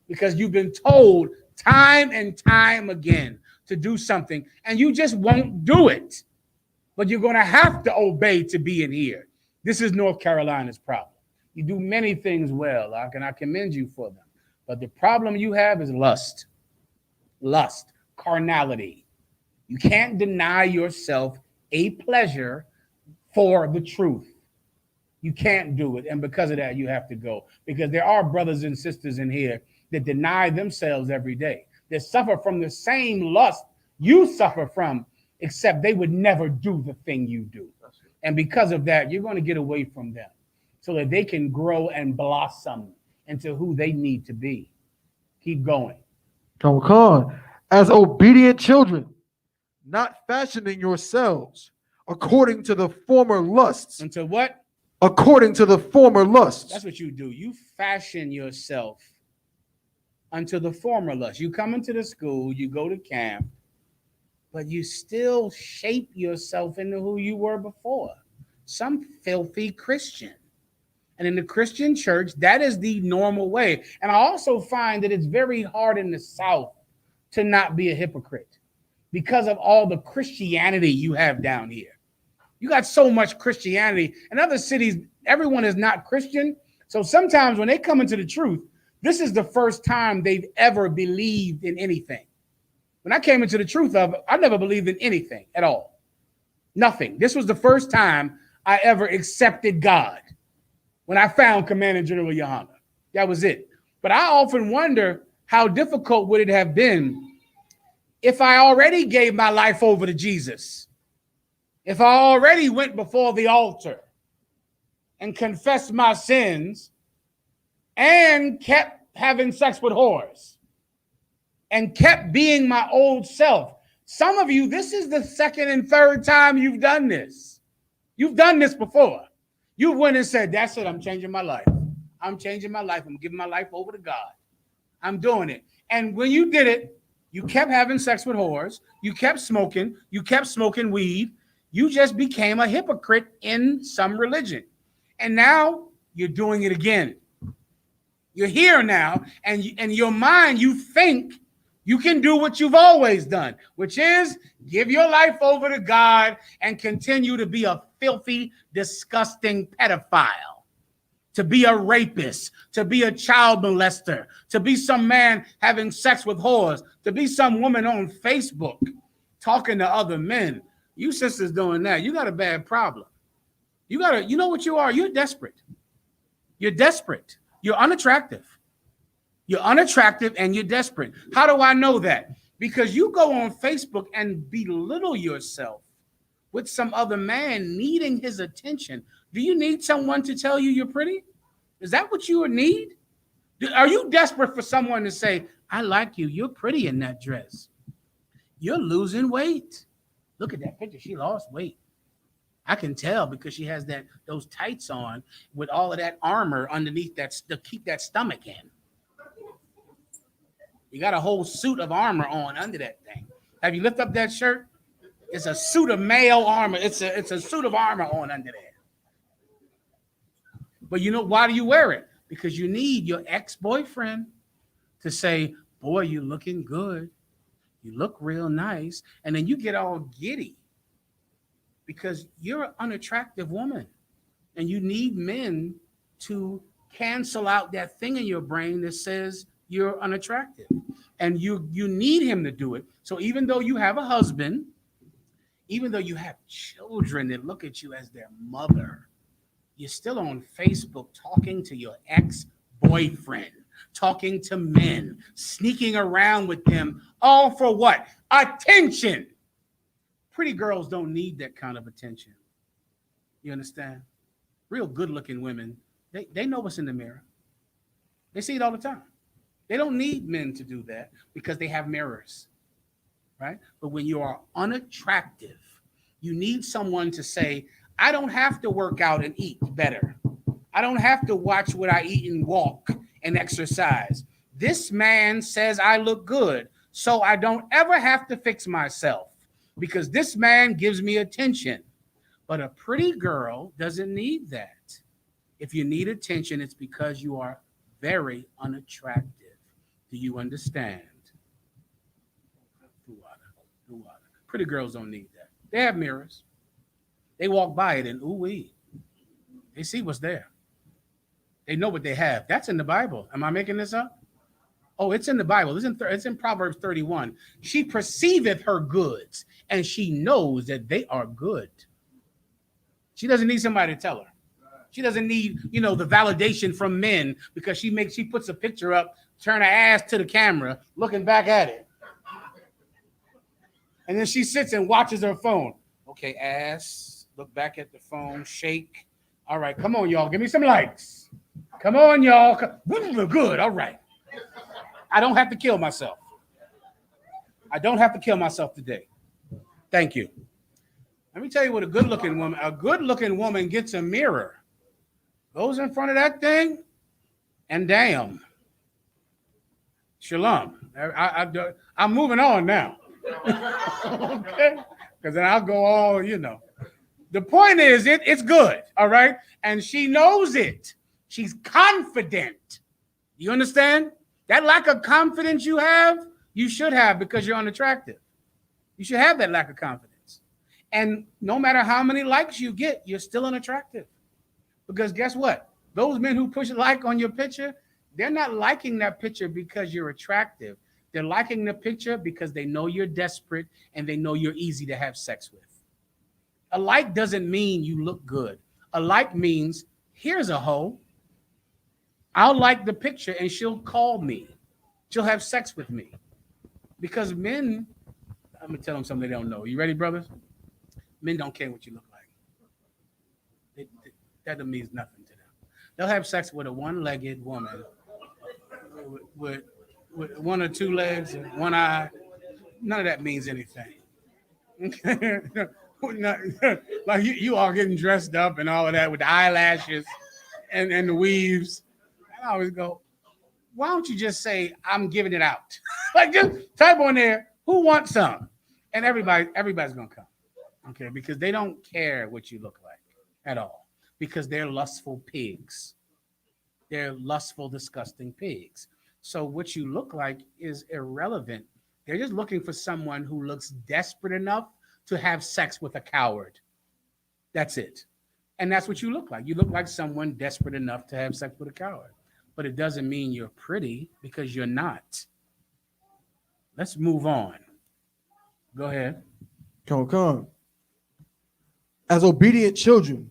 Because you've been told time and time again to do something, and you just won't do it. But you're going to have to obey to be in here. This is North Carolina's problem. You do many things well, and I commend you for them. But the problem you have is lust. Lust, carnality. You can't deny yourself a pleasure for the truth. You can't do it. And because of that, you have to go. Because there are brothers and sisters in here that deny themselves every day. They suffer from the same lust you suffer from, except they would never do the thing you do. And because of that, you're going to get away from them so that they can grow and blossom into who they need to be. Keep going. Come on. As obedient children, not fashioning yourselves according to the former lusts. Into what? According to the former lusts. That's what you do. You fashion yourself unto the former lust. You come into the school, you go to camp, but you still shape yourself into who you were before. Some filthy Christian. And in the Christian church, that is the normal way. And I also find that it's very hard in the South to not be a hypocrite because of all the Christianity you have down here. You got so much Christianity. In other cities, everyone is not Christian. So sometimes when they come into the truth, this is the first time they've ever believed in anything. When I came into the truth of it, I never believed in anything at all. Nothing. This was the first time I ever accepted God. When I found Commander General YAHANNA. That was it. But I often wonder how difficult would it have been if I already gave my life over to Jesus, if I already went before the altar and confessed my sins and kept having sex with whores and kept being my old self. Some of you, this is the second and third time you've done this. You've done this before. You went and said, that's it, I'm changing my life. I'm changing my life. I'm giving my life over to God. I'm doing it. And when you did it, you kept having sex with whores. You kept smoking weed. You just became a hypocrite in some religion. And now you're doing it again. You're here now, and in your mind, you think you can do what you've always done, which is give your life over to God and continue to be a filthy, disgusting pedophile, to be a rapist, to be a child molester, to be some man having sex with whores, to be some woman on Facebook talking to other men. You sisters doing that, you got a bad problem. You know what you are? You're desperate. You're desperate. You're unattractive. You're unattractive and you're desperate. How do I know that? Because you go on Facebook and belittle yourself with some other man needing his attention. Do you need someone to tell you you're pretty? Is that what you need? Are you desperate for someone to say, I like you. You're pretty in that dress. You're losing weight. Look at that picture. She lost weight. I can tell because she has those tights on with all of that armor underneath that to keep that stomach in. You got a whole suit of armor on under that thing. Have you lifted up that shirt? It's a suit of male armor. It's a suit of armor on under there. But you know, why do you wear it? Because you need your ex-boyfriend to say, boy, you're looking good. You look real nice. And then you get all giddy because you're an unattractive woman. And you need men to cancel out that thing in your brain that says you're unattractive. And you need him to do it. So even though you have a husband, even though you have children that look at you as their mother, you're still on Facebook talking to your ex-boyfriend, talking to men, sneaking around with them, all for what? Attention. Pretty girls don't need that kind of attention. You understand? Real good-looking women, they know what's in the mirror. They see it all the time. They don't need men to do that because they have mirrors, right? But when you are unattractive, you need someone to say, I don't have to work out and eat better. I don't have to watch what I eat and walk and exercise. This man says I look good, so I don't ever have to fix myself because this man gives me attention. But a pretty girl doesn't need that. If you need attention, it's because you are very unattractive. Do you understand? Pretty girls don't need that. They have mirrors. They walk by it and ooh-wee. They see what's there. They know what they have. That's in the Bible. Am I making this up? Oh, it's in the Bible. It's in Proverbs 31. She perceiveth her goods, and she knows that they are good. She doesn't need somebody to tell her. She doesn't need, the validation from men because she puts a picture up, turn her ass to the camera, looking back at it. And then she sits and watches her phone. Okay, ass, look back at the phone, shake. All right, come on, y'all. Give me some likes. Come on, y'all. Good. All right. I don't have to kill myself. I don't have to kill myself today. Thank you. Let me tell you what a good-looking woman gets a mirror, goes in front of that thing, and damn. Shalom. I'm moving on now. Okay? Because then I'll go all, The point is, it's good, all right? And she knows it. She's confident. You understand? That lack of confidence you have, you should have because you're unattractive. You should have that lack of confidence. And no matter how many likes you get, you're still unattractive. Because guess what? Those men who push like on your picture, they're not liking that picture because you're attractive. They're liking the picture because they know you're desperate and they know you're easy to have sex with. A like doesn't mean you look good. A like means, here's a hoe. I'll like the picture and she'll call me. She'll have sex with me. Because men, I'm going to tell them something they don't know. You ready, brothers? Men don't care what you look like. That means nothing to them. They'll have sex with a one-legged woman with one or two legs and one eye. None of that means anything. Like you all getting dressed up and all of that with the eyelashes and the weaves. I always go, why don't you just say, I'm giving it out? Like just type on there, who wants some? And everybody's gonna come. Okay, because they don't care what you look like at all. Because they're lustful pigs. They're lustful, disgusting pigs. So what you look like is irrelevant. They're just looking for someone who looks desperate enough to have sex with a coward. That's it. And that's what you look like. You look like someone desperate enough to have sex with a coward. But it doesn't mean you're pretty because you're not. Let's move on. Go ahead. Come. As obedient children,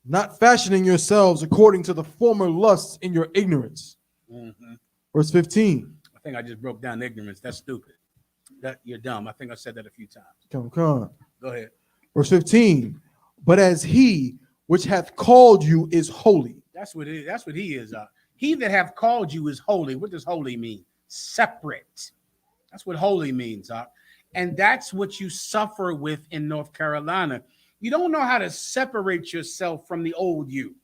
not fashioning yourselves according to the former lusts in your ignorance. Mm-hmm. Verse 15. I think I just broke down ignorance. That's stupid. That you're dumb. I think I said that a few times. Come. Go ahead. Verse 15. But as he which hath called you is holy. That's what he is. He that hath called you is holy. What does holy mean? Separate. That's what holy means. And that's what you suffer with in North Carolina. You don't know how to separate yourself from the old you.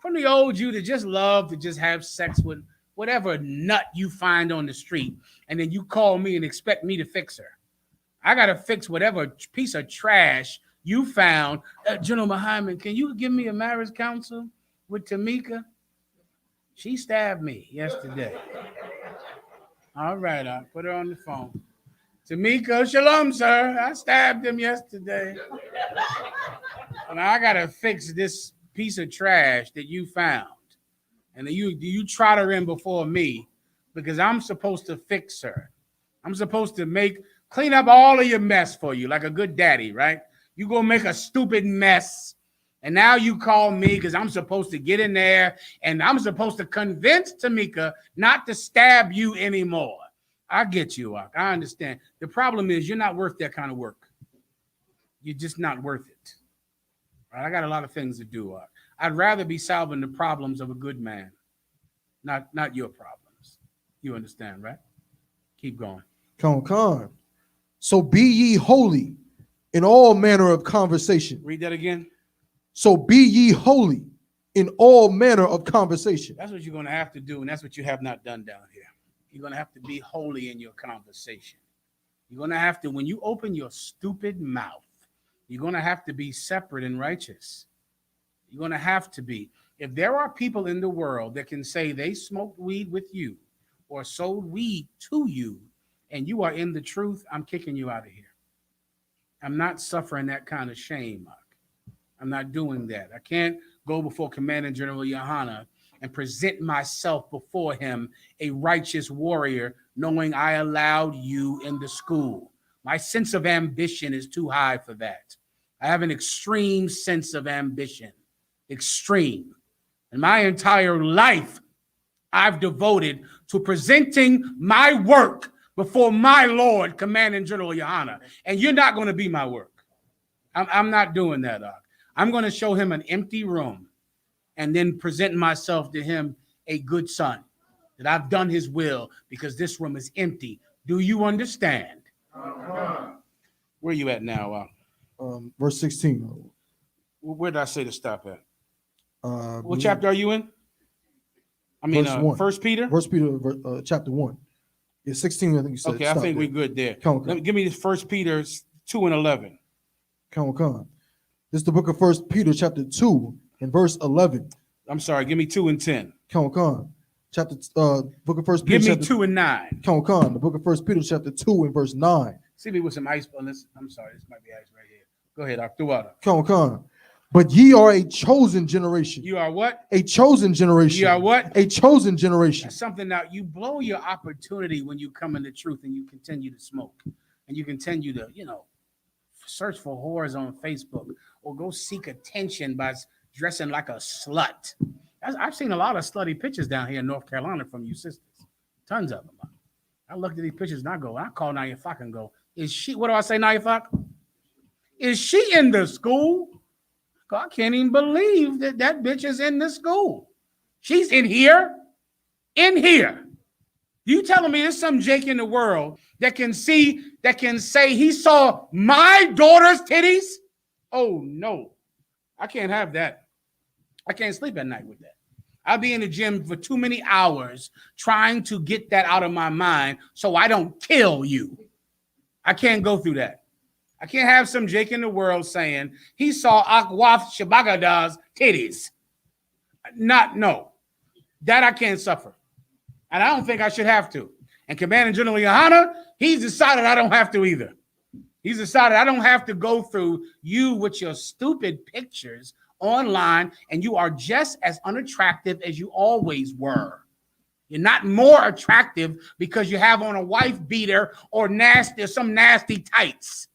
From the old you that just love to just have sex with whatever nut you find on the street. And then you call me and expect me to fix her. I got to fix whatever piece of trash you found. General Muhammad, can you give me a marriage counsel with Tamika? She stabbed me yesterday. All right, I'll put her on the phone. Tamika, shalom, sir. I stabbed him yesterday. And I got to fix this piece of trash that you found. And you trot her in before me because I'm supposed to fix her. I'm supposed to clean up all of your mess for you like a good daddy, right? You go make a stupid mess. And now you call me because I'm supposed to get in there and I'm supposed to convince Tamika not to stab you anymore. I get you, I understand. The problem is you're not worth that kind of work. You're just not worth it. Right? I got a lot of things to do. I'd rather be solving the problems of a good man, not your problems. You understand, right? Keep going. Come. So be ye holy in all manner of conversation. Read that again. So be ye holy in all manner of conversation. That's what you're going to have to do, and that's what you have not done down here. You're going to have to be holy in your conversation. You're going to have to, when you open your stupid mouth, you're going to have to be separate and righteous. You're going to have to be. If there are people in the world that can say they smoked weed with you or sold weed to you, and you are in the truth, I'm kicking you out of here. I'm not suffering that kind of shame, Mark. I'm not doing that. I can't go before Commander General YAHANNA and present myself before him a righteous warrior, knowing I allowed you in the school. My sense of ambition is too high for that. I have an extreme sense of ambition. Extreme. And my entire life, I've devoted to presenting my work before my Lord, Commander General YAHANNA. And you're not going to be my work. I'm not doing that, I'm going to show him an empty room. and then present myself to him a good son, that I've done his will because this room is empty. Do you understand? Where you at now? Verse 16. Where did I say to stop at? What believe- chapter are you in? I mean, Verse 1. 1 Peter? 1 Peter, chapter 1. Yeah, 16, I think you said. Okay, I think we're good there. Give me this 1 Peter 2 and 11. Come on. This is the book of 1 Peter chapter 2 and verse 11. I'm sorry, give me 2 and 10. Come on. Chapter book of 1 Peter. Give me chapter, 2 and 9. Come on. The book of 1 Peter chapter 2 and verse 9. See me with some ice on this. I'm sorry, this might be ice right here. Go ahead, I'll throw out. Come on. But ye are a chosen generation. You are what? A chosen generation. You are what? A chosen generation. That's something that you blow your opportunity when you come into truth and you continue to smoke and you continue to, search for whores on Facebook or go seek attention by dressing like a slut. I've seen a lot of slutty pictures down here in North Carolina from you sisters. Tons of them. I looked at these pictures and I call I.S.U.P.K and go, is she, what do I say, I.S.U.P.K? Is she in the school? I can't even believe that bitch is in the school. She's in here. In here. You telling me there's some Jake in the world that can say he saw my daughter's titties? Oh no, I can't have that. I can't sleep at night with that. I'll be in the gym for too many hours trying to get that out of my mind so I don't kill you. I can't go through that. I can't have some Jake in the world saying he saw Akwaf-Shabagada's titties. No. That I can't suffer. And I don't think I should have to. And Commander General YAHANNA, he's decided I don't have to either. He's decided I don't have to go through you with your stupid pictures online, and you are just as unattractive as you always were. You're not more attractive because you have on a wife beater or some nasty tights.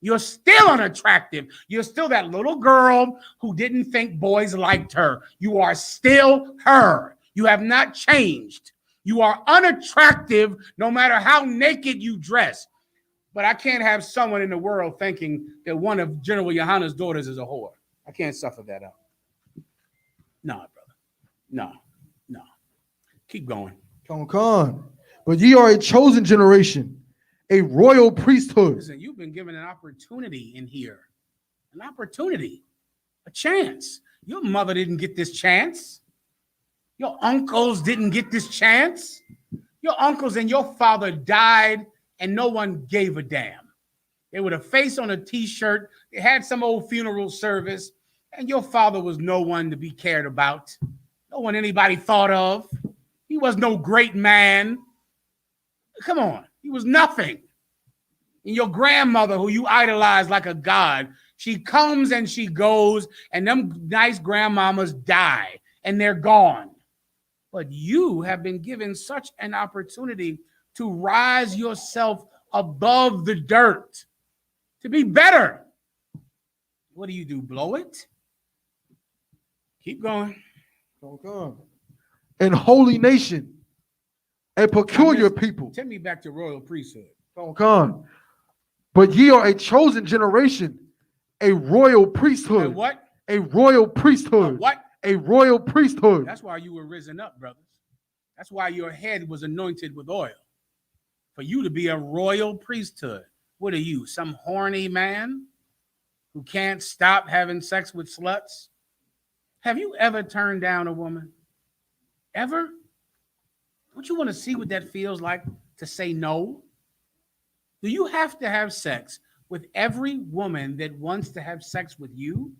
You're still unattractive. You're still that little girl who didn't think boys liked her. You are still her. You have not changed. You are unattractive no matter how naked you dress. But I can't have someone in the world thinking that one of General YAHANNA's daughters is a whore. I can't suffer that out. No, brother. No. Keep going. Come on. But ye are a chosen generation, a royal priesthood. Listen, you've been given an opportunity in here. An opportunity. A chance. Your mother didn't get this chance. Your uncles didn't get this chance. Your uncles and your father died and no one gave a damn. They were a face on a t-shirt. They had some old funeral service, and your father was no one to be cared about. No one anybody thought of. He was no great man. Come on. He was nothing. And your grandmother, who you idolize like a god, she comes and she goes, and them nice grandmamas die, and they're gone. But you have been given such an opportunity to rise yourself above the dirt, to be better. What do? Blow it? Keep going. And holy nation, a peculiar people. Take me back to royal priesthood. Come. But ye are a chosen generation, a royal priesthood. A what? A royal priesthood. A what? A royal priesthood. That's why you were risen up, brothers. That's why your head was anointed with oil. For you to be a royal priesthood. What are you, some horny man who can't stop having sex with sluts? Have you ever turned down a woman? Ever? Don't you want to see what that feels like to say no? Do you have to have sex with every woman that wants to have sex with you?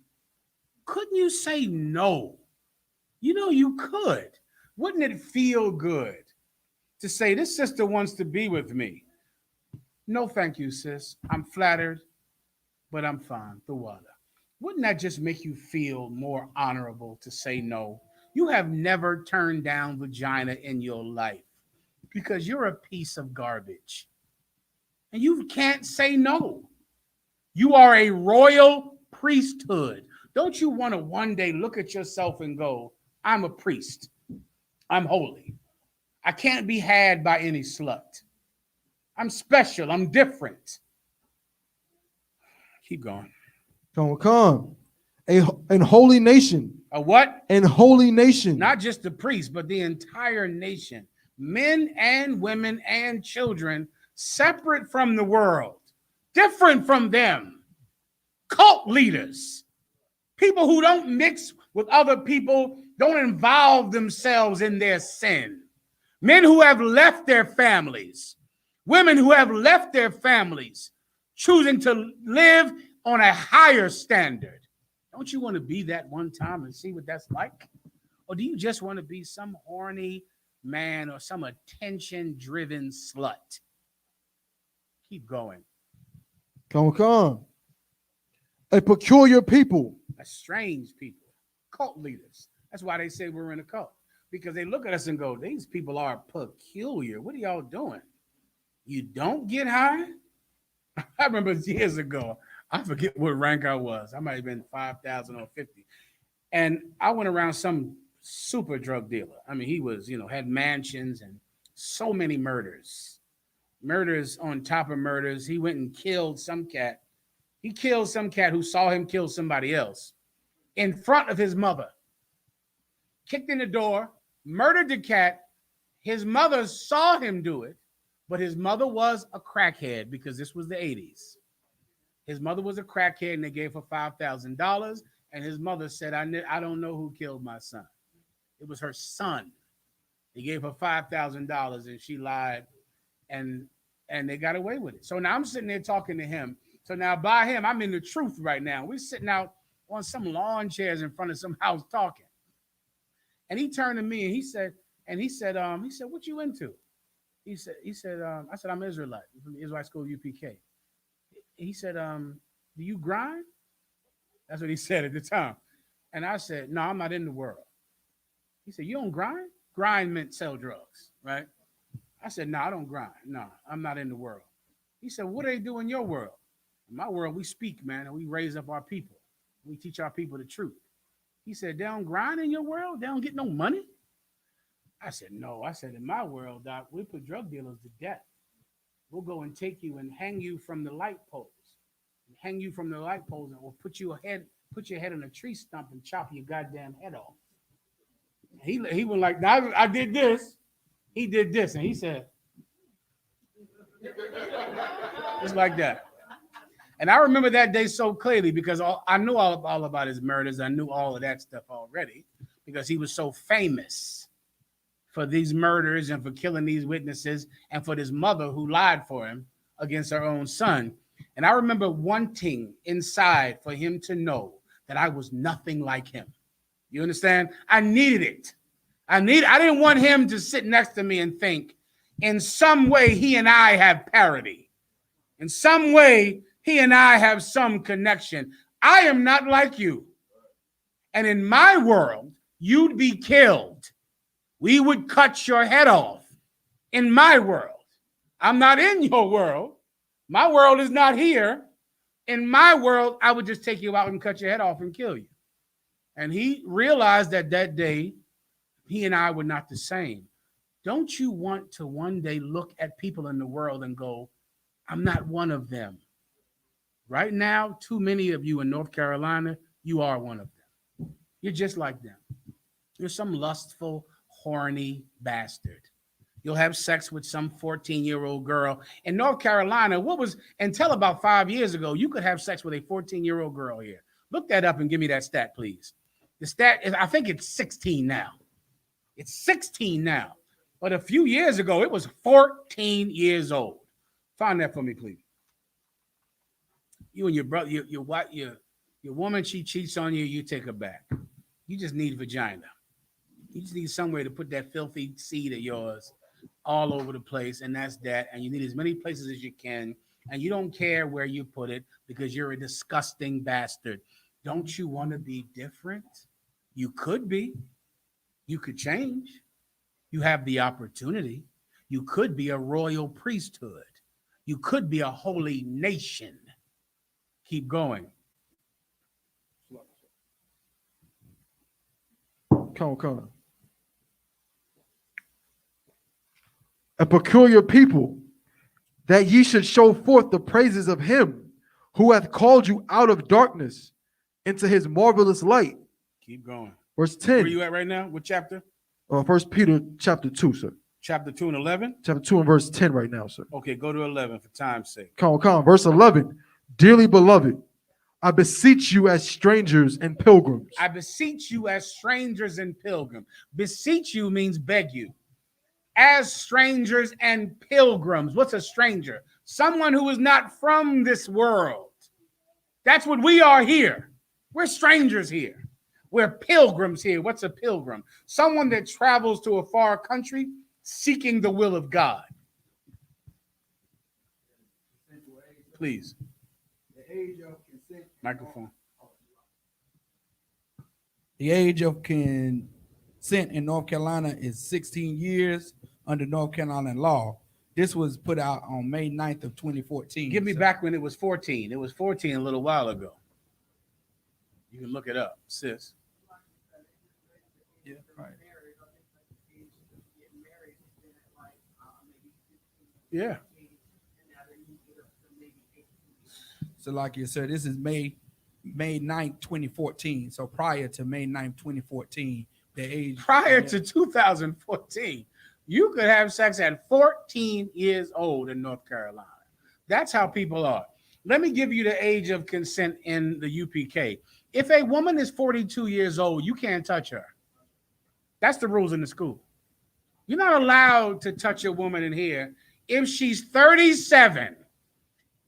Couldn't you say no? You could. Wouldn't it feel good to say, this sister wants to be with me? No, thank you, sis. I'm flattered, but I'm fine. The water. Wouldn't that just make you feel more honorable to say no? You have never turned down vagina in your life because you're a piece of garbage. And you can't say no. You are a royal priesthood. Don't you want to one day look at yourself and go, I'm a priest. I'm holy. I can't be had by any slut. I'm special. I'm different. Keep going. Come. A holy nation, A what? And holy nation. Not just the priests, but the entire nation. Men and women and children, separate from the world, different from them. Cult leaders, people who don't mix with other people, don't involve themselves in their sin. Men who have left their families, women who have left their families, choosing to live on a higher standard. Don't you want to be that one time and see what that's like? Or do you just want to be some horny man or some attention-driven slut? Keep going. Come on. A peculiar people. A strange people. Cult leaders. That's why they say we're in a cult. Because they look at us and go, these people are peculiar. What are y'all doing? You don't get high? I remember years ago, I forget what rank I was. I might have been 5,000 or 50. And I went around some super drug dealer. I mean, he was, had mansions and so many murders. Murders on top of murders. He went and killed some cat. He killed some cat who saw him kill somebody else in front of his mother. Kicked in the door, murdered the cat. His mother saw him do it, but his mother was a crackhead because this was the 80s. His mother was a crackhead and they gave her $5,000. And his mother said, I don't know who killed my son. It was her son. They gave her $5,000 and she lied and they got away with it. So now I'm sitting there talking to him. So now by him, I'm in the truth right now. We're sitting out on some lawn chairs in front of some house talking. And he turned to me and he said, what you into? I said, I'm Israelite from the Israelite school UPK. He said, do you grind? That's what he said at the time. And I said, no, I'm not in the world. He said, you don't grind? Grind meant sell drugs, right? I said, no, I don't grind. No, I'm not in the world. He said, what do they do in your world? In my world, we speak, man, and we raise up our people. We teach our people the truth. He said, they don't grind in your world? They don't get no money? I said, no. I said, in my world, Doc, we put drug dealers to death. We'll go and take you and hang you from the light poles. Hang you from the light poles, or put your head on a tree stump and chop your goddamn head off. He was like, now I did this. He did this. And he said, just like that. And I remember that day so clearly because I knew all about his murders. I knew all of that stuff already because he was so famous for these murders and for killing these witnesses and for this mother who lied for him against her own son. And I remember wanting inside for him to know that I was nothing like him. You understand? I needed it. I didn't want him to sit next to me and think, in some way, he and I have parity. In some way, he and I have some connection. I am not like you. And in my world, you'd be killed. We would cut your head off. In my world. I'm not in your world. My world is not here. In my world, I would just take you out and cut your head off and kill you. And he realized that day, he and I were not the same. Don't you want to one day look at people in the world and go, I'm not one of them? Right now, too many of you in North Carolina, you are one of them. You're just like them. You're some lustful, horny bastard. You'll have sex with some 14-year-old girl. In North Carolina, until about 5 years ago, you could have sex with a 14-year-old girl here. Look that up and give me that stat, please. The stat is, I think it's 16 now. It's 16 now. But a few years ago, it was 14 years old. Find that for me, please. You and your brother, your woman, she cheats on you, you take her back. You just need vagina. You just need somewhere to put that filthy seed of yours all over the place, and that's that. And you need as many places as you can, and you don't care where you put it because you're a disgusting bastard. Don't you want to be different? You could be. You could change. You have the opportunity. You could be a royal priesthood. You could be a holy nation. Keep going. Come on. A peculiar people, that ye should show forth the praises of him who hath called you out of darkness into his marvelous light. Keep going. Verse 10. Where you at right now? What chapter? 1 Peter chapter 2, sir. Chapter 2 and 11? Chapter 2 and verse 10 right now, sir. Okay, go to 11 for time's sake. Come on. Verse 11. Dearly beloved, I beseech you as strangers and pilgrims. I beseech you as strangers and pilgrims. Beseech you means beg you. As strangers and pilgrims. What's a stranger? Someone who is not from this world. That's what we are here. We're strangers here. We're pilgrims here. What's a pilgrim? Someone that travels to a far country seeking the will of God. Please. Microphone. The age of consent in North Carolina is 16 years under North Carolina law. This was put out on May 9th of 2014. Give me back when it was 14. It was 14 a little while ago. You can look it up, sis. Yeah, right. Yeah. So like you said, this is May 9th, 2014. So prior to May 9th, 2014, the age prior to 2014, you could have sex at 14 years old in North Carolina. That's how people are. Let me give you the age of consent in the UPK. If a woman is 42 years old, you can't touch her. That's the rules in the school. You're not allowed to touch a woman in here if she's 37.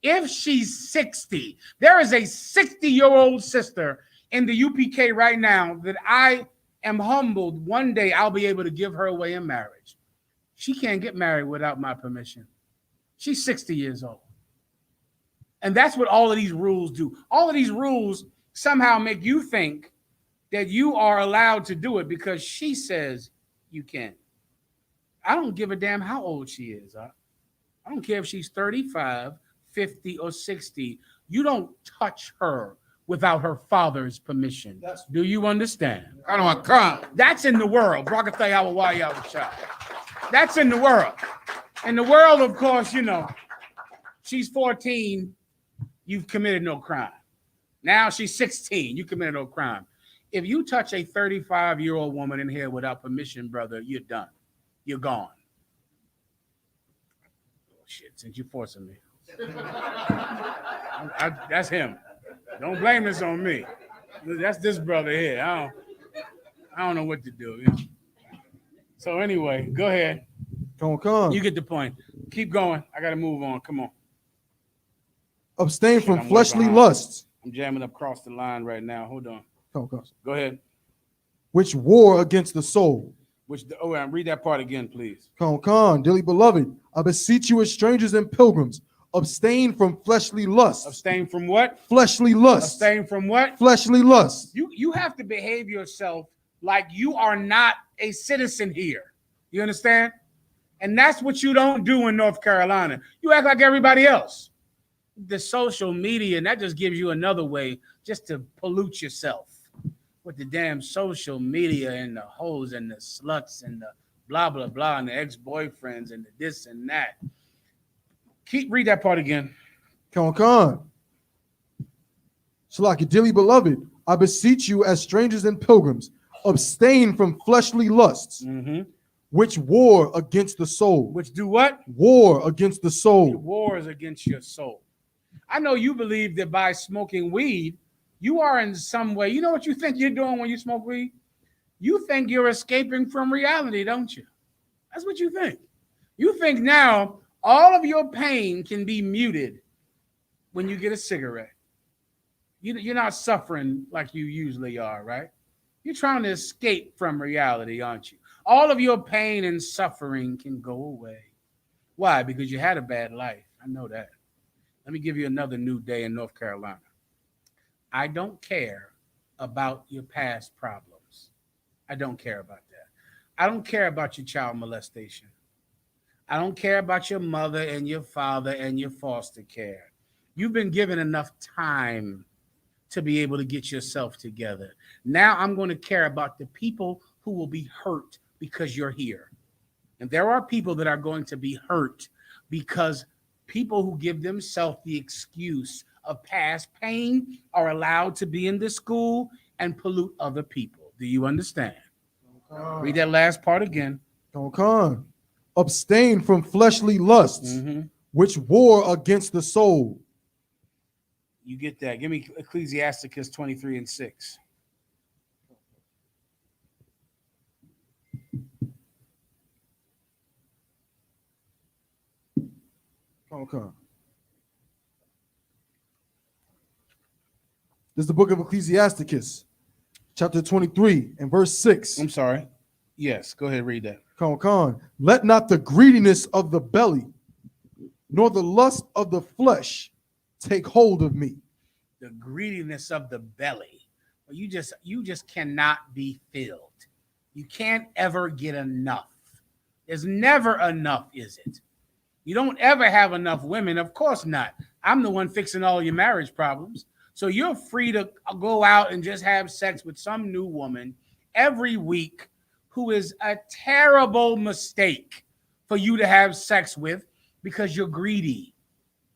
If she's 60, there is a 60-year-old sister in the UPK right now that I am humbled. One day I'll be able to give her away in marriage. She can't get married without my permission. She's 60 years old. And that's what all of these rules do. All of these rules somehow make you think that you are allowed to do it because she says you can. I don't give a damn how old she is. I don't care if she's 35, 50, or 60. You don't touch her without her father's permission. Do you understand? I don't want to come. That's in the world. That's in the world. In the world, of course, you know, she's 14, you've committed no crime. Now she's 16, you committed no crime. If you touch a 35-year-old woman in here without permission, brother, you're done. You're gone. Oh, shit, since you're forcing me. That's him. Don't blame this on me. That's this brother here. I don't know what to do. You know? So anyway, go ahead. Come on. You get the point. Keep going. I got to move on. Come on. Abstain from I'm fleshly behind. lusts. I'm jamming up across the line right now. Hold on. Come on. Go ahead. Which war against the soul. Read that part again, please. Come on. Dearly beloved, I beseech you as strangers and pilgrims, abstain from fleshly lusts. Abstain from what? Fleshly lusts. Abstain from what? Fleshly lusts. You have to behave yourself like you are not a citizen here. You understand? And that's what you don't do in North Carolina. You act like everybody else. The social media, and that just gives you another way just to pollute yourself with the damn social media and the hoes and the sluts and the blah, blah, blah, and the ex-boyfriends and the this and that. Read that part again. Come on. Shalaki, dearly beloved, I beseech you as strangers and pilgrims, abstain from fleshly lusts, which war against the soul. Which do what? War against the soul. Wars against your soul. I know you believe that by smoking weed, you are in some way, you know what you think you're doing when you smoke weed? You think you're escaping from reality, don't you? That's what you think. You think now all of your pain can be muted when you get a cigarette. You're not suffering like you usually are, right? You're trying to escape from reality, aren't you? All of your pain and suffering can go away. Why? Because you had a bad life. I know that. Let me give you another new day in North Carolina. I don't care about your past problems. I don't care about that. I don't care about your child molestation. I don't care about your mother and your father and your foster care. You've been given enough time to be able to get yourself together. Now I'm going to care about the people who will be hurt because you're here. And there are people that are going to be hurt because people who give themselves the excuse of past pain are allowed to be in the school and pollute other people. Do you understand? Read that last part again. Con. Abstain from fleshly lusts, which war against the soul. You get that. Give me Ecclesiasticus 23:6. Okay. This is the book of Ecclesiasticus, chapter 23 and verse 6. I'm sorry. Yes, go ahead, read that. Con. Let not the greediness of the belly, nor the lust of the flesh take hold of me. The greediness of the belly. You just cannot be filled. You can't ever get enough. There's never enough, is it? You don't ever have enough women. Of course not. I'm the one fixing all your marriage problems. So you're free to go out and just have sex with some new woman every week who is a terrible mistake for you to have sex with because you're greedy.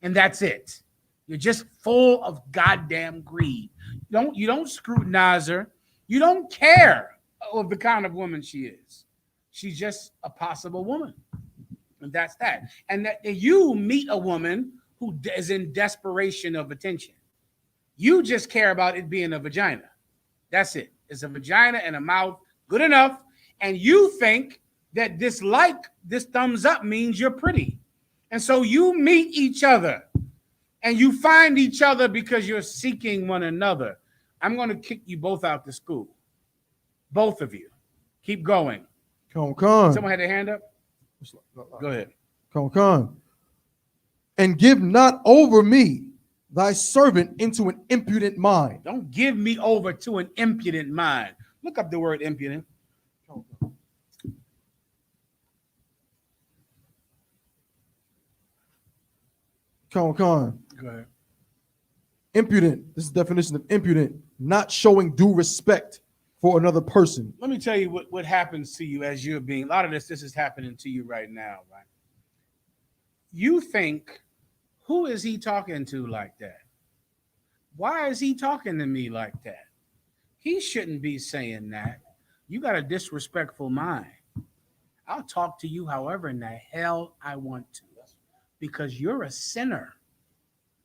And that's it. You're just full of goddamn greed. You don't scrutinize her. You don't care of the kind of woman she is. She's just a possible woman. And that's that. And that you meet a woman who is in desperation of attention. You just care about it being a vagina. That's it. It's a vagina and a mouth. Good enough. And you think that this thumbs up means you're pretty. And so you meet each other and you find each other because you're seeking one another. I'm going to kick you both out to school. Both of you. Keep going. Con. Someone had their hand up? Go ahead. Con. And give not over me thy servant into an impudent mind. Don't give me over to an impudent mind. Look up the word impudent. Con. Go ahead. Impudent. This is the definition of impudent. Not showing due respect for another person. Let me tell you what happens to you as you're being, a lot of this is happening to you right now, right? You think, who is he talking to like that? Why is he talking to me like that? He shouldn't be saying that. You got a disrespectful mind. I'll talk to you however in the hell I want to because you're a sinner.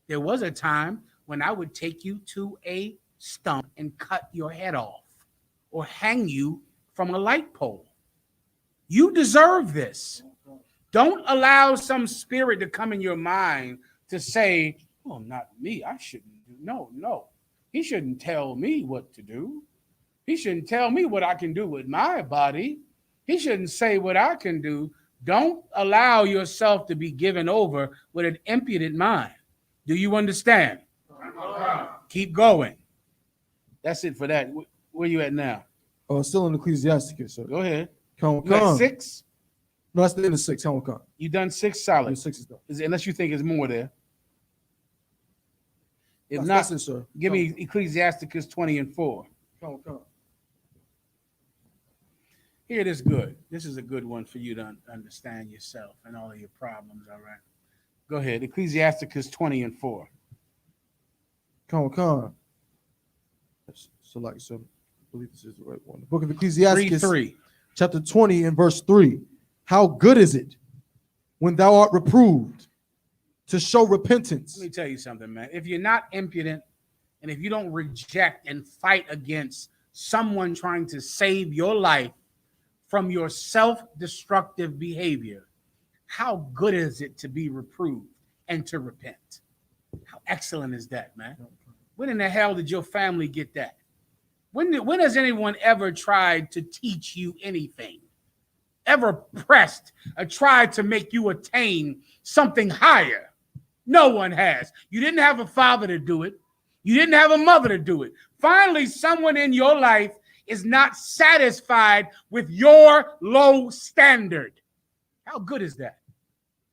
There was a time when I would take you to a stump and cut your head off or hang you from a light pole. You deserve this. Don't allow some spirit to come in your mind to say, oh, not me. I shouldn't do. No. He shouldn't tell me what to do. He shouldn't tell me what I can do with my body. He shouldn't say what I can do. Don't allow yourself to be given over with an impudent mind. Do you understand? Keep going. That's it for that. Where you at now? Oh, still in Ecclesiasticus, sir. Go ahead. Con. You at 6? No, that's the end of 6. Con. You done 6 solid. Yeah, 6 is done. Unless you think there's more there. If That's not, it, sir. give me Ecclesiasticus 20:4. Con. Here it is good. This is a good one for you to understand yourself and all of your problems, all right? Go ahead. Ecclesiasticus 20:4. Con. So like, so I believe this is the right one. The book of Ecclesiasticus, 3:3. chapter 20 and verse 3. How good is it when thou art reproved to show repentance? Let me tell you something, man. If you're not impudent and if you don't reject and fight against someone trying to save your life from your self-destructive behavior, how good is it to be reproved and to repent? How excellent is that, man? When in the hell did your family get that? When has anyone ever tried to teach you anything? Ever pressed or tried to make you attain something higher? No one has. You didn't have a father to do it. You didn't have a mother to do it. Finally, someone in your life is not satisfied with your low standard. How good is that?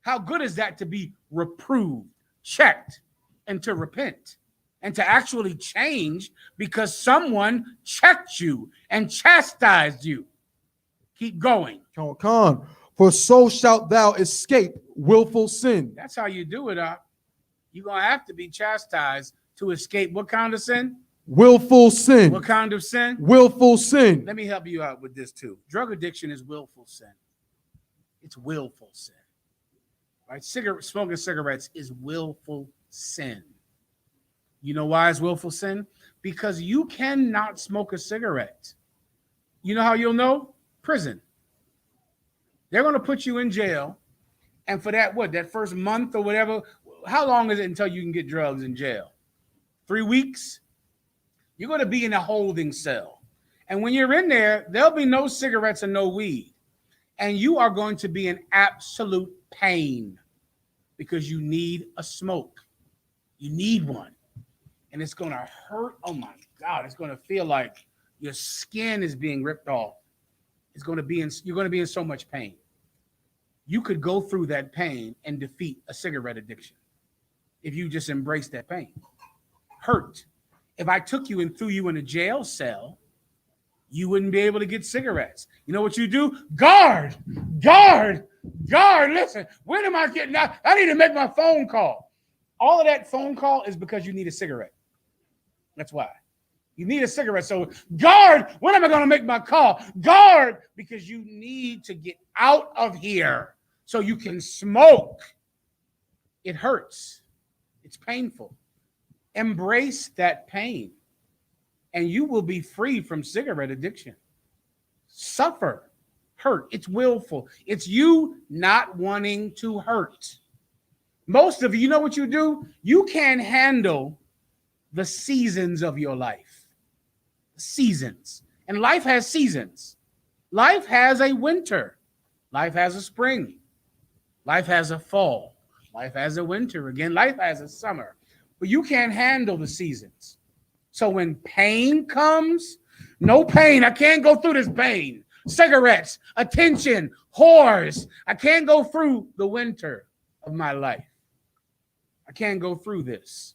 How good is that to be reproved, checked, and to repent and to actually change because someone checked you and chastised you? Keep going. Con. For so shalt thou escape willful sin. That's how you do it, You're going to have to be chastised to escape what kind of sin? Willful sin. What kind of sin? Willful sin. Let me help you out with this too. Drug addiction is willful sin. It's willful sin. Right? Smoking cigarettes is willful sin. You know why it's willful sin? Because you cannot smoke a cigarette. You know how you'll know? Prison. They're going to put you in jail. And for that first month or whatever, how long is it until you can get drugs in jail? 3 weeks? You're going to be in a holding cell. And when you're in there, there'll be no cigarettes and no weed. And you are going to be in absolute pain because you need a smoke. You need one. And it's going to hurt. Oh my God. It's going to feel like your skin is being ripped off. You're going to be in so much pain. You could go through that pain and defeat a cigarette addiction if you just embrace that pain. Hurt. If I took you and threw you in a jail cell, you wouldn't be able to get cigarettes. You know what you do? Guard. Listen, when am I getting out? I need to make my phone call. All of that phone call is because you need a cigarette. That's why. You need a cigarette. So guard, when am I going to make my call? Guard, because you need to get out of here so you can smoke. It hurts. It's painful. Embrace that pain, and you will be free from cigarette addiction. Suffer, hurt. It's willful. It's you not wanting to hurt. Most of you know what you do? You can't handle the seasons of your life. Seasons. And life has seasons. Life has a winter. Life has a spring. Life has a fall. Life has a winter again. Life has a summer. But you can't handle the seasons. So when pain comes, no pain. I can't go through this pain. Cigarettes, attention, whores. I can't go through the winter of my life. I can't go through this.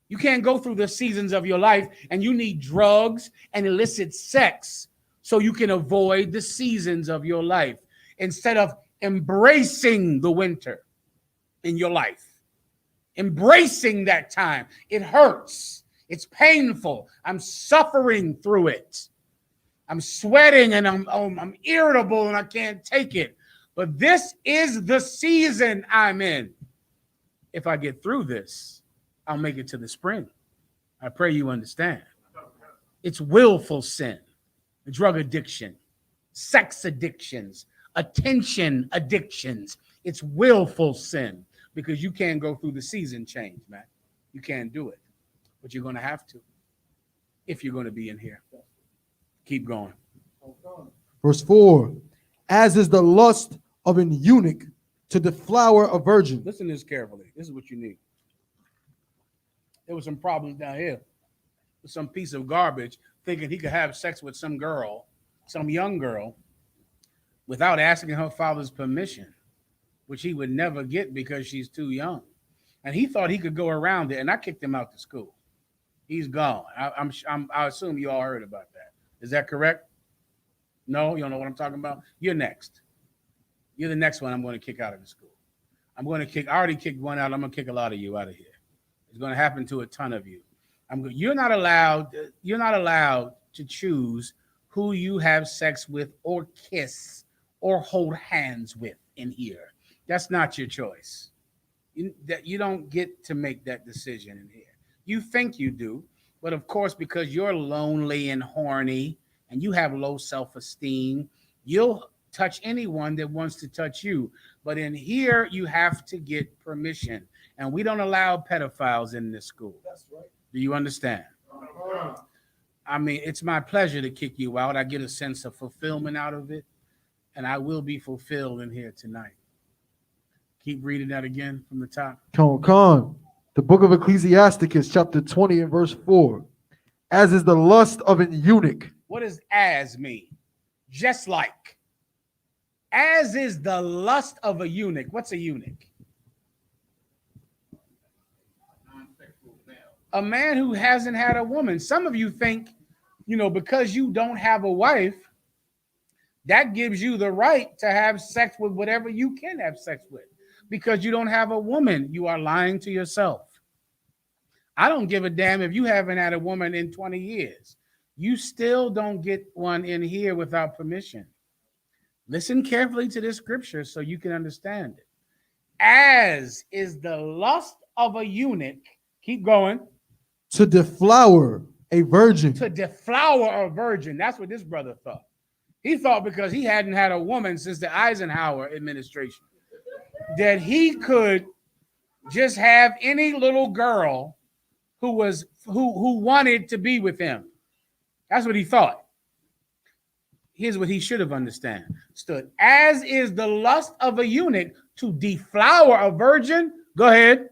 You can't go through the seasons of your life, and you need drugs and illicit sex so you can avoid the seasons of your life instead of embracing the winter in your life. Embracing that time. It hurts. It's painful. I'm suffering through it. I'm sweating and I'm irritable and I can't take it. But this is the season I'm in. If I get through this, I'll make it to the spring. I pray you understand. It's willful sin, drug addiction, sex addictions, attention addictions. It's willful sin because you can't go through the season change, man. You can't do it, but you're going to have to if you're going to be in here. Keep going. Verse 4, as is the lust of an eunuch to deflower a virgin. Listen to this carefully. This is what you need. There was some problems down here with some piece of garbage thinking he could have sex with some girl, some young girl, without asking her father's permission, which he would never get because she's too young. And he thought he could go around it, and I kicked him out to school. He's gone. I assume you all heard about that. Is that correct? No, you don't know what I'm talking about? You're next. You're the next one I'm going to kick out of the school. I already kicked one out. I'm going to kick a lot of you out of here. It's going to happen to a ton of you. You're not allowed to choose who you have sex with or kiss or hold hands with in here. That's not your choice. You don't get to make that decision in here. You think you do, but of course, because you're lonely and horny and you have low self-esteem, you'll touch anyone that wants to touch you. But in here, you have to get permission. And we don't allow pedophiles in this school. That's right. Do you understand? I mean, it's my pleasure to kick you out. I get a sense of fulfillment out of it. And I will be fulfilled in here tonight. Keep reading that again from the top. Con. The book of Ecclesiasticus, chapter 20 and verse 4. As is the lust of an eunuch. What does as mean? Just like. As is the lust of a eunuch. What's a eunuch? A man who hasn't had a woman. Some of you think, because you don't have a wife, that gives you the right to have sex with whatever you can have sex with. Because you don't have a woman, you are lying to yourself. I don't give a damn if you haven't had a woman in 20 years. You still don't get one in here without permission. Listen carefully to this scripture so you can understand it. As is the lust of a eunuch, keep going. To deflower a virgin. To deflower a virgin. That's what this brother thought. He thought because he hadn't had a woman since the Eisenhower administration that he could just have any little girl who wanted to be with him. That's what he thought. Here's what he should have understood. As is the lust of a eunuch to deflower a virgin. Go ahead.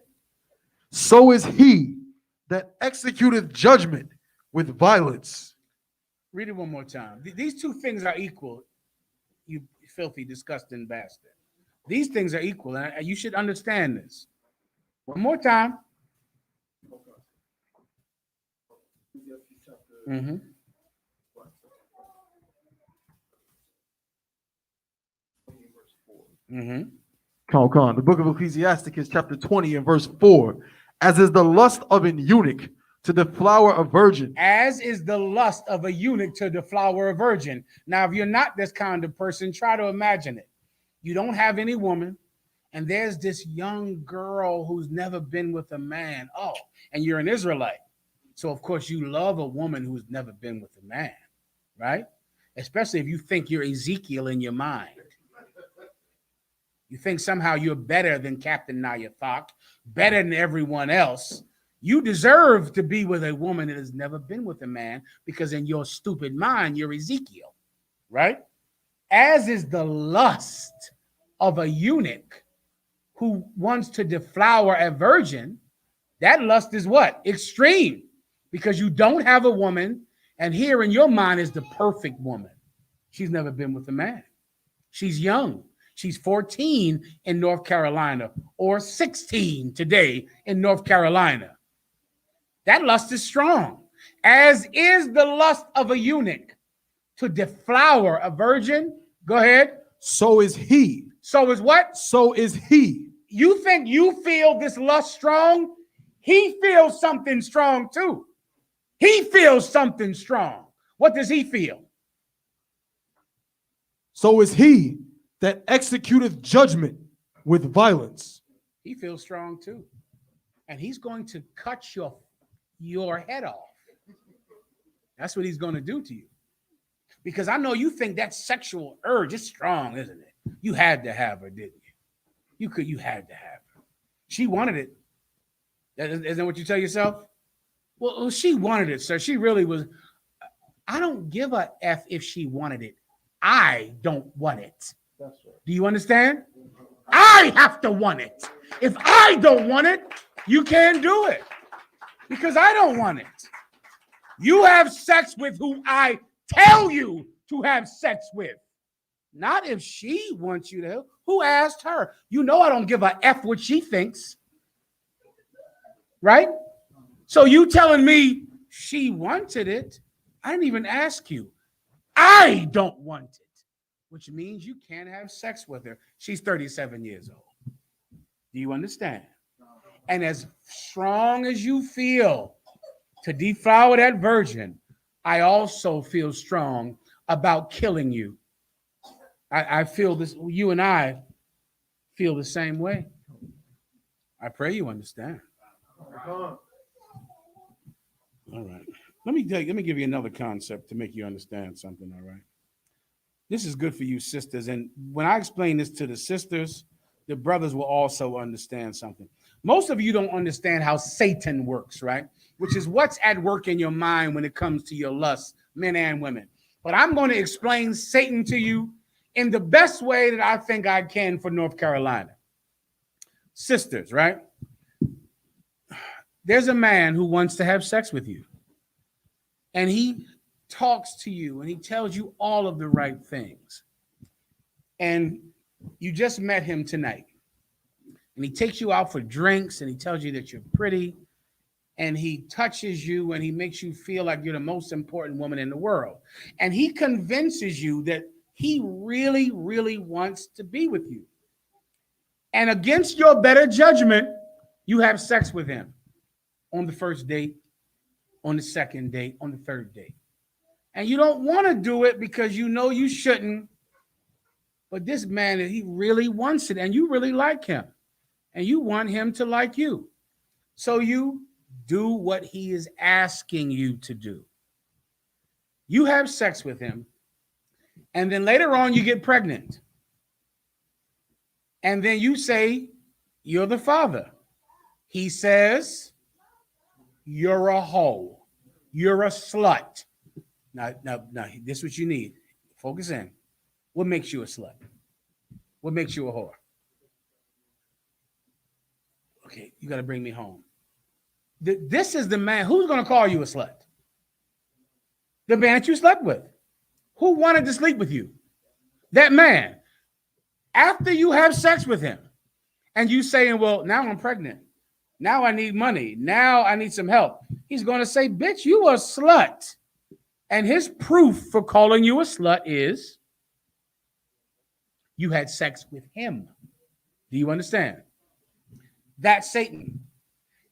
So is he that executeth judgment with violence. Read it one more time. These two things are equal, you filthy, disgusting bastard. These things are equal, and you should understand this. One more time. Mm-hmm. Mm-hmm. Come on. The book of Ecclesiasticus, chapter 20 and verse 4. As is the lust of an eunuch to deflower a virgin. As is the lust of a eunuch to deflower a virgin. Now, if you're not this kind of person, try to imagine it. You don't have any woman, and there's this young girl who's never been with a man. Oh, and you're an Israelite. So, of course, you love a woman who's never been with a man, right? Especially if you think you're Ezekiel in your mind. You think somehow you're better than Captain I.S.U.P.K, better than everyone else. You deserve to be with a woman that has never been with a man because in your stupid mind, you're Ezekiel, right? As is the lust of a eunuch who wants to deflower a virgin. That lust is what? Extreme, because you don't have a woman, and here in your mind is the perfect woman. She's never been with a man. She's young. She's 14 in North Carolina or 16 today in North Carolina. That lust is strong, as is the lust of a eunuch to deflower a virgin. Go ahead. So is he. So is what? So is he. You think you feel this lust strong? He feels something strong too. He feels something strong. What does he feel? So is he that executeth judgment with violence. He feels strong too. And he's going to cut your head off. That's what he's going to do to you. Because I know you think that sexual urge is strong, isn't it? You had to have her, didn't you? You had to have her. She wanted it. Isn't that what you tell yourself? Well, she wanted it, sir. She really was. I don't give a F if she wanted it. I don't want it. That's right. Do you understand? I have to want it. If I don't want it, you can't do it. Because I don't want it. You have sex with who I tell you to have sex with. Not if she wants you to. Who asked her? You know I don't give a F what she thinks. Right? So you telling me she wanted it. I didn't even ask you. I don't want it. Which means you can't have sex with her. She's 37 years old. Do you understand? And as strong as you feel to deflower that virgin, I also feel strong about killing you. I feel this, you and I feel the same way. I pray you understand. All right. Let me give you another concept to make you understand something, all right? This is good for you sisters. And when I explain this to the sisters, the brothers will also understand something. Most of you don't understand how Satan works, right? Which is what's at work in your mind when it comes to your lust, men and women. But I'm going to explain Satan to you in the best way that I think I can for North Carolina. Sisters, right? There's a man who wants to have sex with you. And he talks to you and he tells you all of the right things. And you just met him tonight. And he takes you out for drinks and he tells you that you're pretty. And he touches you and he makes you feel like you're the most important woman in the world. And he convinces you that he really, really wants to be with you. And against your better judgment, you have sex with him. on the first date, on the second date, on the third date. And you don't want to do it because you know you shouldn't. But this man, he really wants it, and you really like him, and you want him to like you. So you do what he is asking you to do. You have sex with him, and then later on you get pregnant. And then you say, you're the father. He says, you're a hoe. You're a slut. Now, this is what you need. Focus in. What makes you a slut? What makes you a whore? Okay, you got to bring me home. This is the man. Who's going to call you a slut? The man that you slept with. Who wanted to sleep with you? That man. After you have sex with him and you saying, well, now I'm pregnant. Now I need money. Now I need some help. He's going to say, bitch, you a slut. And his proof for calling you a slut is you had sex with him. Do you understand? That's Satan.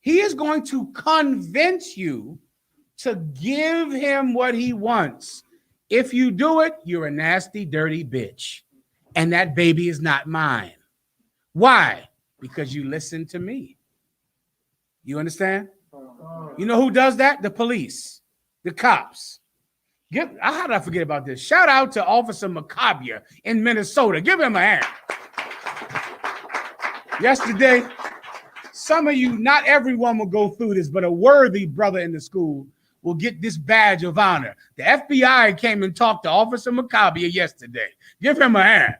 He is going to convince you to give him what he wants. If you do it, you're a nasty, dirty bitch. And that baby is not mine. Why? Because you listen to me. You understand? You know who does that? The police, the cops. How did I forget about this? Shout out to Officer Macabre in Minnesota. Give him a hand. Yesterday, some of you, not everyone will go through this, but a worthy brother in the school will get this badge of honor. The FBI came and talked to Officer Macabre yesterday. Give him a hand.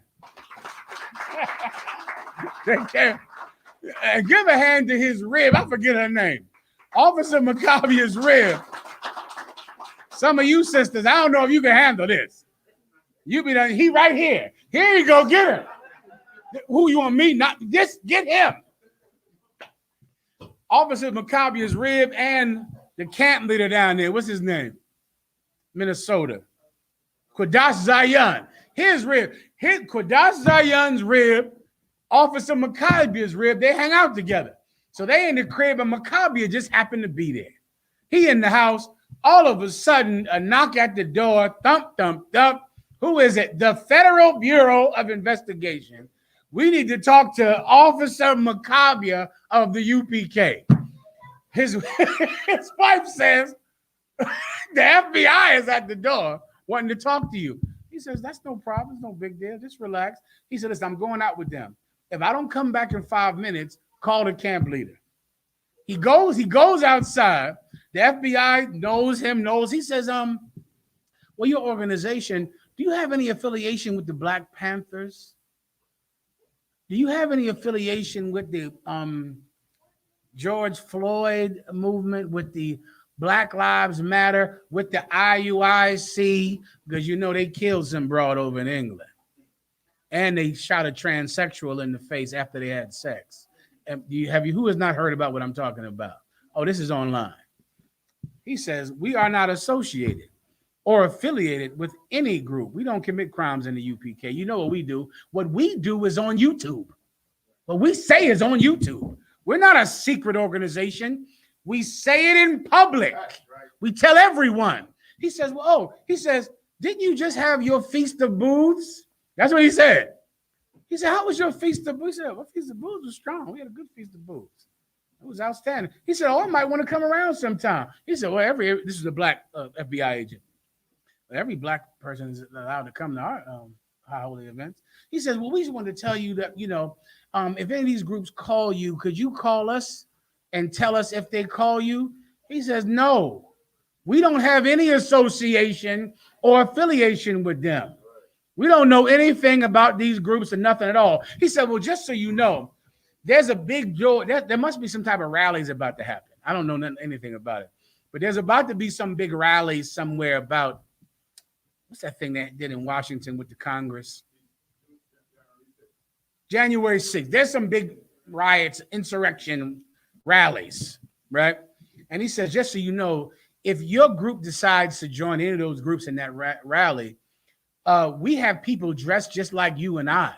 And give a hand to his rib. I forget her name. Officer Macabre's rib. Some of you sisters, I don't know if you can handle this. You be done. He right here. Here you go. Get him. Who you want me? Not just get him. Officer Macabre's rib and the camp leader down there. What's his name? Minnesota. Quadash Zion. His rib. Quadash Zion's rib. Officer Macabre's rib. They hang out together. So they in the crib and Macabre just happened to be there. He in the house. All of a sudden, a knock at the door. Thump, thump, thump. Who is it? The Federal Bureau of Investigation. We need to talk to Officer Macabre of the UPK. His wife says, the FBI is at the door wanting to talk to you. He says, that's no problem. It's no big deal. Just relax. He said, listen, I'm going out with them. If I don't come back in 5 minutes, call the camp leader. He goes outside. The FBI knows him. He says, well, your organization, do you have any affiliation with the Black Panthers? Do you have any affiliation with the George Floyd movement, with the Black Lives Matter, with the I.U.I.C.? Because you know they killed some broad over in England. And they shot a transsexual in the face after they had sex. And who has not heard about what I'm talking about? Oh, this is online. He says, we are not associated or affiliated with any group. We don't commit crimes in the U.P.K. You know what we do? What we do is on YouTube. What we say is on YouTube. We're not a secret organization. We say it in public. We tell everyone. He says, didn't you just have your Feast of Booths? That's what he said. He said, how was your Feast of Booths? He said, well, Feast of Booths was strong. We had a good Feast of Booths. It was outstanding. He said, I might want to come around sometime. He said, well, this is a Black FBI agent. Every Black person is allowed to come to our high holy events. He says, well, we just wanted to tell you that, if any of these groups call you, could you call us and tell us if they call you? He says, no, we don't have any association or affiliation with them. We don't know anything about these groups or nothing at all. He said, well, just so you know, there's a big joy. There must be some type of rallies about to happen. I don't know anything about it, but there's about to be some big rally somewhere about, what's that thing they did in Washington with the Congress? January 6th. There's some big riots, insurrection rallies, right? And he says, just so you know, if your group decides to join any of those groups in that rally, we have people dressed just like you and I,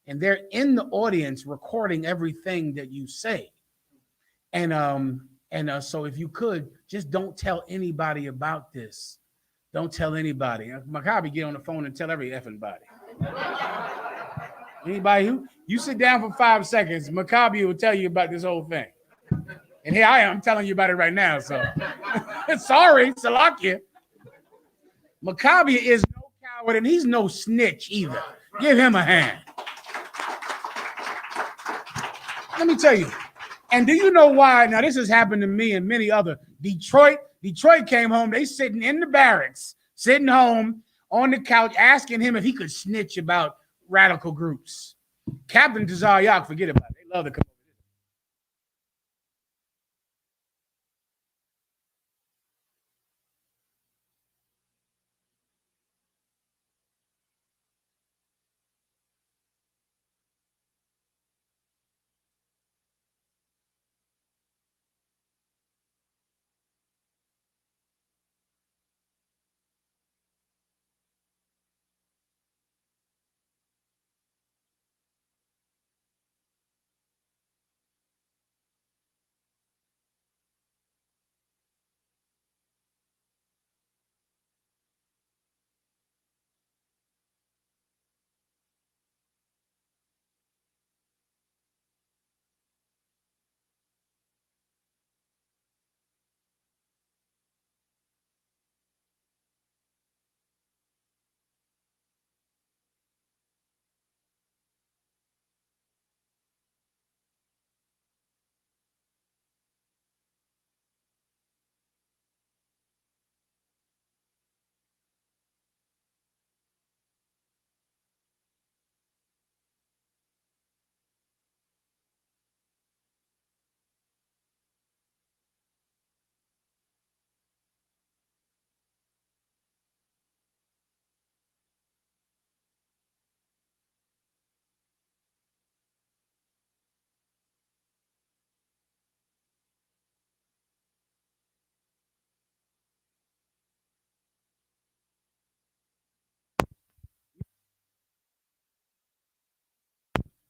and they're in the audience recording everything that you say. And And so if you could, just don't tell anybody about this. Don't tell anybody. Maccabi get on the phone and tell every effing body. Anybody who you sit down for 5 seconds, Maccabi will tell you about this whole thing. And here I am telling you about it right now. So sorry, Salakia. Maccabi is no coward and he's no snitch either. Give him a hand. Let me tell you. And do you know why? Now, this has happened to me and many other. Detroit came home. They sitting in the barracks, sitting home on the couch, asking him if he could snitch about radical groups. Captain Tazar, forget about it. They love to come over.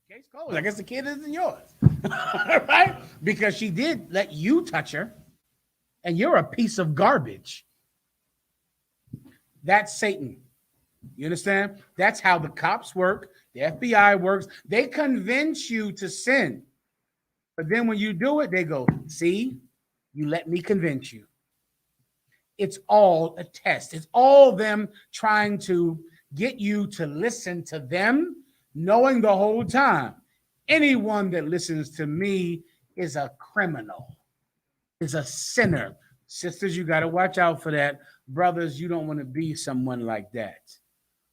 Case closed. I guess the kid isn't yours. Right? Because she did let you touch her, and you're a piece of garbage. That's Satan. You understand? That's how the cops work. The FBI works. They convince you to sin. But then when you do it, they go, see, you let me convince you. It's all a test. It's all them trying to get you to listen to them, knowing the whole time, anyone that listens to me is a criminal, is a sinner. Sisters, you got to watch out for that. Brothers, you don't want to be someone like that.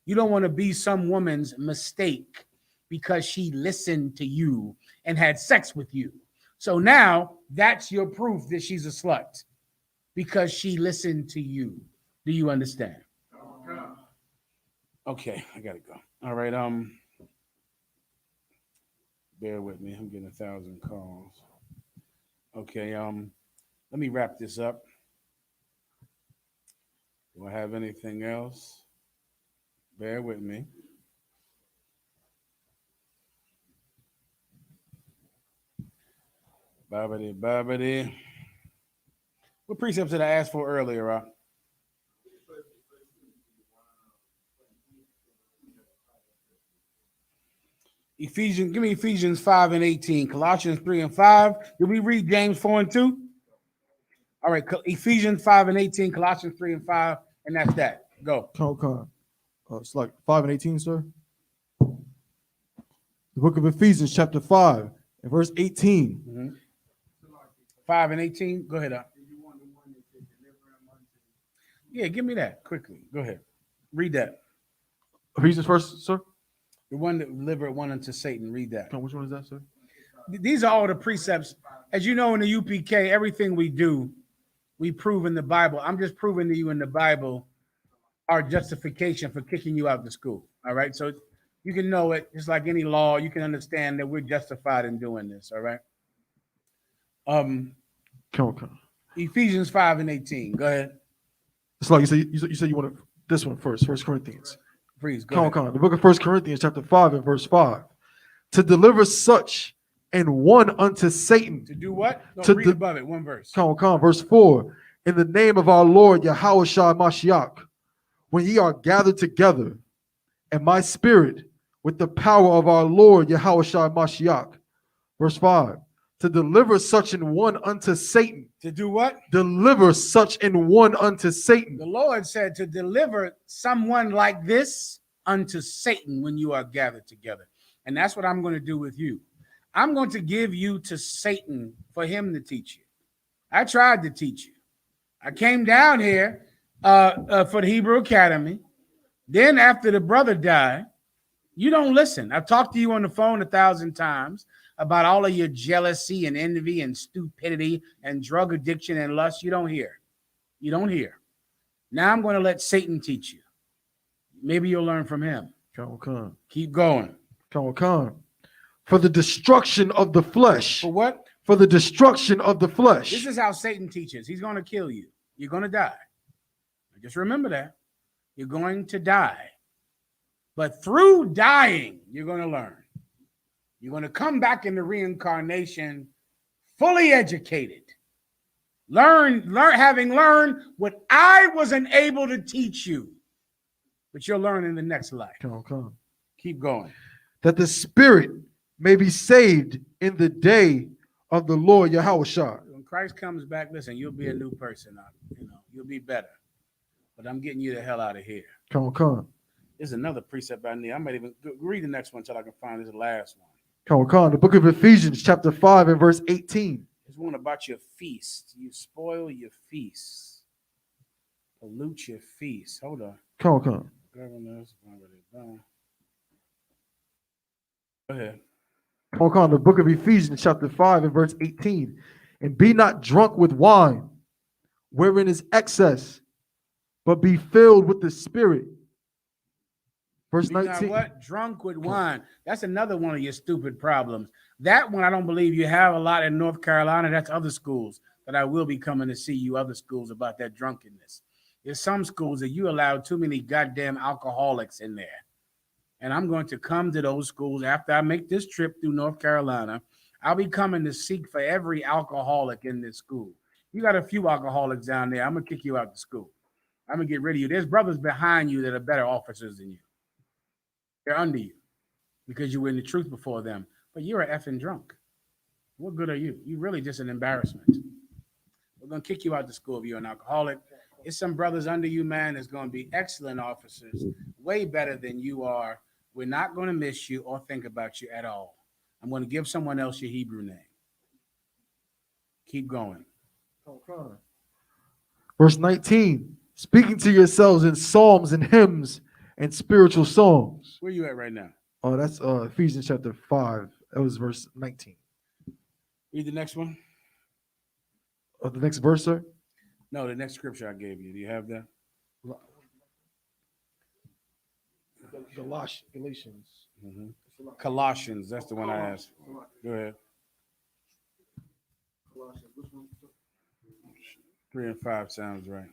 You don't want to be some woman's mistake because she listened to you and had sex with you. So now that's your proof that she's a slut because she listened to you. Do you understand? Okay, I gotta go. All right, bear with me. I'm getting 1,000 calls. Okay, let me wrap this up. Do I have anything else? Bear with me. Babbity. What precepts did I ask for earlier, Rob? Ephesians, give me Ephesians 5 and 18, Colossians 3 and 5. Did we read James 4 and 2? All right, Ephesians 5 and 18, Colossians 3 and 5, and that's that. Go. It's like 5 and 18, sir. The book of Ephesians, chapter 5, and verse 18. Mm-hmm. 5 and 18, go ahead. Yeah, give me that quickly. Go ahead. Read that. Ephesians first, sir? The one that delivered one unto Satan. Read that. Which one is that, sir? These are all the precepts. As you know, in the UPK, everything we do, we prove in the Bible. I'm just proving to you in the Bible our justification for kicking you out of the school. All right. So you can know it. It's like any law. You can understand that we're justified in doing this. All right. Ephesians 5 and 18. Go ahead. It's like you said you want this one first, 1 Corinthians. Please go ahead. The book of 1 Corinthians, chapter 5 and verse 5. To deliver such and one unto Satan. To do what? No, To read the- above it, one verse. Come on, verse 4. In the name of our Lord YAHANNA, when ye are gathered together, and my spirit with the power of our Lord YAHANNA. Verse 5. To deliver such an one unto Satan. To do what? Deliver such an one unto Satan. The Lord said to deliver someone like this unto Satan when you are gathered together. And that's what I'm going to do with you. I'm going to give you to Satan for him to teach you. I tried to teach you. I came down here for the Hebrew Academy. Then after the brother died, you don't listen. I've talked to you on the phone 1,000 times about all of your jealousy and envy and stupidity and drug addiction and lust. You don't hear. You don't hear. Now I'm going to let Satan teach you. Maybe you'll learn from him. Come. Keep going. Come. For the destruction of the flesh. For what? For the destruction of the flesh. This is how Satan teaches. He's going to kill you. You're going to die. Just remember that. You're going to die. But through dying, you're going to learn. You're going to come back in the reincarnation fully educated. Having learned what I wasn't able to teach you. But you'll learn in the next life. Come. Keep going. That the spirit may be saved in the day of the Lord Yahweh. When Christ comes back, listen, you'll be a new person. You'll be better. But I'm getting you the hell out of here. Come. There's another precept I need. I might even read the next one until I can find this last one. Come. The book of Ephesians, chapter 5 and verse 18. There's one about your feast. You spoil your feast. Pollute your feast. Hold on. Come. Governors. Go ahead. Come. The book of Ephesians, chapter 5 and verse 18. And be not drunk with wine, wherein is excess, but be filled with the Spirit. Verse 19. What? Drunk with wine. That's another one of your stupid problems. That one I don't believe you have a lot in North Carolina. That's other schools that I will be coming to see you, other schools, about that drunkenness. There's some schools that you allow too many goddamn alcoholics in there. And I'm going to come to those schools after I make this trip through North Carolina. I'll be coming to seek for every alcoholic in this school. You got a few alcoholics down there. I'm going to kick you out of school. I'm going to get rid of you. There's brothers behind you that are better officers than you. They're under you because you were in the truth before them. But you're an effing drunk. What good are you? You're really just an embarrassment. We're going to kick you out of school if you're an alcoholic. It's some brothers under you, man, that's going to be excellent officers, way better than you are. We're not going to miss you or think about you at all. I'm going to give someone else your Hebrew name. Keep going. Verse 19. Speaking to yourselves in psalms and hymns and spiritual songs. Where you at right now? Oh, that's Ephesians chapter 5. That was verse 19. Read the next one. Oh, the next verse, sir? No, the next scripture I gave you. Do you have that? Galatians. Mm-hmm. Colossians. That's the one I asked for. Go ahead. 3 and 5 sounds right.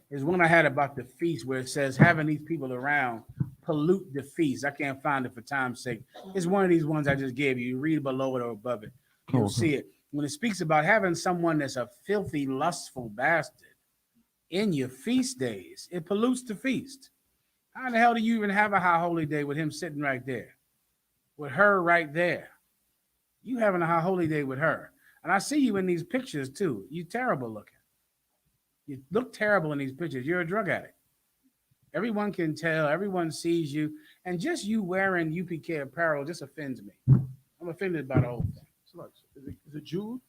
There's one I had about the feast where it says having these people around pollute the feast. I can't find it for time's sake. It's one of these ones I just gave you. You read below it or above it. You'll see it. When it speaks about having someone that's a filthy, lustful bastard in your feast days, it pollutes the feast. How in the hell do you even have a high holy day with him sitting right there? With her right there? You having a high holy day with her. And I see you in these pictures too. You terrible looking. You look terrible in these pictures. You're a drug addict. Everyone can tell. Everyone sees you. And just you wearing UPK apparel just offends me. I'm offended by the whole thing. Is it Jude?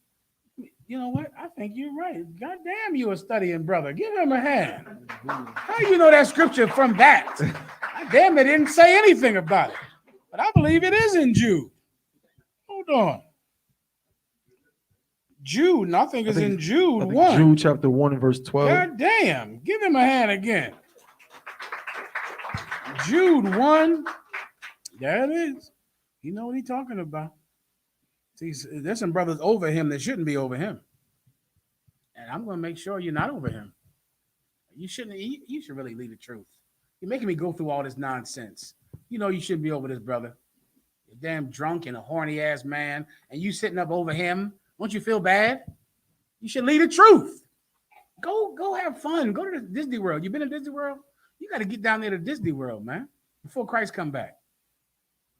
You know what? I think you're right. God damn, you a studying brother. Give him a hand. How you know that scripture from that? God damn, it didn't say anything about it. But I believe it is in Jude. Hold on. Jude, I think it's in Jude 1. Jude chapter 1 and verse 12. God damn. Give him a hand again. Jude 1. There it is. You know what he's talking about. See, there's some brothers over him that shouldn't be over him. And I'm going to make sure you're not over him. You should really leave the truth. You're making me go through all this nonsense. You know you shouldn't be over this brother. a damn drunk and a horny ass man, and you sitting up over him. Won't you feel bad? You should lead the truth. Go have fun. Go to the Disney World. You been to Disney World? You got to get down there to Disney World, man, before Christ come back.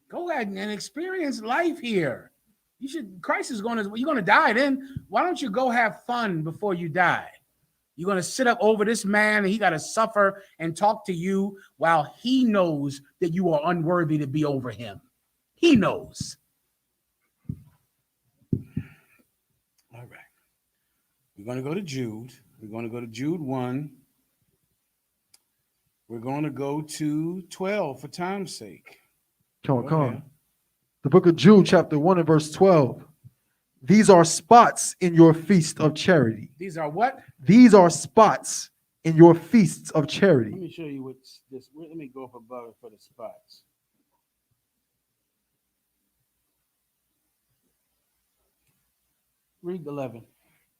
Go ahead and experience life here. You should. Christ is going to. You're going to die. Then why don't you go have fun before you die? You're going to sit up over this man, and he got to suffer and talk to you while he knows that you are unworthy to be over him. He knows. All right. We're going to go to Jude. We're going to go to Jude 1. We're going to go to 12 for time's sake. Come on. The book of Jude, chapter 1 and verse 12. These are spots in your feast of charity. These are what? These are spots in your feasts of charity. Let me show you what's this. Let me go up above it for the spots. Read 11.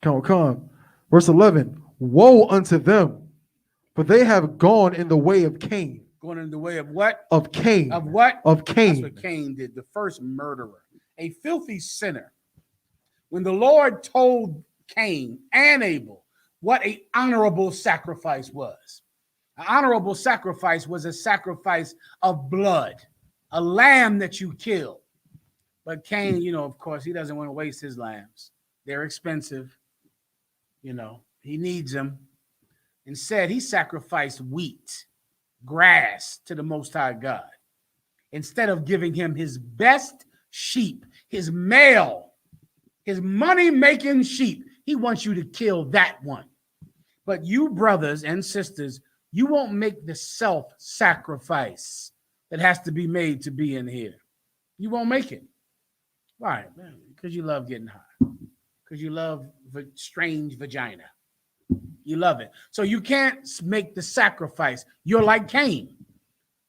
Come on. Verse 11. Woe unto them, for they have gone in the way of Cain. Going in the way of what? Of Cain. Of what? Of Cain. That's what Cain did, the first murderer, a filthy sinner. When the Lord told Cain and Abel what an honorable sacrifice was. An honorable sacrifice was a sacrifice of blood, a lamb that you kill. But Cain, you know, of course, he doesn't want to waste his lambs. They're expensive. You know, he needs them. Instead, he sacrificed wheat, grass to the Most High God. Instead of giving him his best sheep, his male, his money-making sheep, he wants you to kill that one. But you brothers and sisters, you won't make the self-sacrifice that has to be made to be in here. You won't make it. Why? Because you love getting high. Because you love strange vagina. You love it. So you can't make the sacrifice. You're like Cain.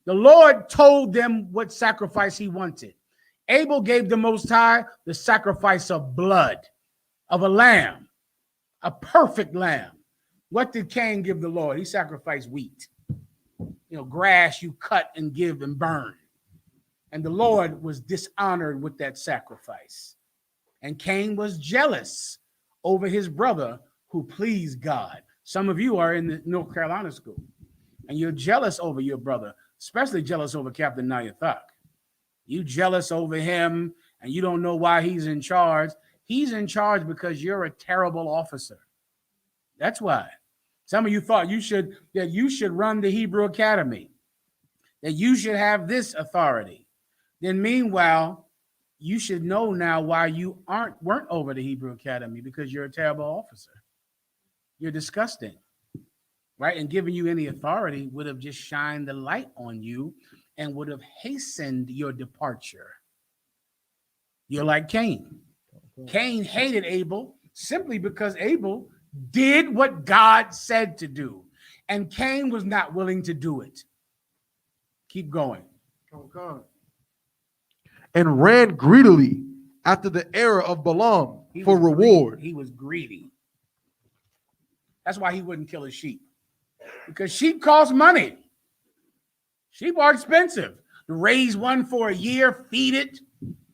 The Lord told them what sacrifice he wanted. Abel gave the Most High the sacrifice of blood, of a lamb, a perfect lamb. What did Cain give the Lord? He sacrificed wheat. You know, grass you cut and give and burn. And the Lord was dishonored with that sacrifice. And Cain was jealous over his brother who pleased God. Some of you are in the North Carolina school, and you're jealous over your brother, especially jealous over Captain I.S.U.P.K. You jealous over him, and you don't know why he's in charge. He's in charge because you're a terrible officer. That's why. Some of you thought you should run the Hebrew Academy, that you should have this authority. Then meanwhile, you should know now why you weren't over the Hebrew Academy, because you're a terrible officer. You're disgusting, right? And giving you any authority would have just shined the light on you and would have hastened your departure. You're like Cain. Cain hated Abel simply because Abel did what God said to do, and Cain was not willing to do it. Keep going. And ran greedily after the error of Balaam for reward. He was greedy. That's why he wouldn't kill his sheep, because sheep cost money. Sheep are expensive. To raise one for a year, feed it.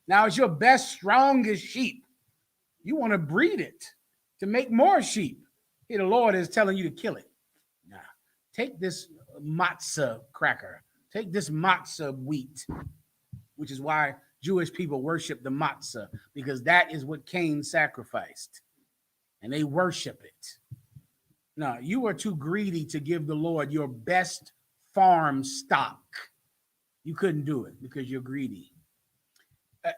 Now it's your best, strongest sheep. You want to breed it to make more sheep. Here the Lord is telling you to kill it. Now, take this matzah cracker. Take this matzah wheat, which is why Jewish people worship the matzah, because that is what Cain sacrificed. And they worship it. Now, you are too greedy to give the Lord your best farm stock. You couldn't do it because you're greedy.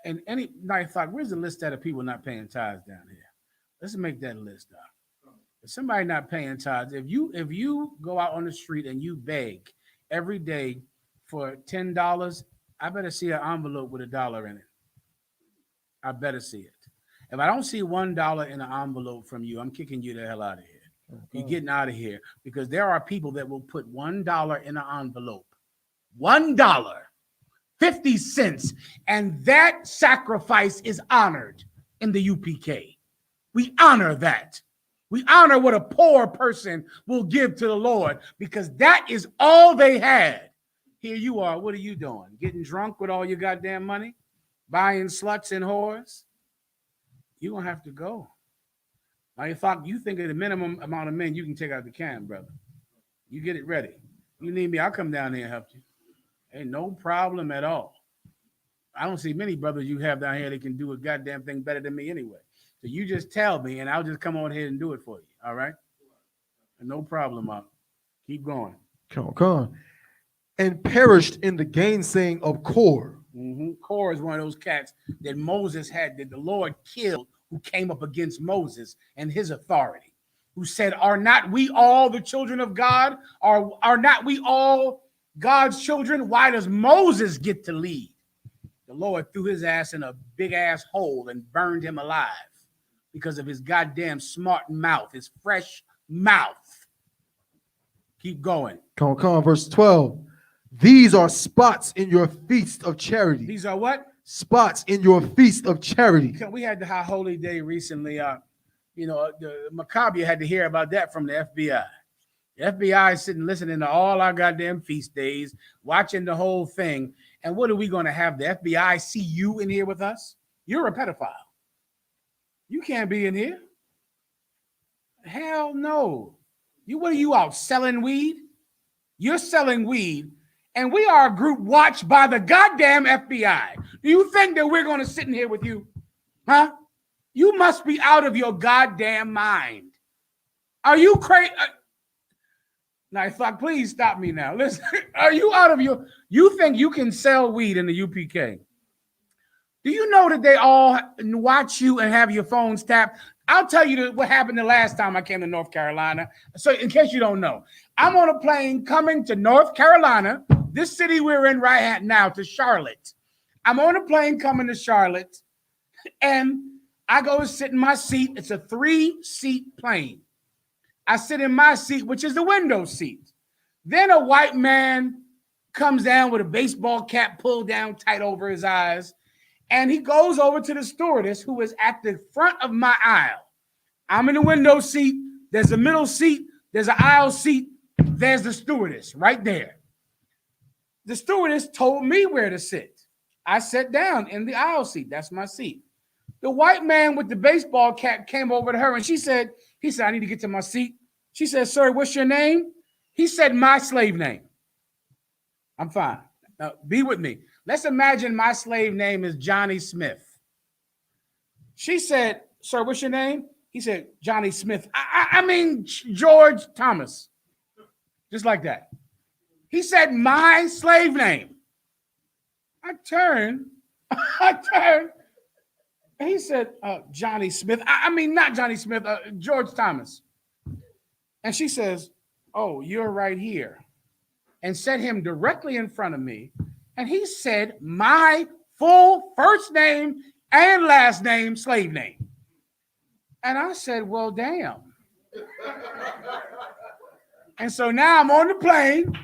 And any night thought, where's the list of people not paying tithes down here? Let's make that list up. If somebody not paying tithes, if you go out on the street and you beg every day for $10, I better see an envelope with $1 in it. I better see it. If I don't see $1 in an envelope from you, I'm kicking you the hell out of here. You're getting out of here, because there are people that will put $1 in an envelope. $1, 50 cents, and that sacrifice is honored in the U.P.K. We honor that. We honor what a poor person will give to the Lord, because that is all they had. Here you are. What are you doing? Getting drunk with all your goddamn money? buying sluts and whores, you're going to have to go. Now, if you think of the minimum amount of men you can take out the can, brother. You get it ready. You need me, I'll come down there and help you. Ain't no problem at all. I don't see many brothers you have down here that can do a goddamn thing better than me anyway. So you just tell me, and I'll just come on here and do it for you. All right? No problem, Up. Keep going. Come on. And perished in the gainsaying of Kor. Kor is one of those cats that Moses had, that the Lord killed, who came up against Moses and his authority, who said, are not we all the children of God? Are not we all God's children? Why does Moses get to lead? The Lord threw his ass in a big ass hole and burned him alive because of his goddamn smart mouth, his fresh mouth. Keep going. Come on, verse 12. These are spots in your feast of charity. These are what? Spots in your feast of charity. We had the High Holy Day recently. The Macabre had to hear about that from the FBI. The FBI is sitting listening to all our goddamn feast days, watching the whole thing. And what are we going to have the FBI see you in here with us? You're a pedophile. You can't be in here. Hell no. What are you out selling weed? You're selling weed. And we are a group watched by the goddamn FBI. Do you think that we're going to sit in here with you? Huh? You must be out of your goddamn mind. Are you crazy? Now, please stop me now. Listen, are you out of you think you can sell weed in the UPK? Do you know that they all watch you and have your phones tapped? I'll tell you what happened the last time I came to North Carolina. So in case you don't know, I'm on a plane coming to North Carolina, this city we're in right now, to Charlotte. I'm on a plane coming to Charlotte, and I go to sit in my seat. It's a 3-seat plane. I sit in my seat, which is the window seat. Then a white man comes down with a baseball cap pulled down tight over his eyes, and he goes over to the stewardess who is at the front of my aisle. I'm in the window seat. There's a middle seat. There's an aisle seat. There's the stewardess right there. The stewardess told me where to sit. I sat down in the aisle seat. That's my seat. The white man with the baseball cap came over to her, and he said, I need to get to my seat. She said, sir, what's your name? He said, my slave name. I'm fine. Now, be with me. Let's imagine my slave name is Johnny Smith. She said, sir, what's your name? He said, Johnny Smith. I mean, George Thomas. Just like that. He said, my slave name. I turned. And he said, Johnny Smith. I mean, not Johnny Smith, George Thomas. And she says, oh, you're right here. And set him directly in front of me. And he said my full first name and last name, slave name. And I said, well, damn. And so now I'm on the plane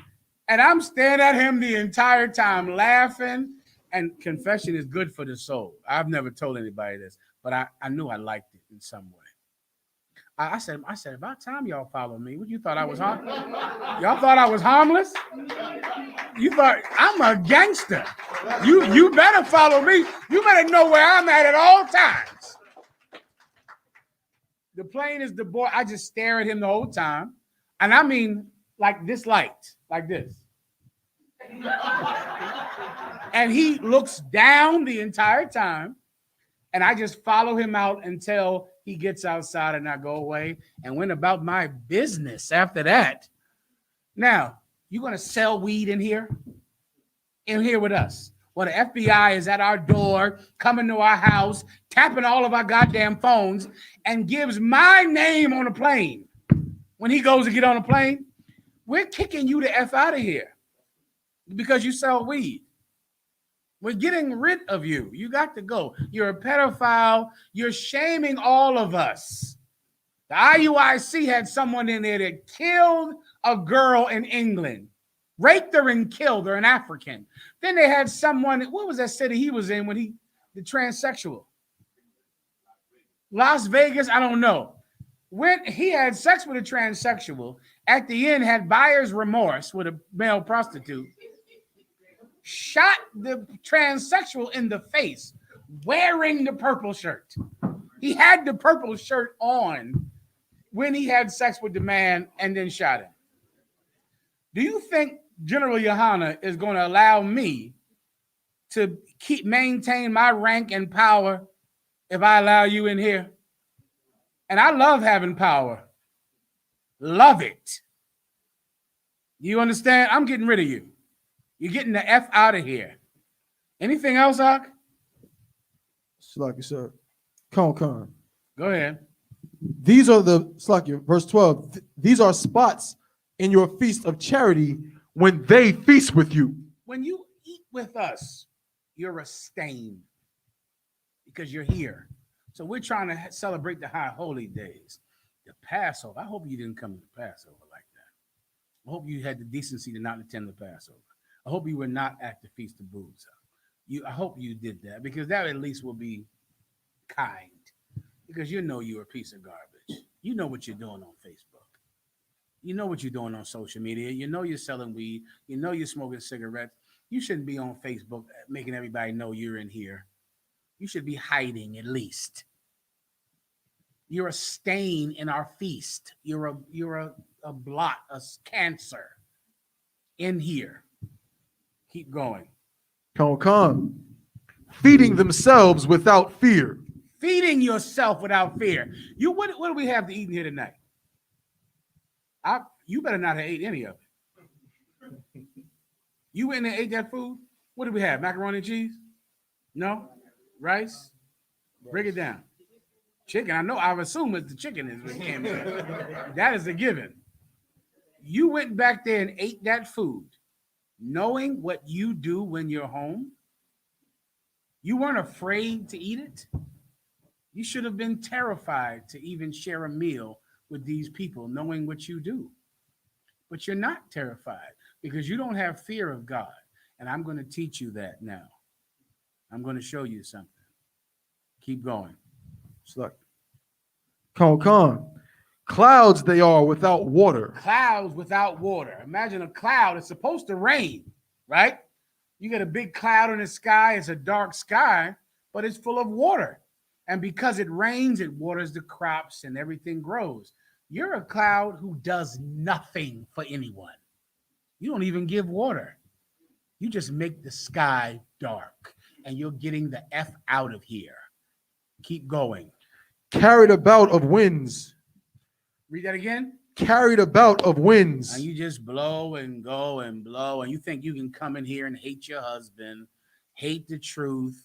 and I'm staring at him the entire time, laughing. And confession is good for the soul. I've never told anybody this, but I knew I liked it in some way. I said, about time y'all follow me. What, you thought I was harmless? Y'all thought I was harmless? You thought I'm a gangster. You better follow me. You better know where I'm at all times. The plane is the boy. I just stare at him the whole time. And I mean, like this light, like this. And he looks down the entire time. And I just follow him out until he gets outside and I go away and went about my business after that. Now, you going to sell weed in here? In here with us? Well, the FBI is at our door, coming to our house, tapping all of our goddamn phones, and gives my name on a plane. When he goes to get on a plane, we're kicking you the F out of here because you sell weed. We're getting rid of you. You got to go. You're a pedophile. You're shaming all of us. The IUIC had someone in there that killed a girl in England, raped her and killed her, an African. Then they had someone, what was that city he was in when the transsexual? Las Vegas, I don't know. When he had sex with a transsexual, at the end had buyer's remorse with a male prostitute, shot the transsexual in the face wearing the purple shirt. He had the purple shirt on when he had sex with the man and then shot him. Do you think General YAHANNA is going to allow me to maintain my rank and power if I allow you in here? And I love having power. Love it. You understand? I'm getting rid of you. You're getting the F out of here. Anything else, Ak? Slacky, sir. Con. Go ahead. These are the, Slacky, verse 12. These are spots in your feast of charity when they feast with you. When you eat with us, you're a stain because you're here. So we're trying to celebrate the high holy days. The Passover. I hope you didn't come to the Passover like that. I hope you had the decency to not attend the Passover. I hope you were not at the Feast of Booths. I hope you did that because that at least will be kind. Because you know you're a piece of garbage. You know what you're doing on Facebook. You know what you're doing on social media. You know you're selling weed. You know you're smoking cigarettes. You shouldn't be on Facebook making everybody know you're in here. You should be hiding at least. You're a stain in our feast. You're a blot, a cancer in here. Keep going. Con. Feeding themselves without fear. Feeding yourself without fear. What do we have to eat in here tonight? You better not have ate any of it. You went in and ate that food? What do we have? Macaroni and cheese? No? Rice? Break it down. Chicken. I know. I've assumed it's the chicken is what came in. That is a given. You went back there and ate that food, knowing what you do when you're home. You weren't afraid to eat it. You should have been terrified to even share a meal with these people, knowing what you do. But you're not terrified because you don't have fear of God. And I'm going to teach you that now. I'm going to show you something. Keep going. Con. Clouds they are without water. Clouds without water. Imagine a cloud. It's supposed to rain, right? You get a big cloud in the sky. It's a dark sky, but it's full of water. And because it rains, it waters the crops and everything grows. You're a cloud who does nothing for anyone. You don't even give water. You just make the sky dark and you're getting the F out of here. Keep going. Carried about of winds. Read that again. Carried about of winds. And you just blow and go and blow. And you think you can come in here and hate your husband, hate the truth.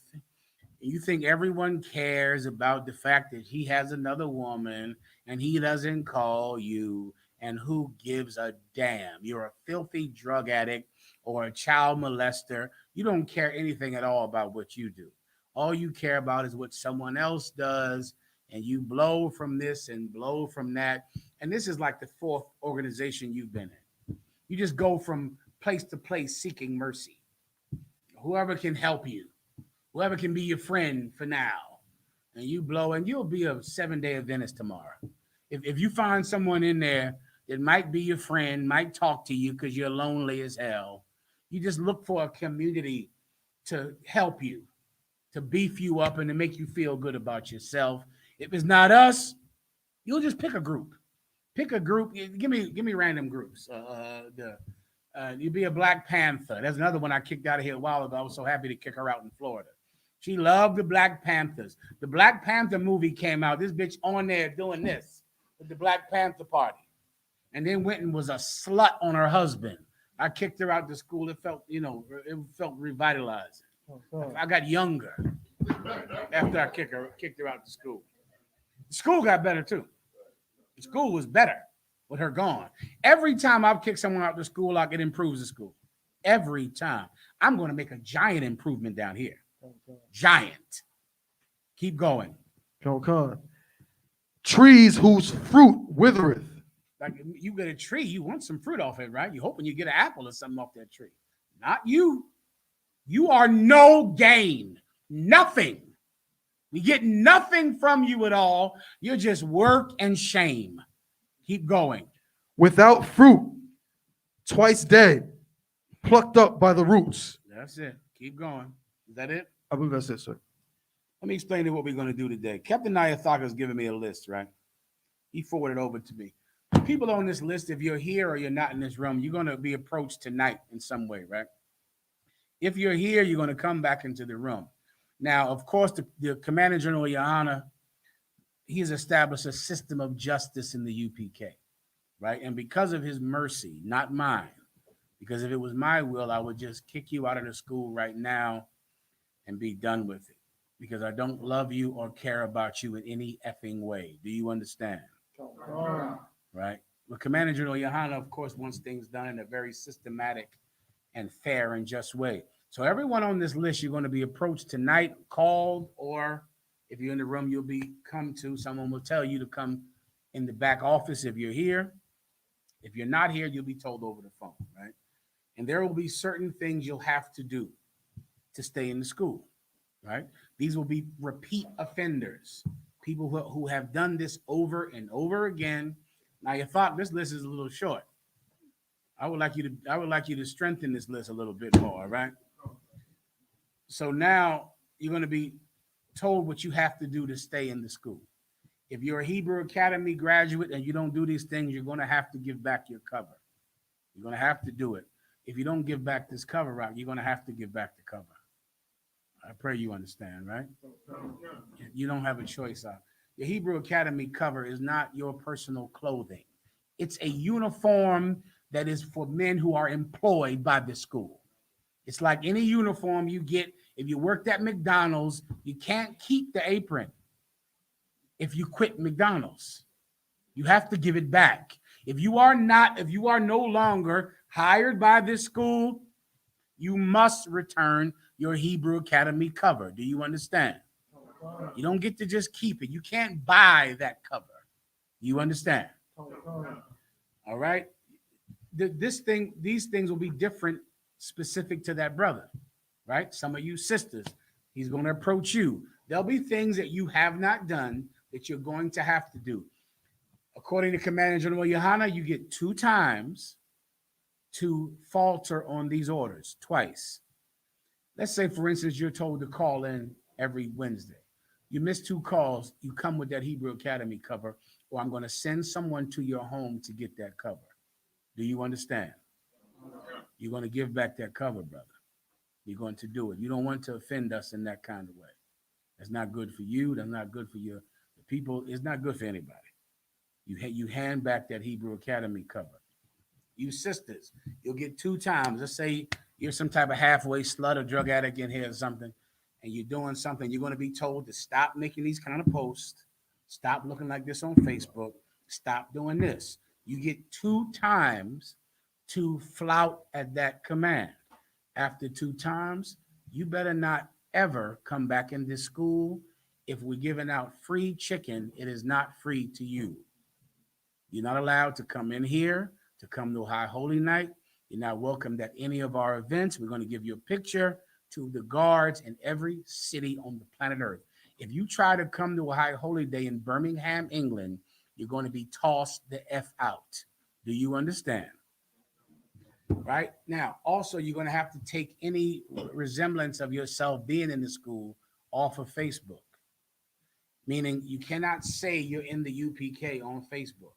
You think everyone cares about the fact that he has another woman and he doesn't call you, and who gives a damn? You're a filthy drug addict or a child molester. You don't care anything at all about what you do. All you care about is what someone else does, and you blow from this and blow from that. And this is like the fourth organization you've been in. You just go from place to place seeking mercy. Whoever can help you. Whoever can be your friend for now, and you blow, and you'll be a 7-day Adventist tomorrow. If you find someone in there that might be your friend, might talk to you because you're lonely as hell, you just look for a community to help you, to beef you up, and to make you feel good about yourself. If it's not us, you'll just pick a group. Pick a group. Give me random groups. You'd be a Black Panther. There's another one I kicked out of here a while ago. I was so happy to kick her out in Florida. She loved the Black Panthers. The Black Panther movie came out. This bitch on there doing this with the Black Panther Party. And then went and was a slut on her husband. I kicked her out to school. It felt, it felt revitalizing. I got younger after I kicked her out to school. The school got better too. The school was better with her gone. Every time I've kicked someone out to school, it improves the school. Every time. I'm going to make a giant improvement down here. Giant. Keep going. Con. Trees whose fruit withereth. Like you get a tree, you want some fruit off it, right? You're hoping you get an apple or something off that tree. Not you. You are no gain. Nothing. We get nothing from you at all. You're just work and shame. Keep going. Without fruit, twice dead, plucked up by the roots. That's it. Keep going. Is that it? I believe that's it, sir. Let me explain to you what we're going to do today. Captain I.S.U.P.K has given me a list, right? He forwarded over to me. People on this list, if you're here or you're not in this room, you're going to be approached tonight in some way, right? If you're here, you're going to come back into the room. Now, of course, the Commander General YAHANNA, he has established a system of justice in the UPK, right? And because of his mercy, not mine, because if it was my will, I would just kick you out of the school right now and be done with it, because I don't love you or care about you in any effing way. Do you understand? Right? But Commander General YAHANNA, of course, wants things done in a very systematic and fair and just way. So everyone on this list, you're going to be approached tonight, called, or if you're in the room, you'll be come to. Someone will tell you to come in the back office if you're here. If you're not here, you'll be told over the phone, right? And there will be certain things you'll have to do to stay in the school, right? These will be repeat offenders, people who have done this over and over again. Now, you thought this list is a little short. I would like you to strengthen this list a little bit more, right? So now you're going to be told what you have to do to stay in the school. If you're a Hebrew Academy graduate and you don't do these things, you're going to have to give back your cover. You're going to have to do it. If you don't give back this cover out, you're going to have to give back the cover. I pray you understand, right? You don't have a choice. The Hebrew Academy cover is not your personal clothing. It's a uniform that is for men who are employed by the school. It's like any uniform you get. If you worked at McDonald's, you can't keep the apron if you quit McDonald's. You have to give it back. If you are no longer hired by this school, you must return your Hebrew Academy cover. Do you understand? You don't get to just keep it. You can't buy that cover. You understand? All right? These things will be different specific to that brother, right? Some of you sisters, he's going to approach you. There'll be things that you have not done that you're going to have to do. According to Commander General YAHANNA, you get 2 times to falter on these orders, twice. Let's say, for instance, you're told to call in every Wednesday. You miss 2 calls, you come with that Hebrew Academy cover, or I'm going to send someone to your home to get that cover. Do you understand? You're going to give back that cover, brother. You're going to do it. You don't want to offend us in that kind of way. That's not good for you. That's not good for the people. It's not good for anybody. You hand back that Hebrew Academy cover. You sisters, you'll get 2 times. Let's say you're some type of halfway slut or drug addict in here or something, and you're doing something. You're going to be told to stop making these kind of posts. Stop looking like this on Facebook. Stop doing this. You get 2 times to flout at that command. After 2 times, you better not ever come back in this school. If we're giving out free chicken, it is not free to you. You're not allowed to come in here, to come to High Holy Night. You're not welcomed at any of our events. We're going to give you a picture to the guards in every city on the planet Earth. If you try to come to a High Holy Day in Birmingham, England, you're going to be tossed the F out. Do you understand? Right? Now, also, you're going to have to take any resemblance of yourself being in the school off of Facebook. Meaning you cannot say you're in the UPK on Facebook.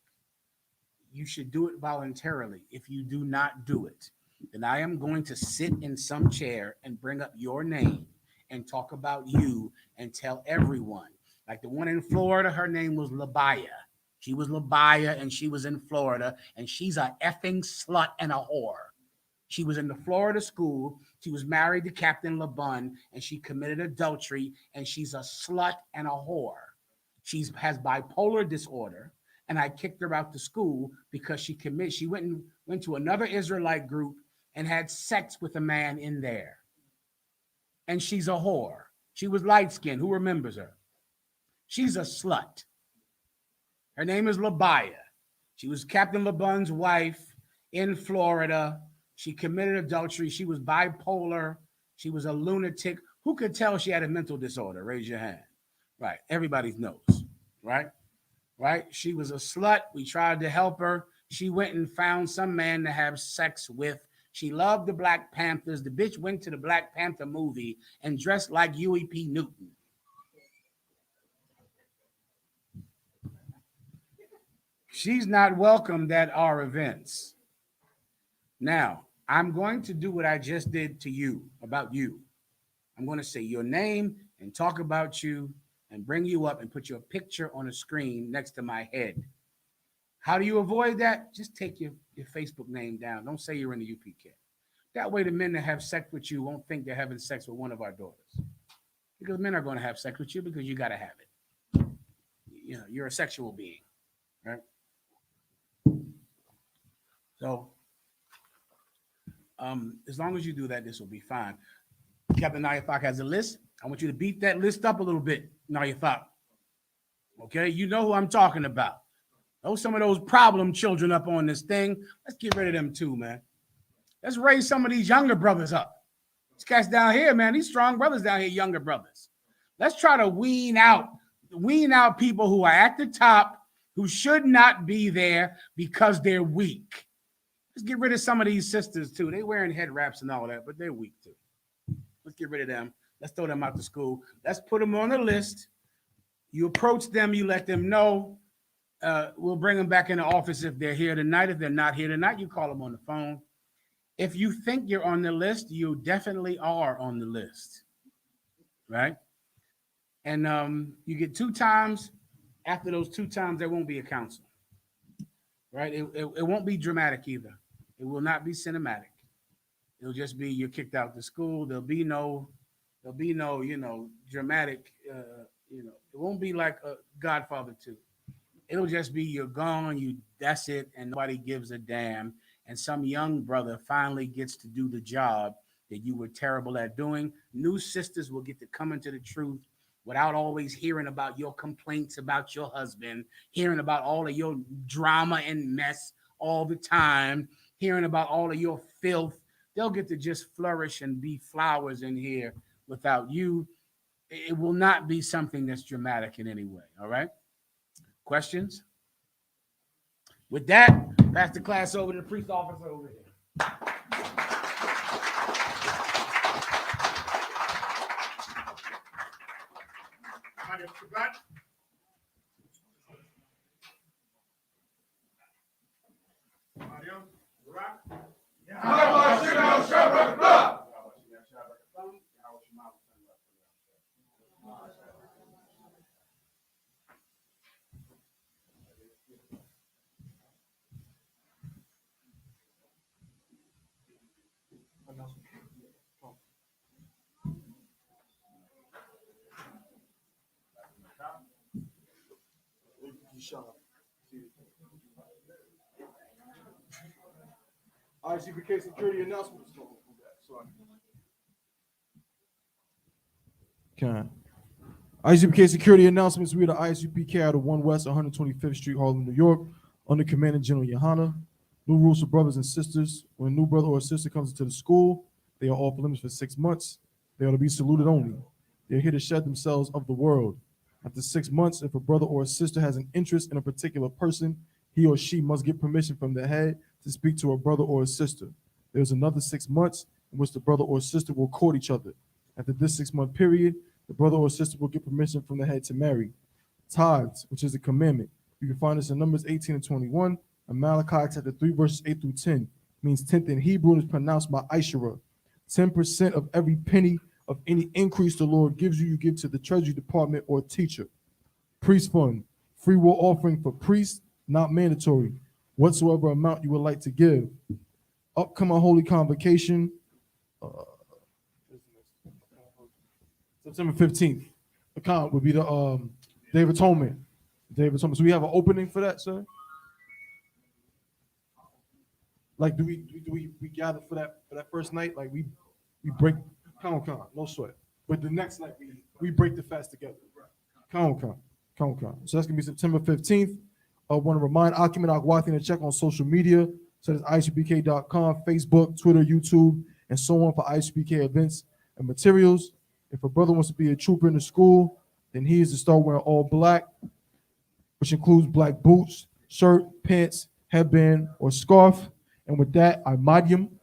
You should do it voluntarily. If you do not do it, then I am going to sit in some chair and bring up your name and talk about you and tell everyone. Like the one in Florida, her name was Labaya. She was Labaya and she was in Florida, and she's a effing slut and a whore. She was in the Florida school. She was married to Captain LeBun, and she committed adultery, and she's a slut and a whore. She has bipolar disorder, and I kicked her out the school because she went to another Israelite group and had sex with a man in there. And she's a whore. She was light-skinned. Who remembers her? She's a slut. Her name is Labaya. She was Captain LeBun's wife in Florida. She committed adultery. She was bipolar. She was a lunatic. Who could tell she had a mental disorder? Raise your hand. Right. Everybody knows. Right? Right? She was a slut. We tried to help her. She went and found some man to have sex with. She loved the Black Panthers. The bitch went to the Black Panther movie and dressed like Huey P. Newton. She's not welcomed at our events. Now, I'm going to do what I just did to you, about you. I'm going to say your name and talk about you and bring you up and put your picture on a screen next to my head. How do you avoid that? Just take your Facebook name down. Don't say you're in the UPK. That way the men that have sex with you won't think they're having sex with one of our daughters. Because men are going to have sex with you because you got to have it. You know, you're a sexual being, right? So, as long as you do that, this will be fine. Captain I.S.U.P.K has a list. I want you to beat that list up a little bit, I.S.U.P.K. Okay, you know who I'm talking about. Those some of those problem children up on this thing. Let's get rid of them too, man. Let's raise some of these younger brothers up. These cats down here, man, these strong brothers down here, younger brothers. Let's try to wean out people who are at the top who should not be there because they're weak. Let's get rid of some of these sisters too. They wearing head wraps and all that, but they're weak too. Let's get rid of them. Let's throw them out to school. Let's put them on the list. You approach them, you let them know. We'll bring them back in the office if they're here tonight. If they're not here tonight, you call them on the phone. If you think you're on the list, you definitely are on the list, right? And you get 2 times. After those 2 times, there won't be a council, right? It won't be dramatic either. It will not be cinematic. It'll just be you're kicked out of school. There'll be no, dramatic, it won't be like a Godfather 2. It'll just be you're gone, that's it, and nobody gives a damn. And some young brother finally gets to do the job that you were terrible at doing. New sisters will get to come into the truth without always hearing about your complaints about your husband, hearing about all of your drama and mess all the time, hearing about all of your filth. They'll get to just flourish and be flowers in here without you. It will not be something that's dramatic in any way, all right? Questions? With that, pass the class over to the priest officer over here. I.S.U.P.K security announcements. Okay. I.S.U.P.K security announcements. We are the I.S.U.P.K out of 1 West 125th Street, Harlem, New York, under Commandant General YAHANNA. New rules for brothers and sisters. When a new brother or sister comes into the school, they are off limits for 6 months. They are to be saluted only. They are here to shed themselves of the world. After 6 months, if a brother or a sister has an interest in a particular person, he or she must get permission from the head to speak to a brother or a sister. There's another 6 months in which the brother or sister will court each other. After this 6-month period, the brother or sister will get permission from the head to marry. Tithes, which is a commandment. You can find this in Numbers 18 and 21, and Malachi chapter 3, verses 8 through 10. Means 10th in Hebrew and is pronounced by Ishra. 10% of every penny of any increase the Lord gives you, you give to the treasury department or teacher. Priest fund, free will offering for priests, not mandatory. Whatsoever amount you would like to give. Upcoming holy convocation, September 15th. Account would be the Day of Atonement. Day of Atonement. So we have an opening for that, sir? Like, do we gather for that first night? Like we break count, no sweat. But the next night we break the fast together. Count. So that's gonna be September 15th. I want to remind Akim and Akwati to check on social media, such as isupk.com, Facebook, Twitter, YouTube, and so on for I.S.U.P.K events and materials. If a brother wants to be a trooper in the school, then he is to start wearing all black, which includes black boots, shirt, pants, headband, or scarf. And with that, I mod him.